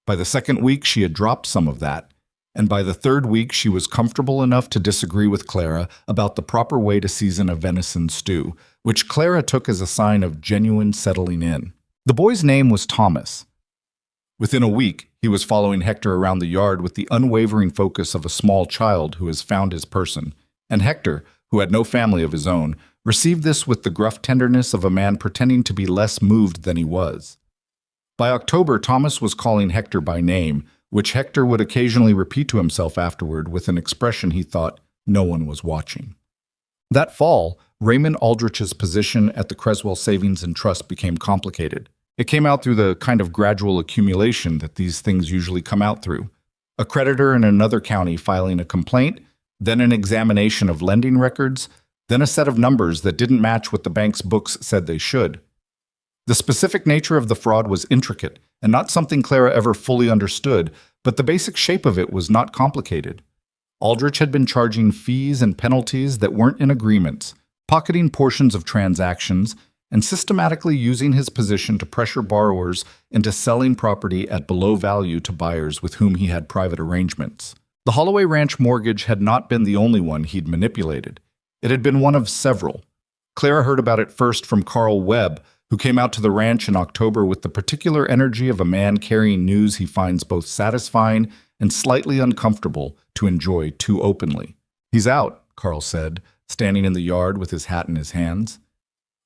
By the second week she had dropped some of that, and by the third week she was comfortable enough to disagree with Clara about the proper way to season a venison stew, which Clara took as a sign of genuine settling in. The boy's name was Thomas. Within a week, he was following Hector around the yard with the unwavering focus of a small child who has found his person. And Hector, who had no family of his own, received this with the gruff tenderness of a man pretending to be less moved than he was. By October, Thomas was calling Hector by name, which Hector would occasionally repeat to himself afterward with an expression he thought no one was watching. That fall, Raymond Aldrich's position at the Creswell Savings and Trust became complicated. It came out through the kind of gradual accumulation that these things usually come out through. A creditor in another county filing a complaint, then an examination of lending records, then a set of numbers that didn't match what the bank's books said they should. The specific nature of the fraud was intricate and not something Clara ever fully understood, but the basic shape of it was not complicated. Aldrich had been charging fees and penalties that weren't in agreements, pocketing portions of transactions, and systematically using his position to pressure borrowers into selling property at below value to buyers with whom he had private arrangements. The Holloway Ranch mortgage had not been the only one he'd manipulated. It had been one of several. Clara heard about it first from Carl Webb, who came out to the ranch in October with the particular energy of a man carrying news he finds both satisfying and slightly uncomfortable to enjoy too openly. "He's out," Carl said, standing in the yard with his hat in his hands.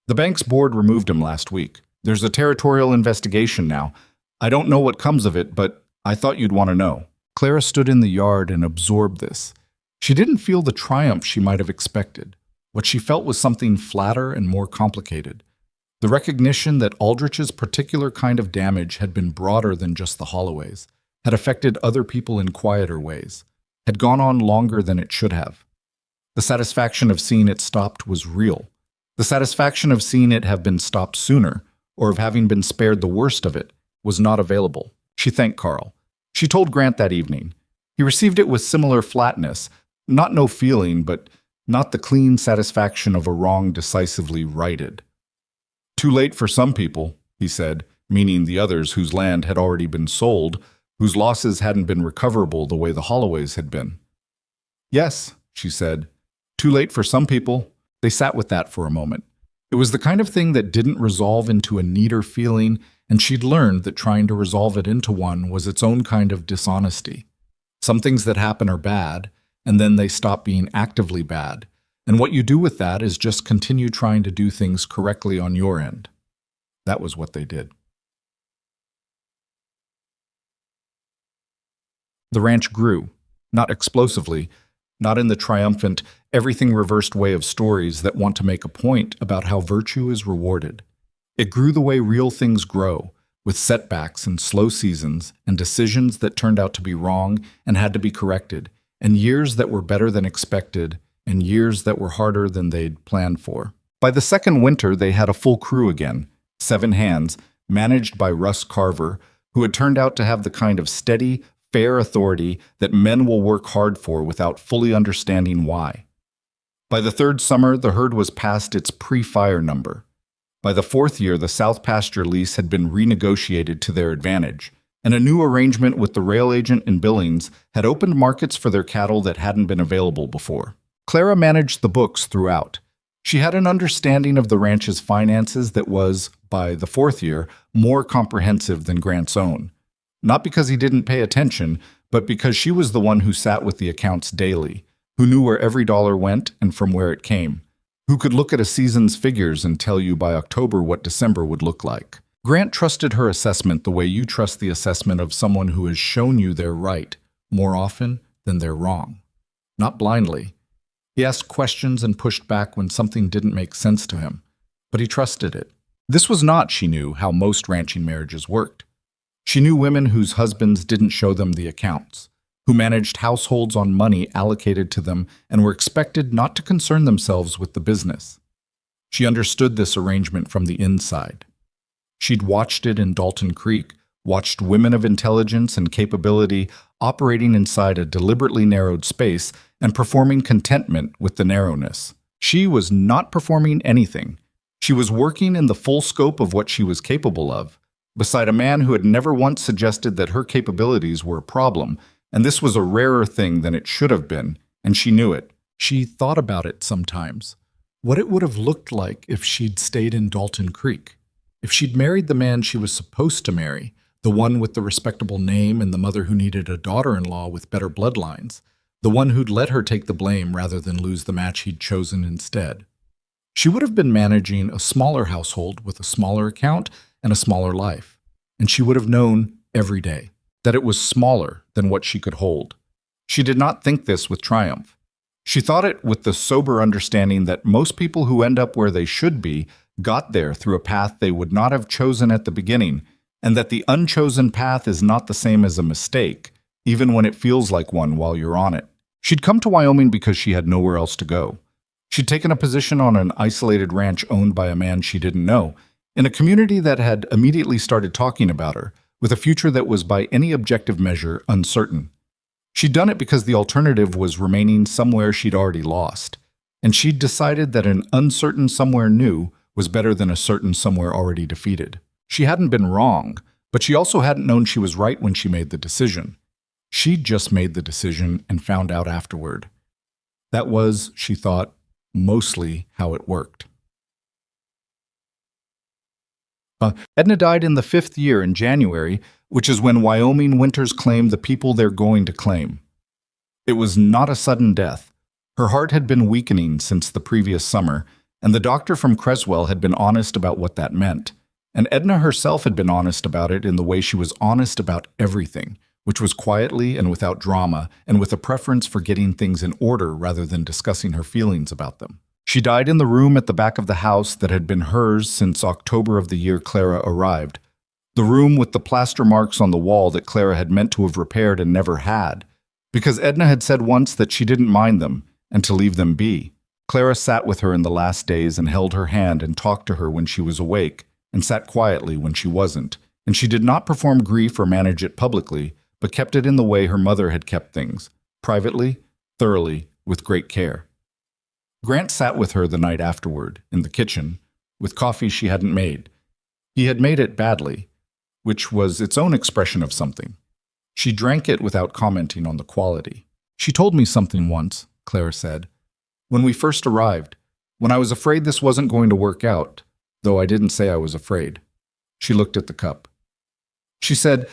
"The bank's board removed him last week. There's a territorial investigation now. I don't know what comes of it, but I thought you'd want to know." Clara stood in the yard and absorbed this. She didn't feel the triumph she might have expected. What she felt was something flatter and more complicated. The recognition that Aldrich's particular kind of damage had been broader than just the Holloways, had affected other people in quieter ways, had gone on longer than it should have. The satisfaction of seeing it stopped was real. The satisfaction of seeing it have been stopped sooner, or of having been spared the worst of it, was not available. She thanked Carl. She told Grant that evening. He received it with similar flatness, not no feeling, but not the clean satisfaction of a wrong decisively righted. "Too late for some people," he said, meaning the others whose land had already been sold, whose losses hadn't been recoverable the way the Holloways had been. "Yes," she said, "too late for some people." They sat with that for a moment. It was the kind of thing that didn't resolve into a neater feeling, and she'd learned that trying to resolve it into one was its own kind of dishonesty. Some things that happen are bad, and then they stop being actively bad, and what you do with that is just continue trying to do things correctly on your end. That was what they did. The ranch grew, not explosively, not in the triumphant, everything reversed way of stories that want to make a point about how virtue is rewarded. It grew the way real things grow, with setbacks and slow seasons and decisions that turned out to be wrong and had to be corrected, and years that were better than expected, and years that were harder than they'd planned for. By the second winter, they had a full crew again, 7 hands, managed by Russ Carver, who had turned out to have the kind of steady, fair authority that men will work hard for without fully understanding why. By the 3rd summer, the herd was past its pre-fire number. By the 4th year, the South Pasture lease had been renegotiated to their advantage, and a new arrangement with the rail agent in Billings had opened markets for their cattle that hadn't been available before. Clara managed the books throughout. She had an understanding of the ranch's finances that was, by the 4th year, more comprehensive than Grant's own. Not because he didn't pay attention, but because she was the one who sat with the accounts daily, who knew where every dollar went and from where it came, who could look at a season's figures and tell you by October what December would look like. Grant trusted her assessment the way you trust the assessment of someone who has shown you they're right more often than they're wrong. Not blindly. He asked questions and pushed back when something didn't make sense to him, but he trusted it. This was not, she knew, how most ranching marriages worked. She knew women whose husbands didn't show them the accounts, who managed households on money allocated to them and were expected not to concern themselves with the business. She understood this arrangement from the inside. She'd watched it in Dalton Creek, watched women of intelligence and capability operating inside a deliberately narrowed space and performing contentment with the narrowness. She was not performing anything. She was working in the full scope of what she was capable of, beside a man who had never once suggested that her capabilities were a problem, and this was a rarer thing than it should have been, and she knew it. She thought about it sometimes. What it would have looked like if she'd stayed in Dalton Creek. If she'd married the man she was supposed to marry, the one with the respectable name and the mother who needed a daughter-in-law with better bloodlines, the one who'd let her take the blame rather than lose the match he'd chosen instead. She would have been managing a smaller household with a smaller account and a smaller life, and she would have known every day that it was smaller than what she could hold. She did not think this with triumph. She thought it with the sober understanding that most people who end up where they should be got there through a path they would not have chosen at the beginning, and that the unchosen path is not the same as a mistake, even when it feels like one while you're on it. She'd come to Wyoming because she had nowhere else to go. She'd taken a position on an isolated ranch owned by a man she didn't know, in a community that had immediately started talking about her, with a future that was by any objective measure uncertain. She'd done it because the alternative was remaining somewhere she'd already lost, and she'd decided that an uncertain somewhere new was better than a certain somewhere already defeated. She hadn't been wrong, but she also hadn't known she was right when she made the decision. She'd just made the decision and found out afterward. That was, she thought, mostly how it worked. Edna died in the 5th year in January, which is when Wyoming winters claim the people they're going to claim. It was not a sudden death. Her heart had been weakening since the previous summer, and the doctor from Creswell had been honest about what that meant. And Edna herself had been honest about it in the way she was honest about everything, which was quietly and without drama, and with a preference for getting things in order rather than discussing her feelings about them. She died in the room at the back of the house that had been hers since October of the year Clara arrived. The room with the plaster marks on the wall that Clara had meant to have repaired and never had, because Edna had said once that she didn't mind them and to leave them be. Clara sat with her in the last days and held her hand and talked to her when she was awake, and sat quietly when she wasn't, and she did not perform grief or manage it publicly, but kept it in the way her mother had kept things, privately, thoroughly, with great care. Grant sat with her the night afterward, in the kitchen, with coffee she hadn't made. He had made it badly, which was its own expression of something. She drank it without commenting on the quality. "She told me something once," Clara said. "When we first arrived, When I was afraid this wasn't going to work out, though I didn't say I was afraid. She looked at the cup. She said,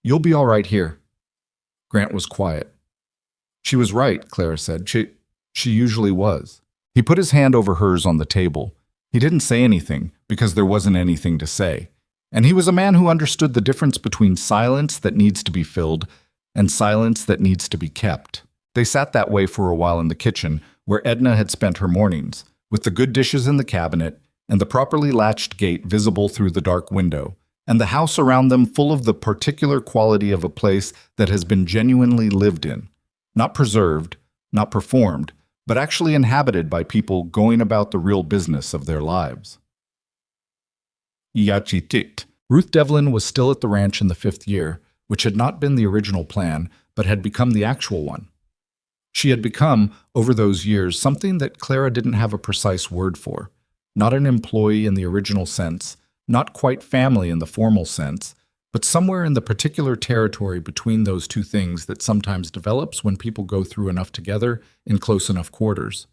"You'll be all right here." Grant was quiet. She was right, Clara said. She usually was. He put his hand over hers on the table. He didn't say anything because there wasn't anything to say. And he was a man who understood the difference between silence that needs to be filled and silence that needs to be kept. They sat that way for a while in the kitchen, where Edna had spent her mornings, with the good dishes in the cabinet and the properly latched gate visible through the dark window, and the house around them full of the particular quality of a place that has been genuinely lived in, not preserved, not performed, but actually inhabited by people going about the real business of their lives. Yachitit. Ruth Devlin was still at the ranch in the 5th year, which had not been the original plan, but had become the actual one. She had become, over those years, something that Clara didn't have a precise word for. Not an employee in the original sense, not quite family in the formal sense, but somewhere in the particular territory between those two things that sometimes develops when people go through enough together in close enough quarters.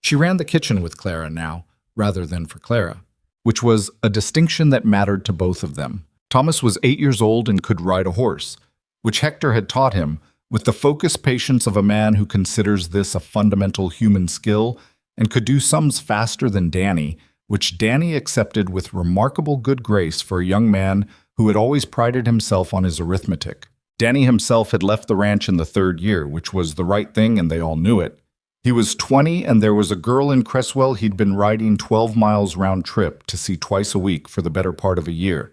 She ran the kitchen with Clara now, rather than for Clara, which was a distinction that mattered to both of them. Thomas was 8 years old and could ride a horse, which Hector had taught him, with the focused patience of a man who considers this a fundamental human skill and could do sums faster than Danny, which Danny accepted with remarkable good grace for a young man who had always prided himself on his arithmetic. Danny himself had left the ranch in the 3rd year, which was the right thing and they all knew it. He was 20 and there was a girl in Cresswell he'd been riding 12 miles round trip to see twice a week for the better part of a year.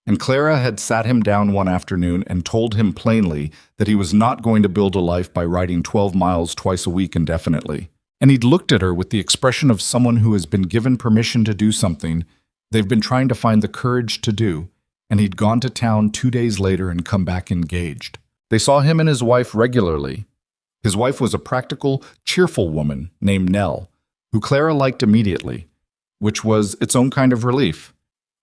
And Clara had sat him down one afternoon and told him plainly that he was not going to build a life by riding 12 miles twice a week indefinitely. And he'd looked at her with the expression of someone who has been given permission to do something they've been trying to find the courage to do, and he'd gone to town 2 days later and come back engaged. They saw him and his wife regularly. His wife was a practical, cheerful woman named Nell, who Clara liked immediately, which was its own kind of relief.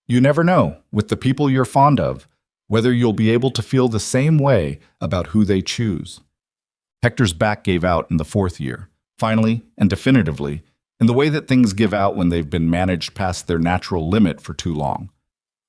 You never know, with the people you're fond of, whether you'll be able to feel the same way about who they choose. Hector's back gave out in the 4th year, finally and definitively, in the way that things give out when they've been managed past their natural limit for too long.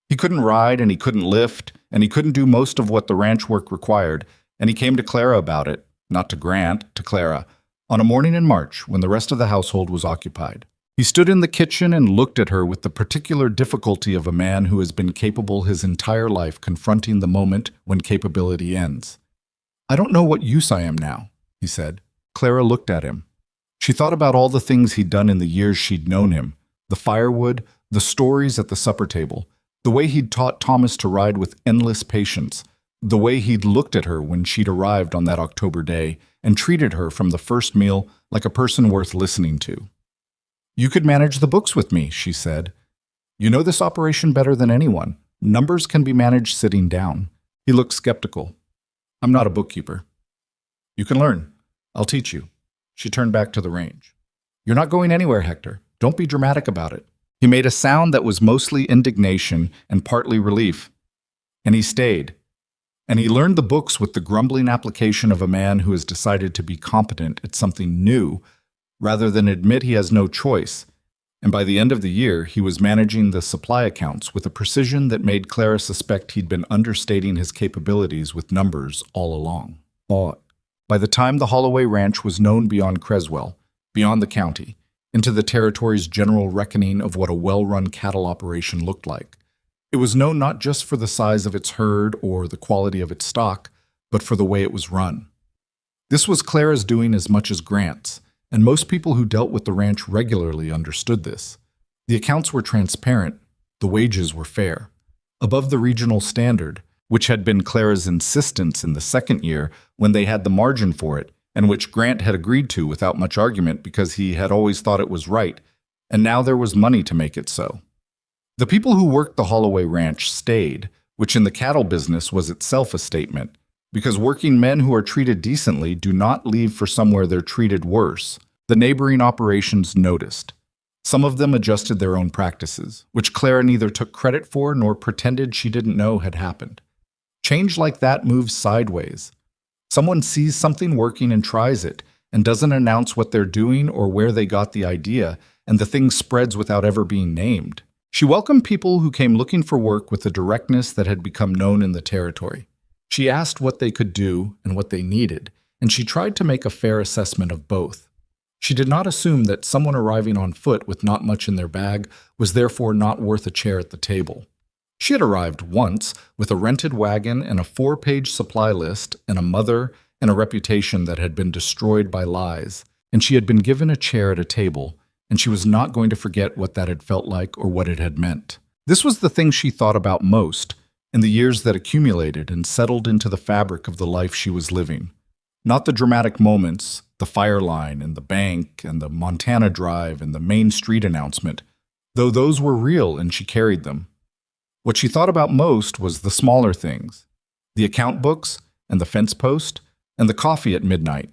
He couldn't ride and he couldn't lift, and he couldn't do most of what the ranch work required, and he came to Clara about it, not to Grant, to Clara, on a morning in March when the rest of the household was occupied. He stood in the kitchen and looked at her with the particular difficulty of a man who has been capable his entire life confronting the moment when capability ends. "I don't know what use I am now," he said. Clara looked at him. She thought about all the things he'd done in the years she'd known him, the firewood, the stories at the supper table, the way he'd taught Thomas to ride with endless patience, the way he'd looked at her when she'd arrived on that October day and treated her from the first meal like a person worth listening to. "You could manage the books with me," she said. "You know this operation better than anyone. Numbers can be managed sitting down." He looked skeptical. "I'm not a bookkeeper." "You can learn. I'll teach you." She turned back to the range. "You're not going anywhere, Hector. Don't be dramatic about it." He made a sound that was mostly indignation and partly relief. And he stayed. And he learned the books with the grumbling application of a man who has decided to be competent at something new rather than admit he has no choice. And by the end of the year, he was managing the supply accounts with a precision that made Clara suspect he'd been understating his capabilities with numbers all along. By the time the Holloway Ranch was known beyond Creswell, beyond the county, into the territory's general reckoning of what a well-run cattle operation looked like, it was known not just for the size of its herd or the quality of its stock, but for the way it was run. This was Clara's doing as much as Grant's, and most people who dealt with the ranch regularly understood this. The accounts were transparent, the wages were fair, above the regional standard, which had been Clara's insistence in the 2nd year when they had the margin for it, and which Grant had agreed to without much argument because he had always thought it was right, and now there was money to make it so. The people who worked the Holloway Ranch stayed, which in the cattle business was itself a statement, because working men who are treated decently do not leave for somewhere they're treated worse. The neighboring operations noticed. Some of them adjusted their own practices, which Clara neither took credit for nor pretended she didn't know had happened. Change like that moves sideways. Someone sees something working and tries it, and doesn't announce what they're doing or where they got the idea, and the thing spreads without ever being named. She welcomed people who came looking for work with a directness that had become known in the territory. She asked what they could do and what they needed, and she tried to make a fair assessment of both. She did not assume that someone arriving on foot with not much in their bag was therefore not worth a chair at the table. She had arrived once with a rented wagon and a 4-page supply list and a mother and a reputation that had been destroyed by lies, and she had been given a chair at a table, and she was not going to forget what that had felt like or what it had meant. This was the thing she thought about most in the years that accumulated and settled into the fabric of the life she was living. Not the dramatic moments, the fire line and the bank and the Montana Drive and the Main Street announcement, though those were real and she carried them. What she thought about most was the smaller things, the account books and the fence post and the coffee at midnight,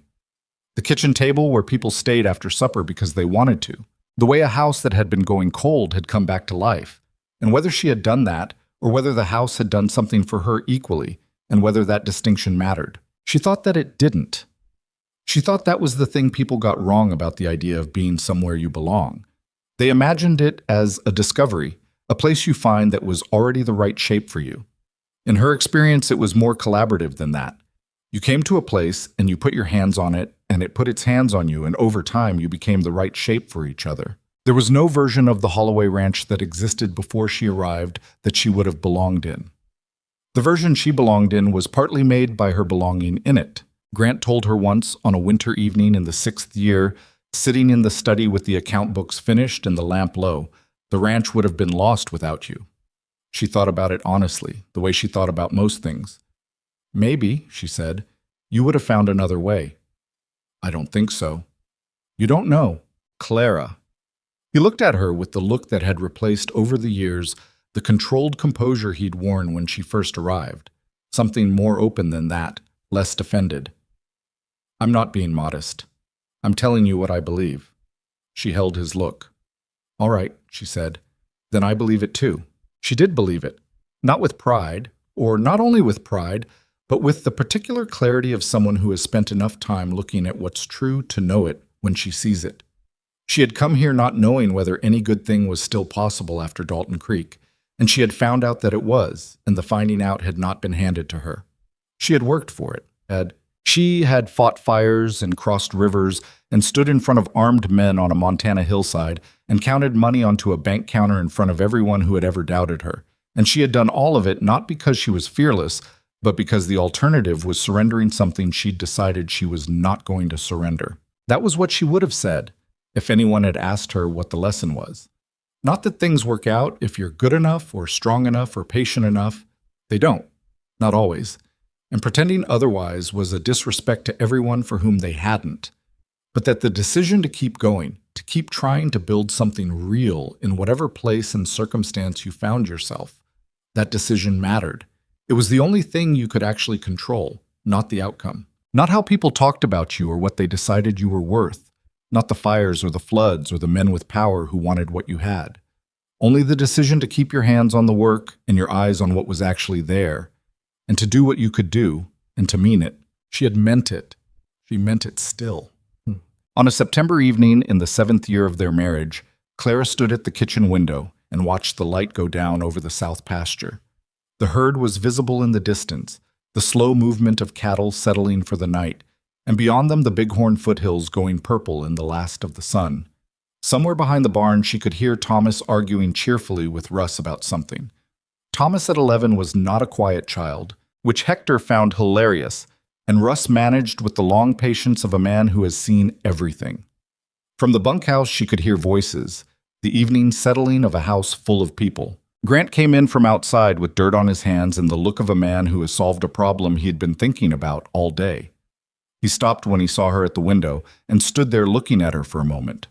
the kitchen table where people stayed after supper because they wanted to, the way a house that had been going cold had come back to life, and whether she had done that or whether the house had done something for her equally, and whether that distinction mattered. She thought that it didn't. She thought that was the thing people got wrong about the idea of being somewhere you belong. They imagined it as a discovery, a place you find that was already the right shape for you. In her experience, it was more collaborative than that. You came to a place and you put your hands on it, and it put its hands on you, and over time you became the right shape for each other. There was no version of the Holloway Ranch that existed before she arrived that she would have belonged in. The version she belonged in was partly made by her belonging in it. Grant told her once on a winter evening in the 6th year, sitting in the study with the account books finished and the lamp low, the ranch would have been lost without you. She thought about it honestly, the way she thought about most things. Maybe, she said, you would have found another way. I don't think so. You don't know. Clara. He looked at her with the look that had replaced over the years the controlled composure he'd worn when she first arrived, something more open than that, less defended. I'm not being modest. I'm telling you what I believe. She held his look. All right, she said. Then I believe it too. She did believe it, not with pride, or not only with pride, but with the particular clarity of someone who has spent enough time looking at what's true to know it when she sees it. She had come here not knowing whether any good thing was still possible after Dalton Creek, and she had found out that it was, and the finding out had not been handed to her. She had worked for it. She had fought fires and crossed rivers and stood in front of armed men on a Montana hillside and counted money onto a bank counter in front of everyone who had ever doubted her. And she had done all of it not because she was fearless, but because the alternative was surrendering something she'd decided she was not going to surrender. That was what she would have said if anyone had asked her what the lesson was. Not that things work out if you're good enough or strong enough or patient enough. They don't. Not always. And pretending otherwise was a disrespect to everyone for whom they hadn't. But that the decision to keep going, to keep trying to build something real in whatever place and circumstance you found yourself, that decision mattered. It was the only thing you could actually control, not the outcome. Not how people talked about you or what they decided you were worth. Not the fires or the floods or the men with power who wanted what you had. Only the decision to keep your hands on the work and your eyes on what was actually there, and to do what you could do, and to mean it. She had meant it. She meant it still. On a September evening in the 7th year of their marriage, Clara stood at the kitchen window and watched the light go down over the south pasture. The herd was visible in the distance, the slow movement of cattle settling for the night, and beyond them the Bighorn foothills going purple in the last of the sun. Somewhere behind the barn she could hear Thomas arguing cheerfully with Russ about something. Thomas at 11 was not a quiet child, which Hector found hilarious, and Russ managed with the long patience of a man who has seen everything. From the bunkhouse she could hear voices, the evening settling of a house full of people. Grant came in from outside with dirt on his hands and the look of a man who has solved a problem he had been thinking about all day. He stopped when he saw her at the window and stood there looking at her for a moment.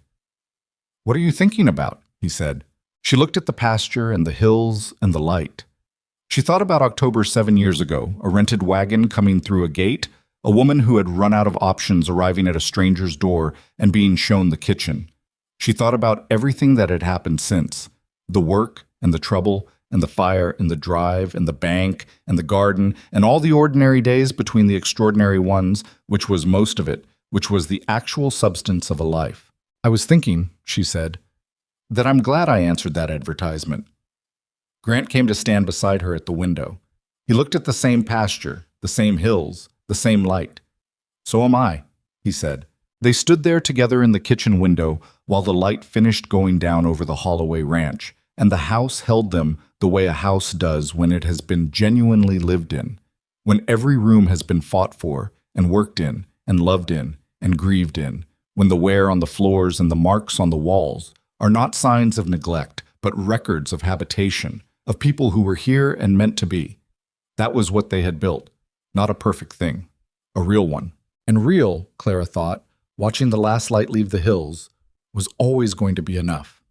"What are you thinking about?" he said. She looked at the pasture and the hills and the light. She thought about October 7 years ago, a rented wagon coming through a gate, a woman who had run out of options arriving at a stranger's door and being shown the kitchen. She thought about everything that had happened since, the work and the trouble and the fire and the drive and the bank and the garden and all the ordinary days between the extraordinary ones, which was most of it, which was the actual substance of a life. "I was thinking," she said, That I'm glad I answered that advertisement. Grant came to stand beside her at the window. He looked at the same pasture, the same hills, the same light. So am I, he said. They stood there together in the kitchen window while the light finished going down over the Holloway Ranch, and the house held them the way a house does when it has been genuinely lived in, when every room has been fought for, and worked in, and loved in, and grieved in, when the wear on the floors and the marks on the walls are not signs of neglect, but records of habitation, of people who were here and meant to be. That was what they had built, not a perfect thing, a real one. And real, Clara thought, watching the last light leave the hills, was always going to be enough.